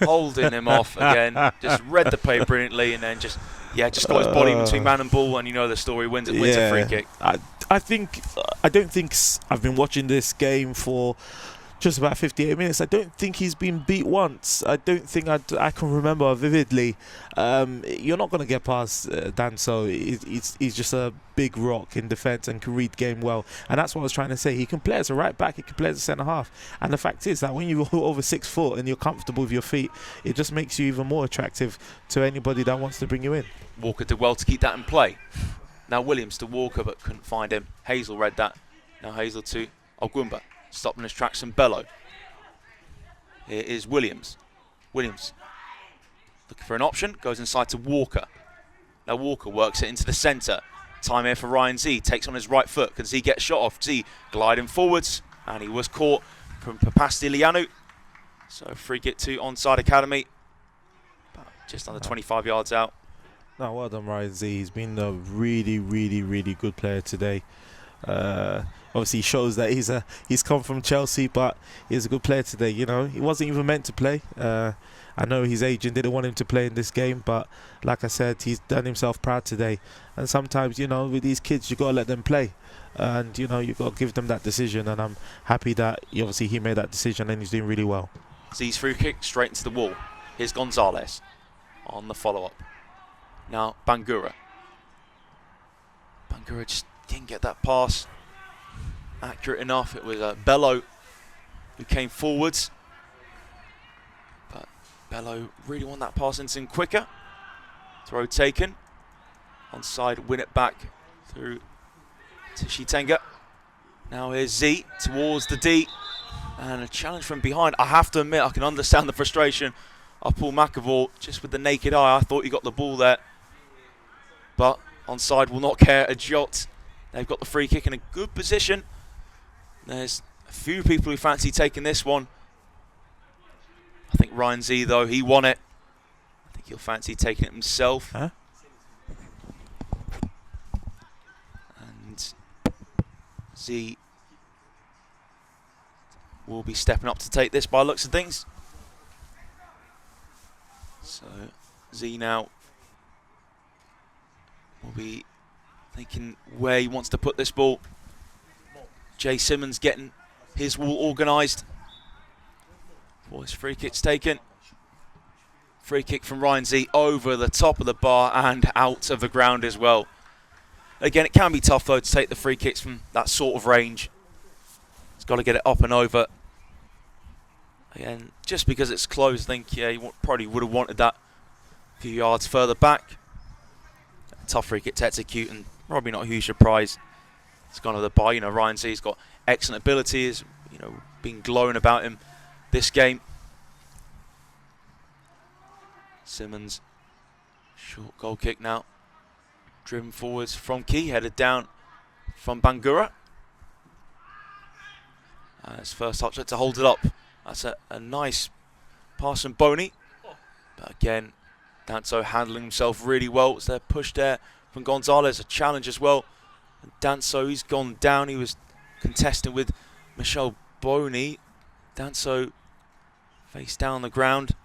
A: holding him off again. Just read the play brilliantly, and then just got his body between man and ball, and you know the story. Wins a free kick.
B: I don't think I've been watching this game for just about 58 minutes. I don't think he's been beat once. I don't think I can remember vividly. You're not going to get past Danso. He's just a big rock in defence and can read game well. And that's what I was trying to say. He can play as a right back. He can play as a centre half. And the fact is that when you're over 6 foot and you're comfortable with your feet, it just makes you even more attractive to anybody that wants to bring you in.
A: Walker did well to keep that in play. Now Williams to Walker, but couldn't find him. Hazel read that. Now Hazel to Ogwumba. Stopped in his tracks and Bello. Here is Williams. Williams looking for an option. Goes inside to Walker. Now Walker works it into the centre. Time here for Ryan Z. Takes on his right foot. Can Z get shot off? Z gliding forwards. And he was caught from Papastilianu. So free kick to Onside Academy. But just under 25 yards out.
B: No, well done, Ryan Z. He's been a really, really, really good player today. Obviously, he shows that he's come from Chelsea, but he's a good player today. You know, he wasn't even meant to play. I know his agent didn't want him to play in this game, but like I said, he's done himself proud today. And sometimes, you know, with these kids, you gotta let them play, and you know, you gotta give them that decision. And I'm happy that he made that decision, and he's doing really well.
A: Z's free kick straight into the wall. Here's Gonzalez on the follow-up. Now Bangura. Bangura just didn't get that pass accurate enough. It was Bello who came forwards, but Bello really wanted that pass into him quicker. Throw taken. Onside, win it back through to Shitenga. Now here's Z towards the D, and a challenge from behind. I have to admit, I can understand the frustration of Paul McAvoy. Just with the naked eye, I thought he got the ball there, but Onside will not care a jot. They've got the free kick in a good position. There's a few people who fancy taking this one. I think Ryan Z, though, he won it. I think he'll fancy taking it himself.
B: Huh?
A: And Z will be stepping up to take this by the looks of things. So Z now will be thinking where he wants to put this ball. Jay Simmons getting his wall organised for his free kick's taken. Free kick from Ryan Z over the top of the bar and out of the ground as well. Again, it can be tough though to take the free kicks from that sort of range. He's got to get it up and over. Again, just because it's close, I think he probably would have wanted that a few yards further back. A tough free kick to execute, and probably not a huge surprise. It's gone over the bar. You know, Ryan Z's got excellent abilities. You know, been glowing about him this game. Simmons, short goal kick now. Driven forwards from Key, headed down from Bangura. His first touch to hold it up. That's a nice pass from Boney. But again, Danso handling himself really well. Was there push there from Gonzalez, a challenge as well. And Danso, he's gone down. He was contesting with Michel Boney. Danso face down on the ground.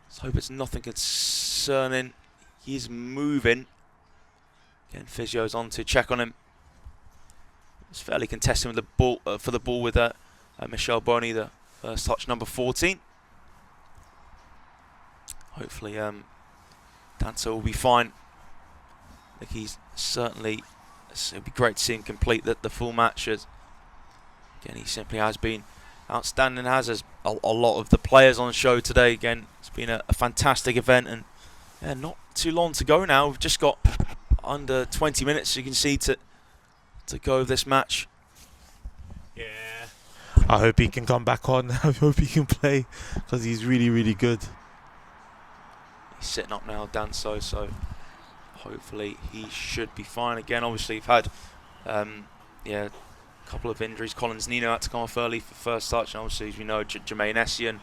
A: Let's hope it's nothing concerning. He's moving. Again, Physio's on to check on him. It's fairly contesting with the ball for the ball with Michel Boney, the first touch, number 14. Hopefully, Danso will be fine. I think he's certainly. It'd be great to see him complete the full match. As again, he simply has been outstanding. As a lot of the players on the show today. Again, it's been a fantastic event, and not too long to go now. We've just got under 20 minutes, you can see, to go with this match.
B: Yeah. I hope he can come back on. I hope he can play, because he's really, really good.
A: He's sitting up now, Danso, so hopefully he should be fine. Again, obviously, you've had a couple of injuries. Collins Nino had to come off early for first touch, and obviously, as we know, Jermaine Essien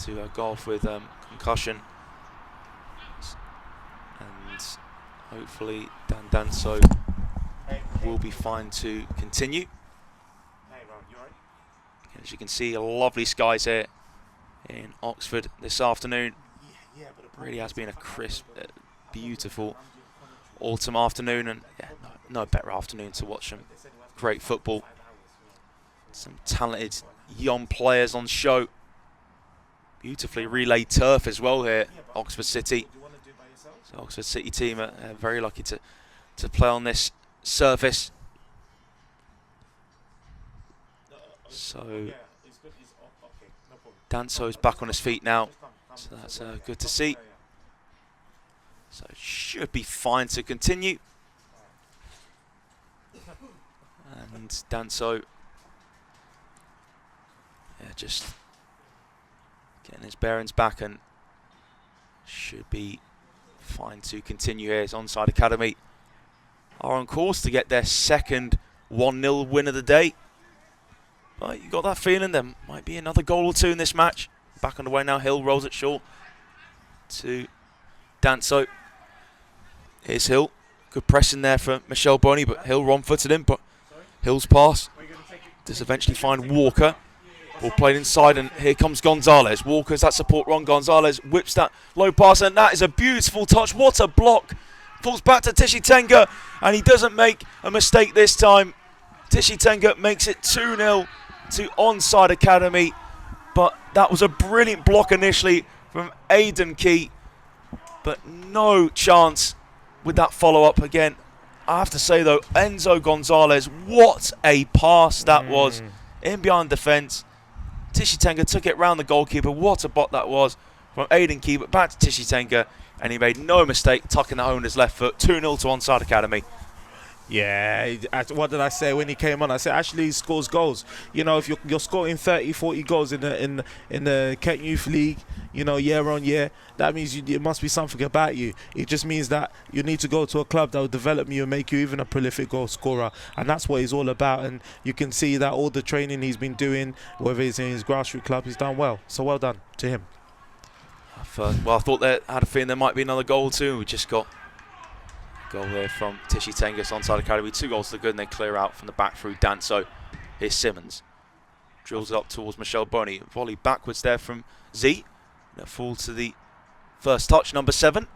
A: to go off with concussion. And hopefully Danso will be fine to continue. As you can see, lovely skies here in Oxford this afternoon. Really has been a crisp, beautiful autumn afternoon, and no better afternoon to watch some great football. Some talented young players on show. Beautifully relayed turf as well here, Oxford City. So Oxford City team are very lucky to play on this surface. So Danso's back on his feet now, so that's good to see. So it should be fine to continue. And Danso, just getting his bearings back and should be fine to continue here. As Onside Academy are on course to get their second 1-0 win of the day. But you got that feeling there might be another goal or two in this match. Back on the way now, Hill rolls it short to Danso. Here's Hill. Good pressing there for Michel Boney, but Hill wrong-footed him. But Hill's pass does eventually find Walker. Ball played inside, and here comes Gonzalez. Walker's that support run. Gonzalez whips that low pass, and that is a beautiful touch. What a block. Falls back to Tishi Tenga, and he doesn't make a mistake this time. Tishi Tenga makes it 2-0 to Onside Academy, but that was a brilliant block initially from Aidan Key, but no chance with that follow-up again. I have to say though, Enzo Gonzalez, what a pass that was in behind defence. Tishi Tenga took it round the goalkeeper. What a bot that was from Aidan Key, but back to Tishi Tenga, and he made no mistake tucking that home with his left foot. 2-0 to Onside Academy.
B: Yeah, what did I say when he came on? I said actually he scores goals. You know, if you're scoring 30, 40 goals in the Kent Youth League, you know, year on year, that means it must be something about you. It just means that you need to go to a club that will develop you and make you even a prolific goal scorer, and that's what he's all about. And you can see that all the training he's been doing, whether it's in his grassroots club, he's done well. So well done to him.
A: Well, I thought I had a feeling there might be another goal too. We just got goal there from Tishi Tenga, Onside Academy. 2 goals to the good, and they clear out from the back through Danso. Here's Simmons. Drills it up towards Michel Boney. Volley backwards there from Z. That fall to the first touch, number 7.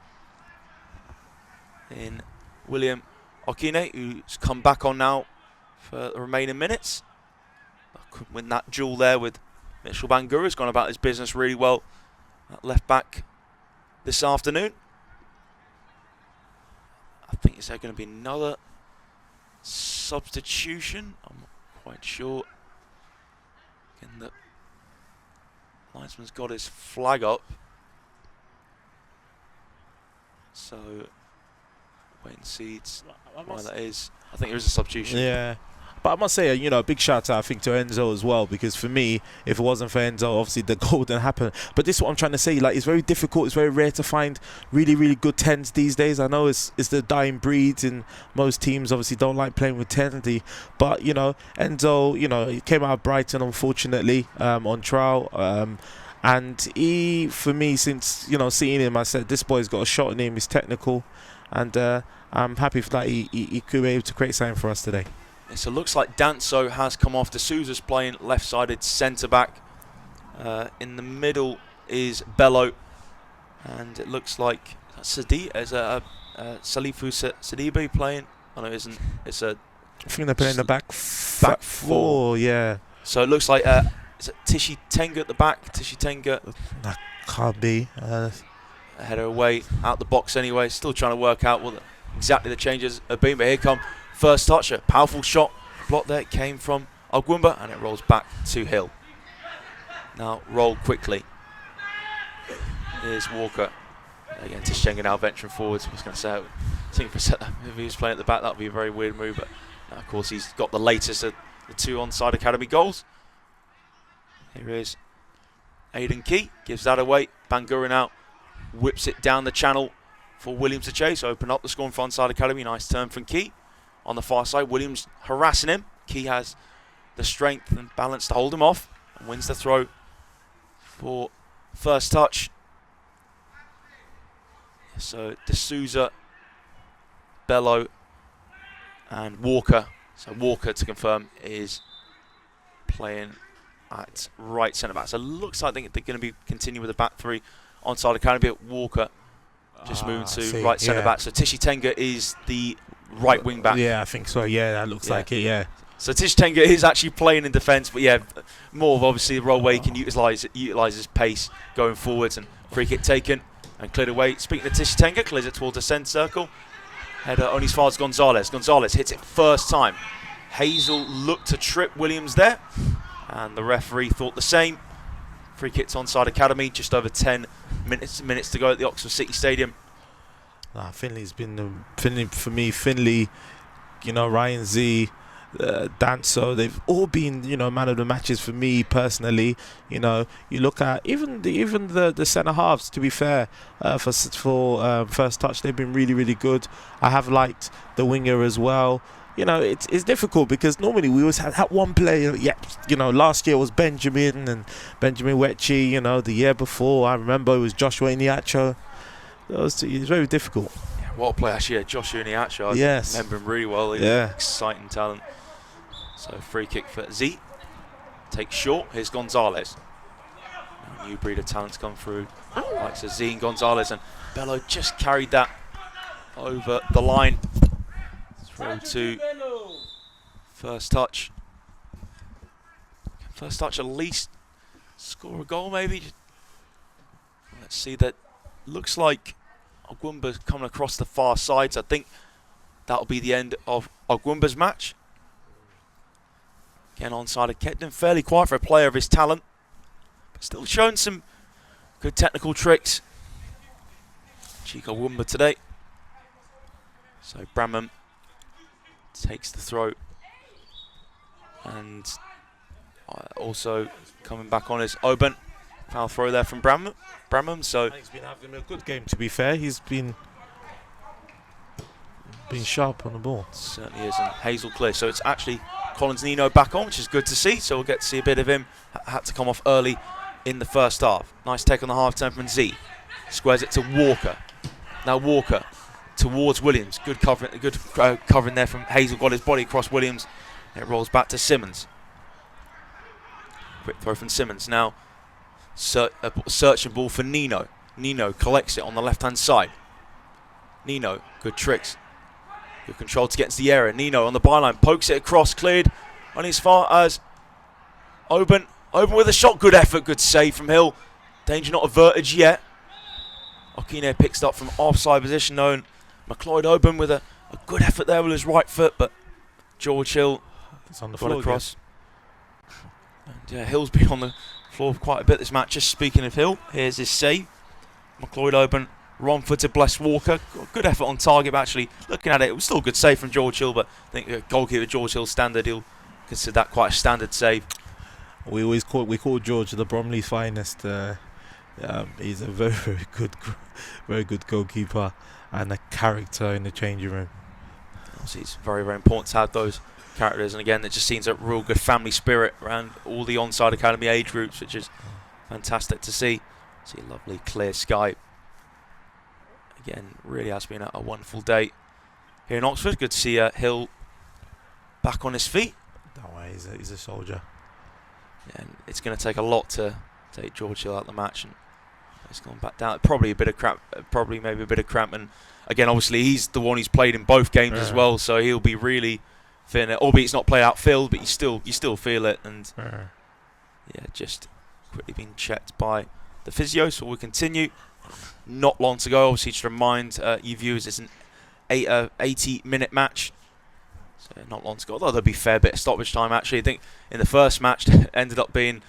A: In William Okine, who's come back on now for the remaining minutes. Couldn't win that duel there with Mitchell Bangura. Has gone about his business really well at left back this afternoon. I think is there going to be another substitution? I'm not quite sure. Again, the linesman's got his flag up, so wait and see why that is. I think there is a substitution.
B: Yeah. But I must say, you know, a big shout out, I think, to Enzo as well, because for me, if it wasn't for Enzo, obviously the goal didn't happen. But this is what I'm trying to say. Like, it's very difficult. It's very rare to find really, really good 10s these days. I know it's the dying breed, and most teams obviously don't like playing with 10s. But, you know, Enzo, you know, he came out of Brighton, unfortunately, on trial. And he, for me, since, you know, seeing him, I said, this boy's got a shot in him. He's technical. And I'm happy for that he could be able to create something for us today.
A: So it looks like Danso has come off. D'Souza's playing left-sided centre-back. In the middle is Bello. And it looks like Salifu Sadibe playing. Oh, no, it isn't. It's a...
B: I think they're playing the back four, yeah.
A: So it looks like is it Tishi Tenga at the back? Tishi Tenga.
B: That can't be.
A: A header away, out the box anyway. Still trying to work out what exactly the changes have been. But here come first touch, a powerful shot. Block there came from Ogwumba, and it rolls back to Hill. Now roll quickly. Here's Walker. Again, Tishi now venturing forwards. I was going to say, I think if he was playing at the back, that would be a very weird move. But of course, he's got the latest of the 2 Onside Academy goals. Here is Aidan Key, gives that away. Bangura now whips it down the channel for Williams to chase. Open up the scoring for Onside Academy. Nice turn from Key. On the far side, Williams harassing him. Key has the strength and balance to hold him off and wins the throw for first touch. So D'Souza, Bello and Walker. So Walker, to confirm, is playing at right centre-back. So it looks like they're going to be continuing with the back 3 Onside Academy. But Walker just moving to right centre-back. So Tishi Tenga is the right wing back.
B: Yeah, I think so. Yeah, that looks like it, yeah.
A: So Tishenga is actually playing in defence, but yeah, more of obviously the role where he can utilise his pace going forwards. And free kick taken and cleared away. Speaking of Tishenga, clears it towards the centre circle. Header only as far as Gonzalez. Gonzalez hits it first time. Hazel looked to trip Williams there, and the referee thought the same. Free kick to Onside Academy, just over 10 minutes to go at the Oxford City Stadium.
B: Finley's been Finley for me. Finley, you know, Ryan Z, Danso, they've all been, you know, man of the matches for me personally. You know, you look at even the centre halves. To be fair, for first touch, they've been really good. I have liked the winger as well. You know, it's difficult because normally we always have that one player. Yeah, you know, last year was Benjamin Wechi. You know, the year before I remember it was Joshua Iniacho. It's very difficult.
A: Yeah, what a player actually, Joshua Iniacho.
B: Yes.
A: I remember him really well. He's an exciting talent. So free kick for Z. Takes short. Here's Gonzalez. New breed of talents come through. Like Z and Gonzalez, and Bello just carried that over the line. Throw to first touch. First touch at least score a goal maybe. Let's see, that looks like Ogwumba's coming across the far side, so I think that'll be the end of Ogwumba's match. Again, Onside Kedden, fairly quiet for a player of his talent, but still showing some good technical tricks. Chico Ogwumba today. So Bramham takes the throw, and also coming back on is Oben. Foul throw there from Bramham. So
B: he's been having a good game, to be fair. He's been sharp on the ball.
A: Certainly is, and Hazel clear. So it's actually Collins Nino back on, which is good to see. So we'll get to see a bit of him. Had to come off early in the first half. Nice take on the half turn from Z. Squares it to Walker. Now Walker towards Williams. Good covering there from Hazel. Got his body across Williams. And it rolls back to Simmons. Quick throw from Simmons. Now searching ball for Nino. Nino collects it on the left-hand side. Nino, good tricks. Good control to get into the area. Nino on the byline, pokes it across, cleared only as far as Oben. Oben with a shot, good effort, good save from Hill. Danger not averted yet. Okine picks it up from offside position though, and McLeod Oben with a good effort there with his right foot, but George Hill
B: it's on the
A: got
B: floor
A: across. And yeah, Hill's been on the floor quite a bit this match. Just speaking of Hill, here's his save. McLeod Oben, wrong-footed, bless Walker. Good effort on target, but actually looking at it, it was still a good save from George Hill, but I think goalkeeper George Hill standard, he'll consider that quite a standard save.
B: We call George the Bromley's finest. He's a very good goalkeeper and a character in the changing room.
A: Obviously, it's very important to have those characters, and again, it just seems a real good family spirit around all the Onside Academy age groups, which is fantastic to see. See a lovely clear sky. Again, really has been a wonderful day here in Oxford. Good to see Hill back on his feet.
B: That way, he's a soldier.
A: Yeah, and it's going to take a lot to take George Hill out of the match, and he's gone back down. Probably a bit of cramp. Maybe a bit of cramp. And again, obviously, he's the one who's played in both games as well, so he'll be really feeling it. Albeit it's not play out filled, but you still feel it. And yeah, just quickly being checked by the physio. So we'll continue. Not long to go. Obviously, to remind you viewers, it's an 80-minute match. So not long to go. Although there'll be a fair bit of stoppage time. Actually, I think in the first match ended up going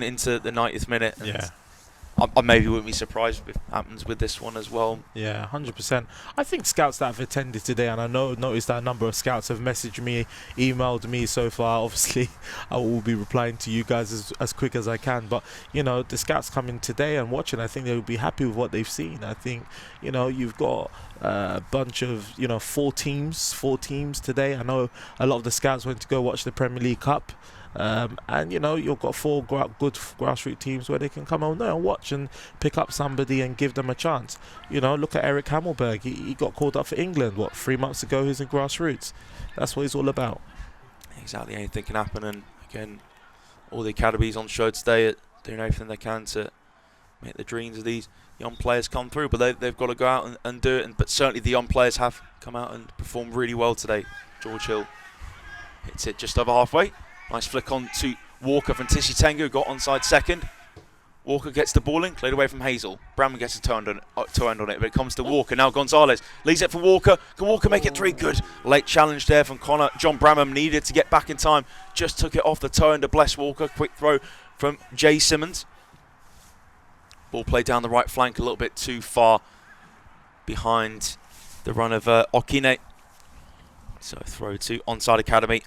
A: into the 90th minute. And
B: yeah.
A: I maybe wouldn't be surprised if it happens with this one as well.
B: Yeah, 100%. I think scouts that have attended today, and I noticed that a number of scouts have messaged me, emailed me so far. Obviously, I will be replying to you guys as quick as I can. But, you know, the scouts coming today and watching, I think they will be happy with what they've seen. I think, you know, you've got a bunch of, you know, four teams today. I know a lot of the scouts went to go watch the Premier League Cup. And you know, you've got four good grassroots teams where they can come on there and watch and pick up somebody and give them a chance. You know, look at Eric Hammelberg. He got called up for England 3 months ago. He's in grassroots. That's what he's all about.
A: Exactly, anything can happen. And again, all the academies on show today are doing everything they can to make the dreams of these young players come through. But they've got to go out and do it. But certainly the young players have come out and performed really well today. George Hill Hits it just over halfway. Nice flick on to Walker from Tishy who got onside second. Walker gets the ball in, cleared away from Hazel. Bramman gets a toe end on it, but it comes to Walker. Now Gonzalez leads it for Walker. Can Walker make it 3? Good. Late challenge there from Connor. John Bramman needed to get back in time. Just took it off the toe end to bless Walker. Quick throw from Jay Simmons. Ball played down the right flank a little bit too far behind the run of Okine. So throw to Onside Academy.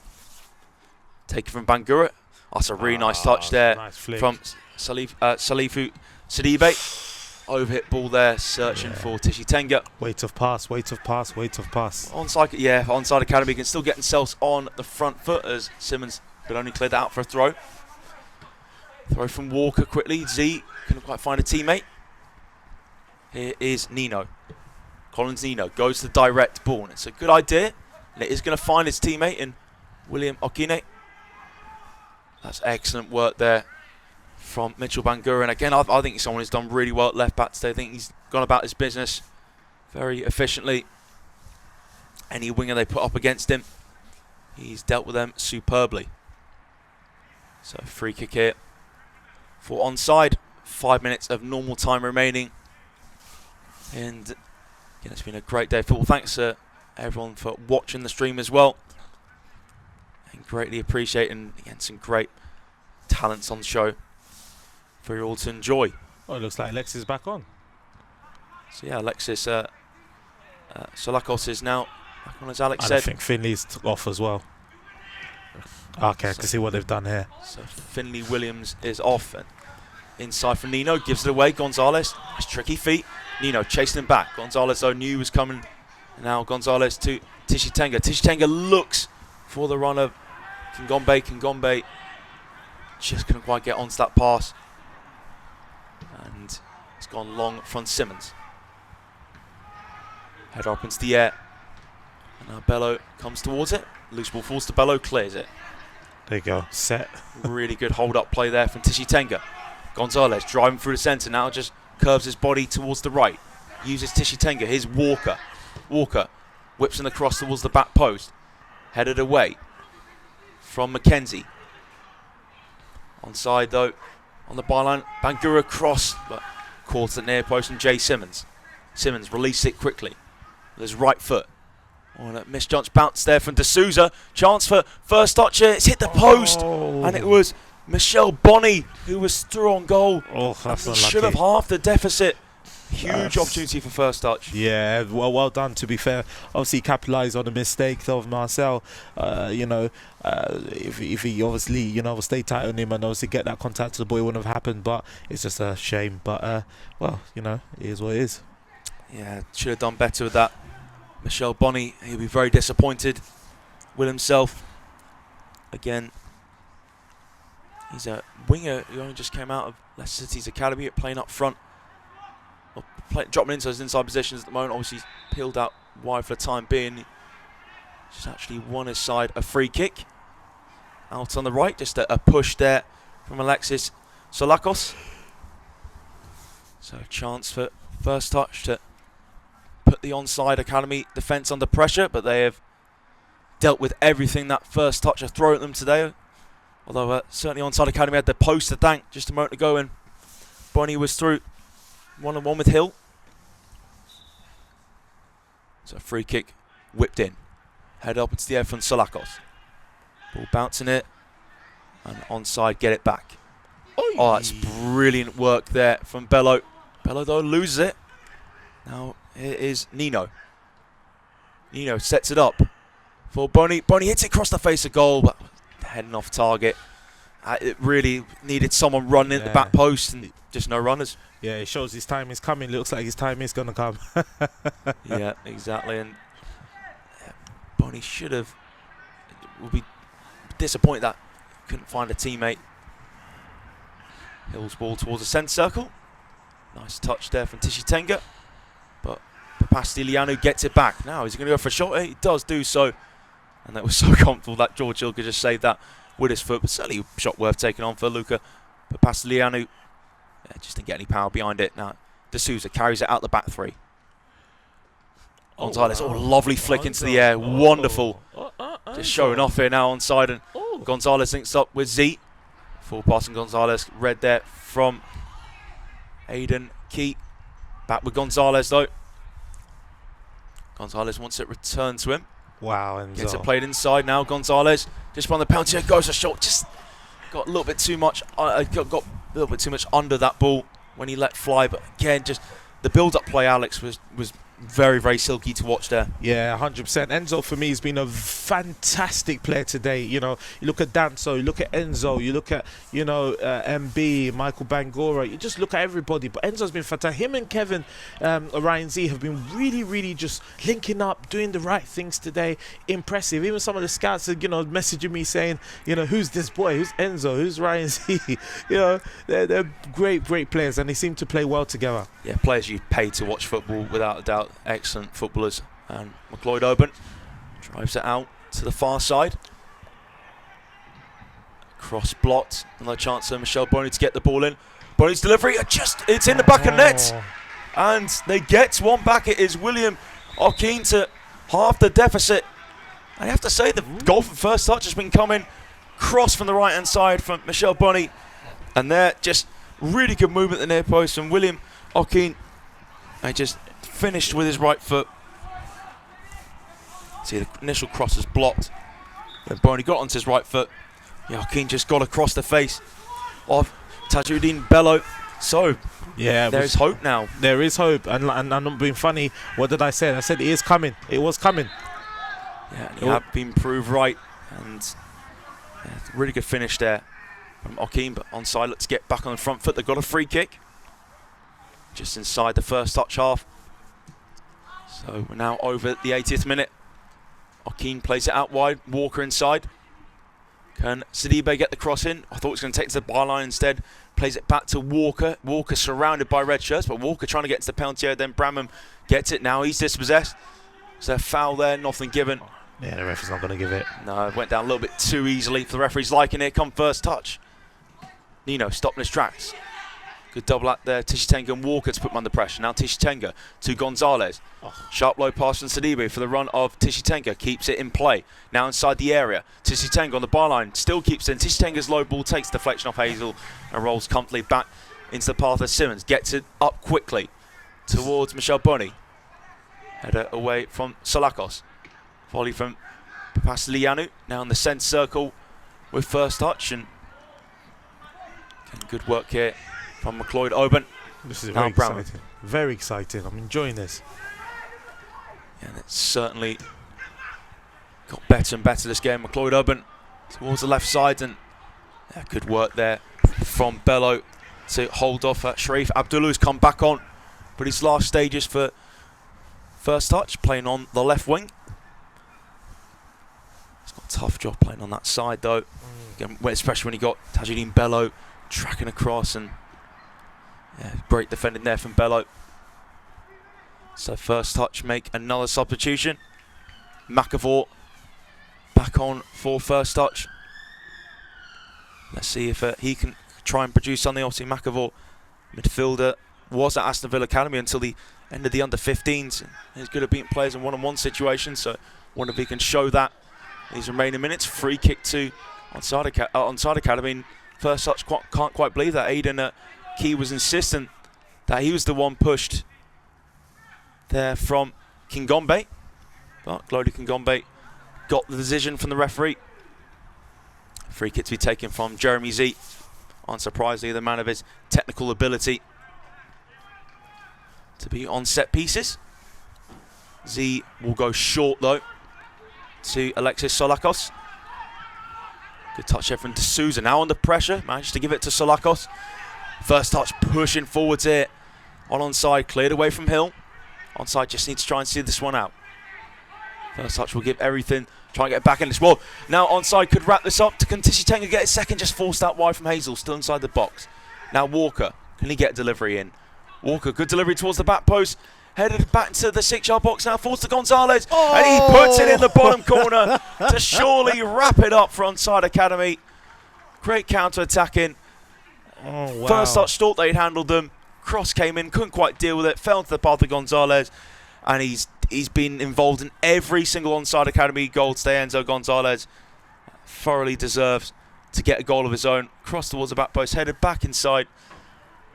A: Taken from Bangura. That's a really nice touch there from Salifu Sidibe. Overhit ball there, searching for Tishy Tenga.
B: Weight of pass.
A: Onside Academy can still get themselves on the front foot as Simmons could only clear that out for a throw. Throw from Walker quickly. Z couldn't quite find a teammate. Here is Nino. Collins Nino goes to the direct ball. And it's a good idea. And it is going to find his teammate in William Okine. That's excellent work there from Mitchell Bangura. And again, I think he's someone who's done really well at left back today. I think he's gone about his business very efficiently. Any winger they put up against him, he's dealt with them superbly. So free kick here for onside. 5 minutes of normal time remaining. And again, it's been a great day of football. Thanks to everyone for watching the stream as well. And greatly appreciate, and again, some great talents on the show for you all to enjoy.
B: Oh, it looks like Alexis is back on.
A: So yeah, Alexis Solakos is now back on, as Alex
B: and
A: said.
B: I think Finley's off as well. Okay, I can see what they've done here.
A: So Finley Williams is off. And inside from Nino, gives it away. Gonzalez, nice tricky feet. Nino chasing him back. Gonzalez though knew he was coming. And now Gonzalez to Tishy Tenga. Tishy Tenga looks for the run of Kingombe just couldn't quite get onto that pass. And it's gone long from Simmons. Header up into the air. And now Bello comes towards it. Loose ball falls to Bello, clears it.
B: There you go, set.
A: Really good hold-up play there from Tishy Tenga. Gonzalez driving through the centre, now just curves his body towards the right. Uses Tishy Tenga. Here's Walker. Walker whips in the cross towards the back post. Headed away from Mackenzie. Onside though, on the byline. Bangura cross, but caught at near post from Jay Simmons. Simmons released it quickly with his right foot. Oh, that misjudged bounce there from D'Souza. Chance for first touch here. It's hit the post. And it was Michelle Bonney who was through on goal.
B: Oh, that's unlucky.
A: Should have halved the deficit. Huge opportunity for first touch.
B: Yeah, well done, to be fair. Obviously capitalised on the mistake of Marcel. If he obviously, stay tight on him and obviously get that contact to the boy, it wouldn't have happened. But it's just a shame. But, it is what it is.
A: Yeah, should have done better with that. Michelle Bonney, he'll be very disappointed with himself. Again, he's a winger who only just came out of Leicester City's academy at playing up front. Dropping into those inside positions at the moment. Obviously, he's peeled out wide for the time being. Just actually won his side a free kick. Out on the right, just a push there from Alexis Solakos. So chance for first touch to put the Onside Academy defence under pressure, but they have dealt with everything that first touch have thrown at them today. Although certainly Onside Academy had their post to thank just a moment ago, and Bonnie was through 1-on-1 with Hill. So free kick whipped in. Head up into the air from Solakos. Ball bouncing it. And onside, get it back. Oy. Oh, that's brilliant work there from Bello. Bello, though, loses it. Now, here is Nino. Nino sets it up for Bonnie. Bonnie hits it across the face of goal, but heading off target. It really needed someone running at the back post, and just no runners.
B: Yeah, it shows his time is coming. Looks like his time is going to come.
A: Yeah, exactly. And Bonnie will be disappointed that couldn't find a teammate. Hill's ball towards the centre circle. Nice touch there from Tishy Tenga. But Papastilianu gets it back. Now, is he going to go for a shot? He does do so. And that was so comfortable that George Hill could just save that with his foot. But certainly a shot worth taking on for Luca Papastilianu. Yeah, just didn't get any power behind it. Now, D'Souza carries it out the back three. Gonzalez, lovely flick into the air. Wonderful. just showing off here now onside, and Gonzalez links up with Z. Full passing Gonzalez, read there from Aiden Key. Back with Gonzalez though. Gonzalez wants it returned to him.
B: Wow, and
A: Gets it played inside now. Gonzalez just on the penalty, goes a shot. Just got a little bit too much. Got a little bit too much under that ball when he let fly. But again, just the build-up play, Alex, was very, very silky to watch there.
B: Yeah, 100%. Enzo for me has been a fantastic player today. You know, you look at Danso, you look at Enzo, you look at, you know, MB, Michael Bangora. You just look at everybody. But Enzo's been fantastic. Him and Kevin, Ryan Z, have been really, really just linking up, doing the right things today. Impressive. Even some of the scouts are, you know, messaging me saying, you know, who's this boy? Who's Enzo? Who's Ryan Z? You know, they're great, great players, and they seem to play well together.
A: Yeah, players you pay to watch football, without a doubt. Excellent footballers. And McLeod Oban drives it out to the far side. Cross blocked. Another chance for Michel Boney to get the ball in. Boney's delivery, it's in the back of net. And they get one back. It is William O'Keen to half the deficit. I have to say the goal from first touch has been coming. Cross from the right hand side from Michel Boney. And there, just really good movement at the near post from William O'Keen. They just finished with his right foot. See, the initial cross is blocked. Then Boney got onto his right foot. Yeah, O'Keen just got across the face of Tajuddin Bello. So,
B: yeah,
A: there's hope now.
B: There is hope. And I'm not being funny. What did I say? I said it is coming. It was coming.
A: Yeah, and you have been proved right. And yeah, really good finish there from O'Keen. But onside, let's get back on the front foot. They've got a free kick. Just inside the first touch half. So we're now over the 80th minute. O'Keen plays it out wide. Walker inside. Can Sidibe get the cross in? I thought he was going to take it to the byline instead. Plays it back to Walker. Walker surrounded by red shirts, but Walker trying to get to the penalty area. Then Bramham gets it. Now he's dispossessed. Is there a foul there? Nothing given.
B: Yeah, the referee's not going to give it.
A: No, it went down a little bit too easily for the referee's liking. Here come first touch. Nino stopping his tracks. Good double out there. Tishitenga and Walker to put him under pressure. Now Tishitenga to Gonzalez. Sharp low pass from Sidibe for the run of Tishitenga. Keeps it in play. Now inside the area. Tishitenga on the byline. Still keeps it in. Tishitenga's low ball takes deflection off Hazel and rolls comfortably back into the path of Simmons. Gets it up quickly towards Michel Boney. Header away from Solakos. Volley from Papasilianu. Now in the centre circle with first touch. And good work here from McLeod Oban.
B: This is very exciting. Very exciting. I'm enjoying this.
A: Yeah, and it's certainly got better and better this game. McLeod Oban towards the left side, and yeah, good work there from Bello to hold off Sharif Abdullah, who's come back on, but his last stages for first touch, playing on the left wing. He's got a tough job playing on that side though. Again, especially when he got Tajuddin Bello tracking across, and yeah, great defending there from Bello. So first touch make another substitution. McAvoy back on for first touch. Let's see if he can try and produce something. Obviously McAvoy, midfielder, was at Aston Villa Academy until the end of the under-15s. He's good at beating players in one-on-one situations, so wonder if he can show that these remaining minutes. Free kick to Onside Academy. And first touch, can't quite believe that Aiden Key was insistent that he was the one pushed there from Kingombe, but Glody Kingombe got the decision from the referee. Free kick to be taken from Jeremy Z, unsurprisingly the man of his technical ability to be on set pieces. Z will go short though to Alexis Solakos. Good touch here from D'Souza, now under pressure, managed to give it to Solakos. First touch pushing forwards here on onside, cleared away from Hill. Onside just needs to try and see this one out. First touch will give everything, try and get back in this wall. Now onside could wrap this up. Can Tishitenga get his second? Just forced out wide from Hazel, still inside the box. Now Walker, can he get a delivery in? Walker, good delivery towards the back post. Headed back to the 6-yard box now, forced to Gonzalez. And he puts it in the bottom corner to surely wrap it up for Onside Academy. Great counter-attacking.
B: Oh, wow.
A: First touch, thought they'd handled them. Cross came in, couldn't quite deal with it, fell into the path of Gonzalez, and he's he's been involved in every single Onside Academy goal today. Enzo Gonzalez thoroughly deserves to get a goal of his own. Crossed towards the back post, headed back inside.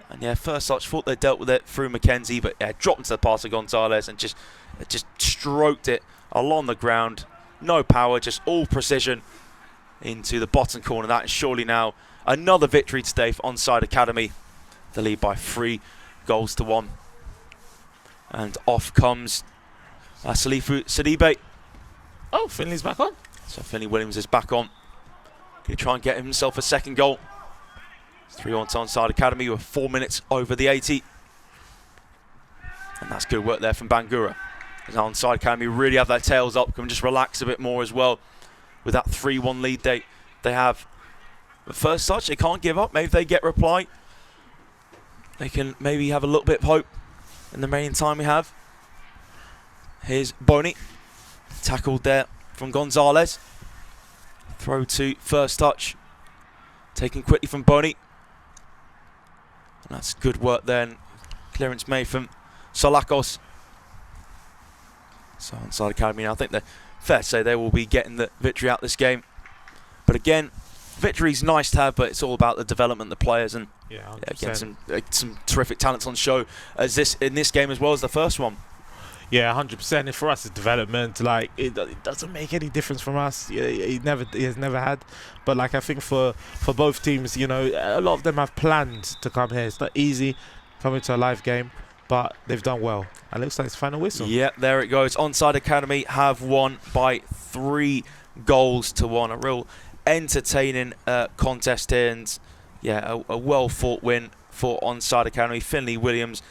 A: And yeah, first touch, thought they dealt with it through Mackenzie, but yeah, dropped into the pass of Gonzalez and just stroked it along the ground. No power, just all precision into the bottom corner. That is surely now another victory today for Onside Academy. The lead by 3-1. And off comes Salifu Sidibe.
B: Oh, Finley's back on.
A: So Finley Williams is back on. Going to try and get himself a second goal. 3-1 to Onside Academy with 4 minutes over the 80. And that's good work there from Bangura. As Onside Academy really have their tails up, can just relax a bit more as well with that 3-1 lead they have. The first touch, they can't give up. Maybe if they get reply, they can maybe have a little bit of hope in the remaining time we have. Here's Boney. Tackled there from Gonzalez. Throw to first touch. Taken quickly from Boney. And that's good work then. Clearance made from Solakos. So Onside Academy now, I think they're fair to say they will be getting the victory out this game. But again, victory's nice to have, but it's all about the development of the players, and again, some terrific talents on show as in this game as well as the first one.
B: Yeah, 100%. For us, it's development. Like it doesn't make any difference from us. He has never had. But like I think for both teams, you know, a lot of them have planned to come here. It's not easy coming to a live game, but they've done well. And it looks like it's final whistle. Yeah,
A: there it goes. Onside Academy have won by 3-1. A real entertaining contest here, and yeah, a well-fought win for Onside Academy. Finley Williams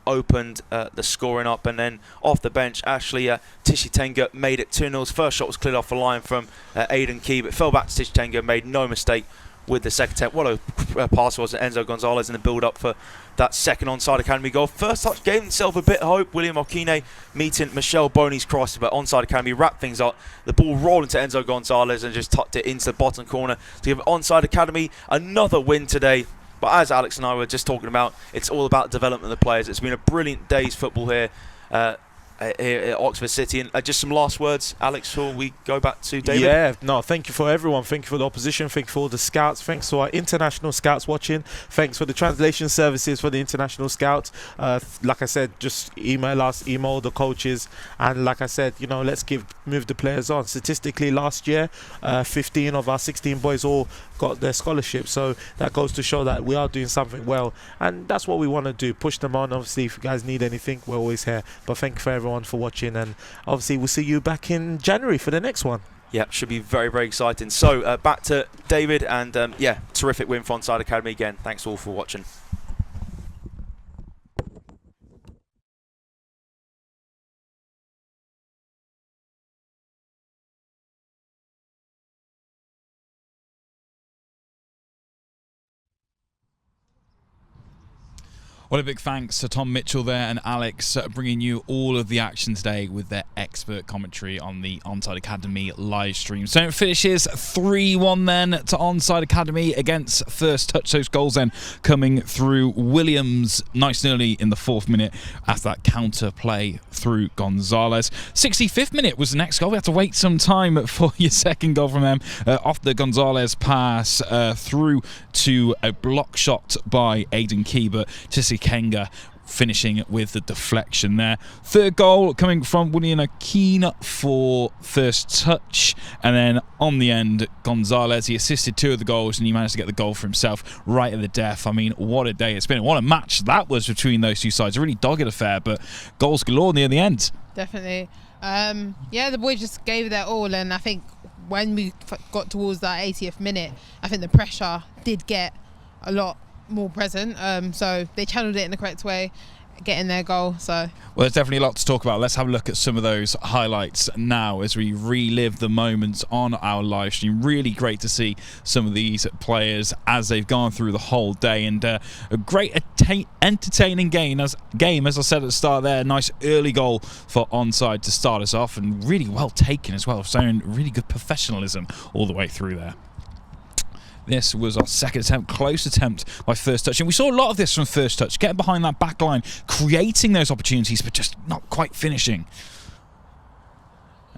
A: opened the scoring up, and then off the bench, Ashley Tishitenga made it 2-0. First shot was cleared off the line from Aidan Key, but fell back to Tishitenga, made no mistake with the second attempt. What a pass was Enzo Gonzalez in the build-up for that second Onside Academy goal. First touch gave himself a bit of hope. William Okine meeting Michelle Boney's cross, but Onside Academy wrapped things up. The ball rolled into Enzo Gonzalez and just tucked it into the bottom corner to give Onside Academy another win today. But as Alex and I were just talking about, it's all about development of the players. It's been a brilliant day's football here at Oxford City. And just some last words, Alex, before we go back to David.
B: Yeah, no, thank you for everyone. Thank you for the opposition. Thank you for all the scouts. Thanks to our international scouts watching. Thanks for the translation services for the international scouts. Like I said, just email us, email the coaches. And like I said, you know, let's move the players on. Statistically, last year, 15 of our 16 boys all got their scholarship. So that goes to show that we are doing something well. And that's what we want to do. Push them on. Obviously, if you guys need anything, we're always here. But thank you for everyone for watching, and obviously we'll see you back in January for the next one.
A: Yeah, should be very, very exciting. So back to David, and yeah, terrific win for Onside Academy again. Thanks all for watching.
C: Well, a big thanks to Tom Mitchell there and Alex bringing you all of the action today with their expert commentary on the Onside Academy live stream. So it finishes 3-1 then to Onside Academy against First Touch. Those goals then coming through Williams nice and early in the 4th minute after that counter play through Gonzalez. 65th minute was the next goal. We had to wait some time for your second goal from them. Off the Gonzalez pass through to a block shot by Aidan Key, but Kenga finishing with the deflection there. Third goal coming from William Akeen for First Touch, and then on the end, Gonzalez, he assisted 2 of the goals and he managed to get the goal for himself right at the death. I mean, what a day it's been. What a match that was between those two sides. A really dogged affair, but goals galore near the end.
D: Definitely. Yeah, the boys just gave their all, and I think when we got towards that 80th minute, I think the pressure did get a lot more present, so they channeled it in the correct way, getting their goal. So
C: well, there's definitely a lot to talk about. Let's have a look at some of those highlights now as we relive the moments on our live stream. Really great to see some of these players as they've gone through the whole day, and a great entertaining game as I said at the start there. Nice early goal for Onside to start us off, and really well taken as well, showing really good professionalism all the way through there. This was our second attempt, close attempt by First Touch. And we saw a lot of this from First Touch, getting behind that back line, creating those opportunities, but just not quite finishing.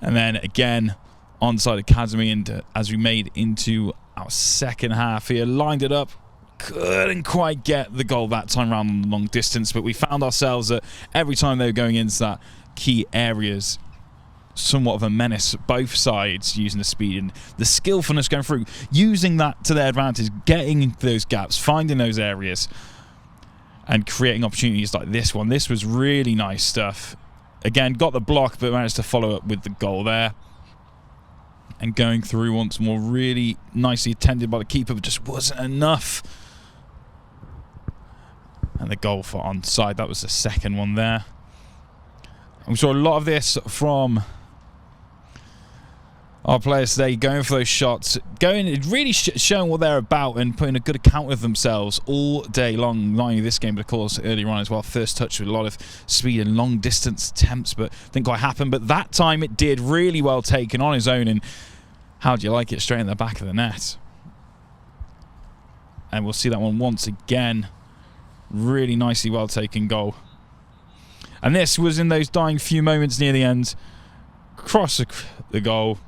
C: And then again, Onside Academy, and as we made into our second half here, lined it up. Couldn't quite get the goal that time around on the long distance, but we found ourselves that every time they were going into that key areas, somewhat of a menace, both sides using the speed and the skillfulness going through, using that to their advantage, getting those gaps, finding those areas, and creating opportunities like this one. This was really nice stuff. Again, got the block, but managed to follow up with the goal there. And going through once more, really nicely attended by the keeper, but just wasn't enough. And the goal for Onside, that was the second one there. And we saw a lot of this from our players today, going for those shots, really showing what they're about and putting a good account of themselves all day long. Not only this game, but of course earlier on as well. First touch with a lot of speed and long distance attempts, but didn't quite happen. But that time it did, really well taken on his own. And how do you like it? Straight in the back of the net. And we'll see that one once again. Really nicely well taken goal. And this was in those dying few moments near the end. Cross the goal.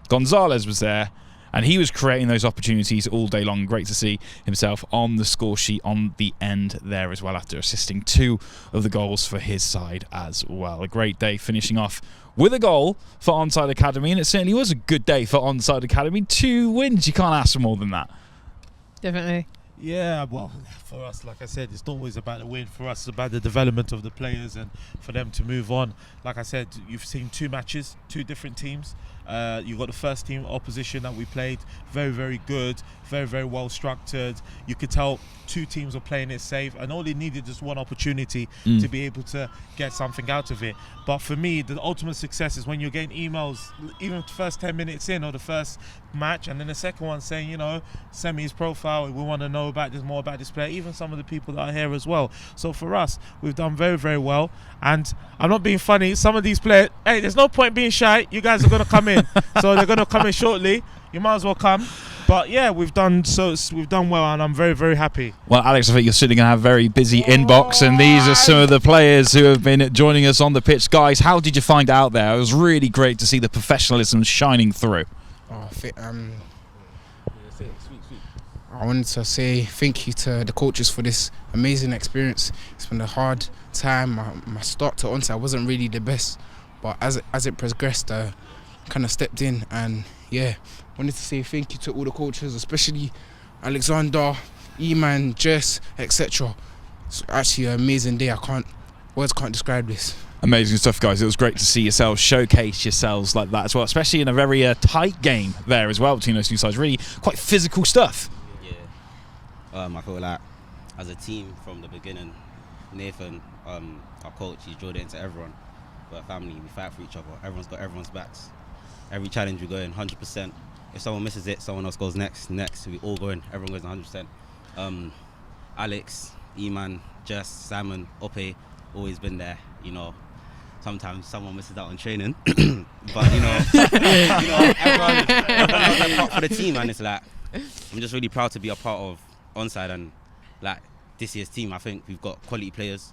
C: Gonzalez was there, and he was creating those opportunities all day long. Great to see himself on the score sheet on the end there as well, after assisting 2 of the goals for his side as well. A great day finishing off with a goal for Onside Academy, and it certainly was a good day for Onside Academy. 2 wins, you can't ask for more than that.
D: Definitely.
B: Yeah, well, for us, like I said, it's not always about the win. For us, it's about the development of the players and for them to move on. Like I said, you've seen 2 matches, 2 different teams. You've got the first team opposition that we played, very, very good, very, very well structured. You could tell 2 teams were playing it safe, and all they needed just one opportunity to be able to get something out of it. But for me, the ultimate success is when you're getting emails, even the first 10 minutes in or the first match, and then the second one saying, you know, send me his profile, we want to know about this, more about this player, even some of the people that are here as well. So for us, we've done very, very well. And I'm not being funny, some of these players, hey, there's no point being shy, you guys are going to come in. So they're going to come in shortly, you might as well come. But yeah, we've done well, and I'm very, very happy.
C: Well, Alex, I think you're certainly going to have a very busy inbox, and these are some of the players who have been joining us on the pitch. Guys, how did you find out there? It was really great to see the professionalism shining through.
E: I wanted to say thank you to the coaches for this amazing experience. It's been a hard time. My start to Onside wasn't really the best, but as it progressed, I kind of stepped in, and yeah, wanted to say thank you to all the coaches, especially Alexander, E-Man, Jess, etc. It's actually an amazing day. Words can't describe this.
C: Amazing stuff, guys. It was great to see yourselves showcase yourselves like that as well, especially in a very tight game there as well between those 2 sides. Really quite physical stuff.
F: Yeah. I feel like as a team from the beginning, Nathan, our coach, he's drilled it into everyone. We're a family, we fight for each other. Everyone's got everyone's backs. Every challenge we go in 100%. If someone misses it, someone else goes next. We all go in, everyone goes 100%. Alex, E-Man, Jess, Simon, Ope, always been there, you know. Sometimes someone misses out on training, but everyone has their part for the team, and it's like, I'm just really proud to be a part of Onside and like this year's team. I think we've got quality players.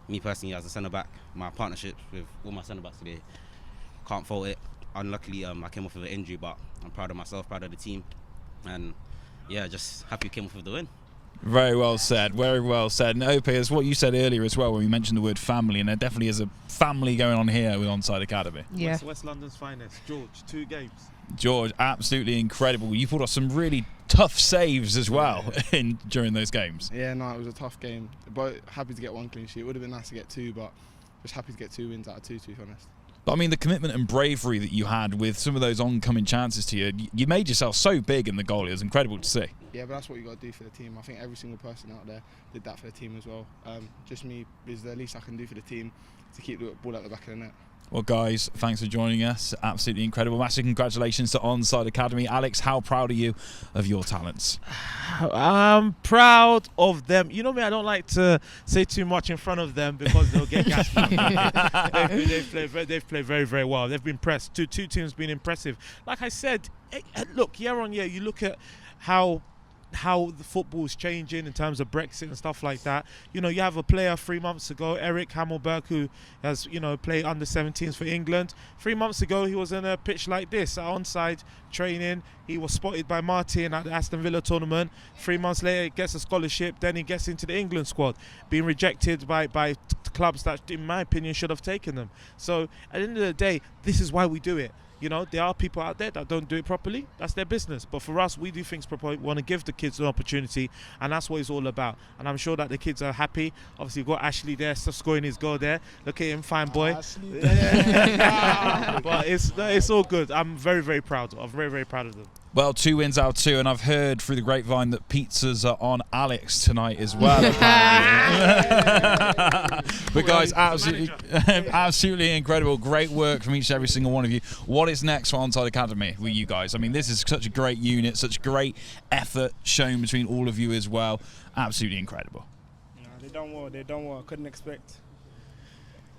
F: Me personally, as a centre back, my partnerships with all my centre backs today, can't fault it. Unluckily, I came off with an injury, but I'm proud of myself, proud of the team, and yeah, just happy we came off with the win.
C: Very well said, very well said. And Ope, as what you said earlier as well when we mentioned the word family, and there definitely is a family going on here with Onside Academy.
D: Yeah.
B: West London's finest, George, 2 games.
C: George, absolutely incredible. You pulled off some really tough saves as well during those games.
G: Yeah, no, it was a tough game, but happy to get 1 clean sheet. It would have been nice to get 2, but just happy to get 2 wins out of 2, to be honest.
C: But I mean, the commitment and bravery that you had with some of those oncoming chances to you, you made yourself so big in the goal. It was incredible to see.
G: Yeah, but that's what you got to do for the team. I think every single person out there did that for the team as well. Just me is the least I can do for the team to keep the ball out the back of the net.
C: Well, guys, thanks for joining us. Absolutely incredible. Massive congratulations to Onside Academy. Alex, how proud are you of your talents?
B: I'm proud of them. You know me, I don't like to say too much in front of them because they'll get gassed. They've played very, very well. They've been impressed. Two teams been impressive. Like I said, look, year on year, you look at how how the football is changing in terms of Brexit and stuff like that. You know, you have a player 3 months ago, Eric Hammelberg, who has, you know, played under 17s for England. 3 months ago, he was in a pitch like this at Onside training. He was spotted by Martin at the Aston Villa tournament. 3 months later, he gets a scholarship. Then he gets into the England squad, being rejected by clubs that, in my opinion, should have taken them. So at the end of the day, this is why we do it. You know, there are people out there that don't do it properly. That's their business. But for us, we do things properly. We want to give the kids an opportunity, and that's what it's all about. And I'm sure that the kids are happy. Obviously, you've got Ashley there, scoring his goal there. Look at him, fine boy. But it's all good. I'm very, very proud. I'm very, very proud of them.
C: Well, 2 wins out of 2, and I've heard through the grapevine that pizzas are on Alex tonight as well. But guys, absolutely incredible. Great work from each and every single one of you. What is next for Onside Academy with you guys? I mean, this is such a great unit, such great effort shown between all of you as well. Absolutely incredible.
G: No, they done well. They done well. I couldn't expect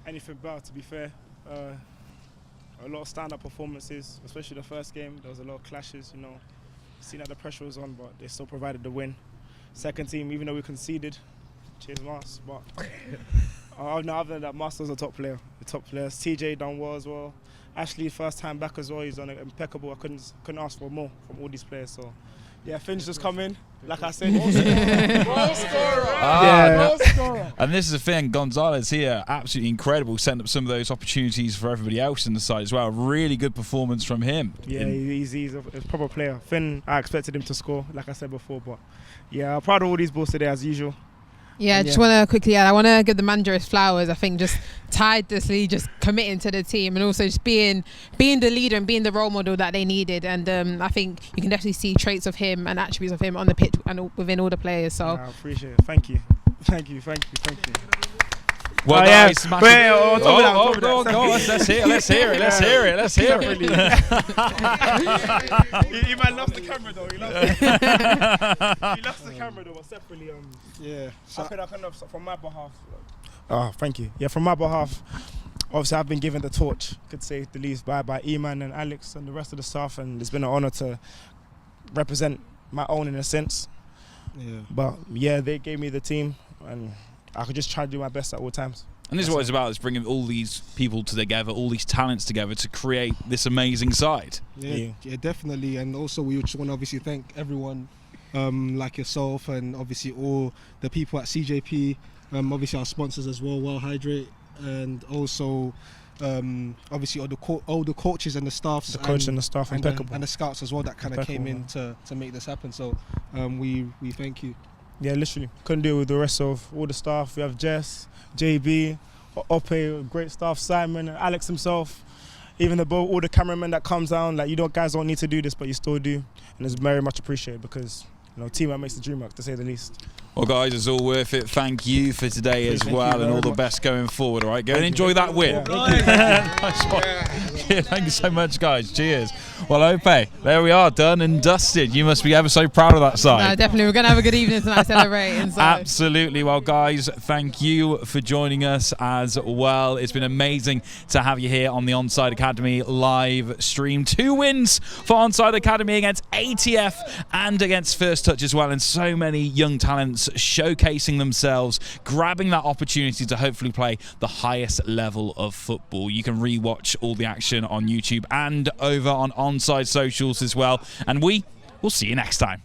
G: anything better, to be fair. A lot of stand-up performances, especially the first game. There was a lot of clashes, you know. Seen that the pressure was on, but they still provided the win. Second team, even though we conceded, cheers Mars. But other than that, Master's a top player. The top players. TJ done well as well. Ashley, first time back as well. He's done impeccable. I couldn't ask for more from all these players. So yeah, Finch just come in. Like I said, goal scorer.
C: And this is the thing, Gonzalez here, absolutely incredible. Sent up some of those opportunities for everybody else in the side as well. Really good performance from him.
G: Yeah, he's a proper player. Finn, I expected him to score, like I said before, but yeah, I'm proud of all these balls today as usual.
D: Yeah, I just want to quickly add, I want to give the manager his flowers. I think just tirelessly just committing to the team, and also just being the leader and being the role model that they needed. And I think you can definitely see traits of him and attributes of him on the pitch and within all the players. So
G: I appreciate it. Thank you.
C: Well, guys,
G: Let's hear it. He might lost the camera though. He lost the camera though, but separately. Yeah. I can from my behalf. Thank you. Yeah, from my behalf, obviously I've been given the torch, could say the least, by Eman and Alex and the rest of the staff, and it's been an honour to represent my own in a sense. Yeah. But yeah, they gave me the team, and I could just try to do my best at all times.
C: And this is what it's about, is bringing all these people together, all these talents together to create this amazing side.
H: Yeah, definitely. And also we just want to obviously thank everyone like yourself and obviously all the people at CJP, obviously our sponsors as well, Well Hydrate, and also obviously all the coaches and the staffs.
G: The coach and the staff,
H: and the scouts as well that kind of came in to make this happen. So we thank you.
G: Yeah, literally. Couldn't do it with the rest of all the staff. We have Jess, JB, Ope, great staff, Simon, Alex himself, even all the cameramen that comes down. Like, guys don't need to do this, but you still do. And it's very much appreciated because, teamwork makes the dream work, to say the least.
C: Well, guys, it's all worth it. Thank you for today as well, and all the best going forward. All right, go and enjoy that win. Thank you so much, guys. Cheers. Well, Ope, there we are, done and dusted. You must be ever so proud of that side.
D: No, definitely. We're going to have a good evening tonight celebrating. So.
C: Absolutely. Well, guys, thank you for joining us as well. It's been amazing to have you here on the Onside Academy live stream. 2 wins for Onside Academy against ATF and against First Touch as well, and so many young talents showcasing themselves, grabbing that opportunity to hopefully play the highest level of football. You can rewatch all the action on YouTube and over on Onside socials as well, and we will see you next time.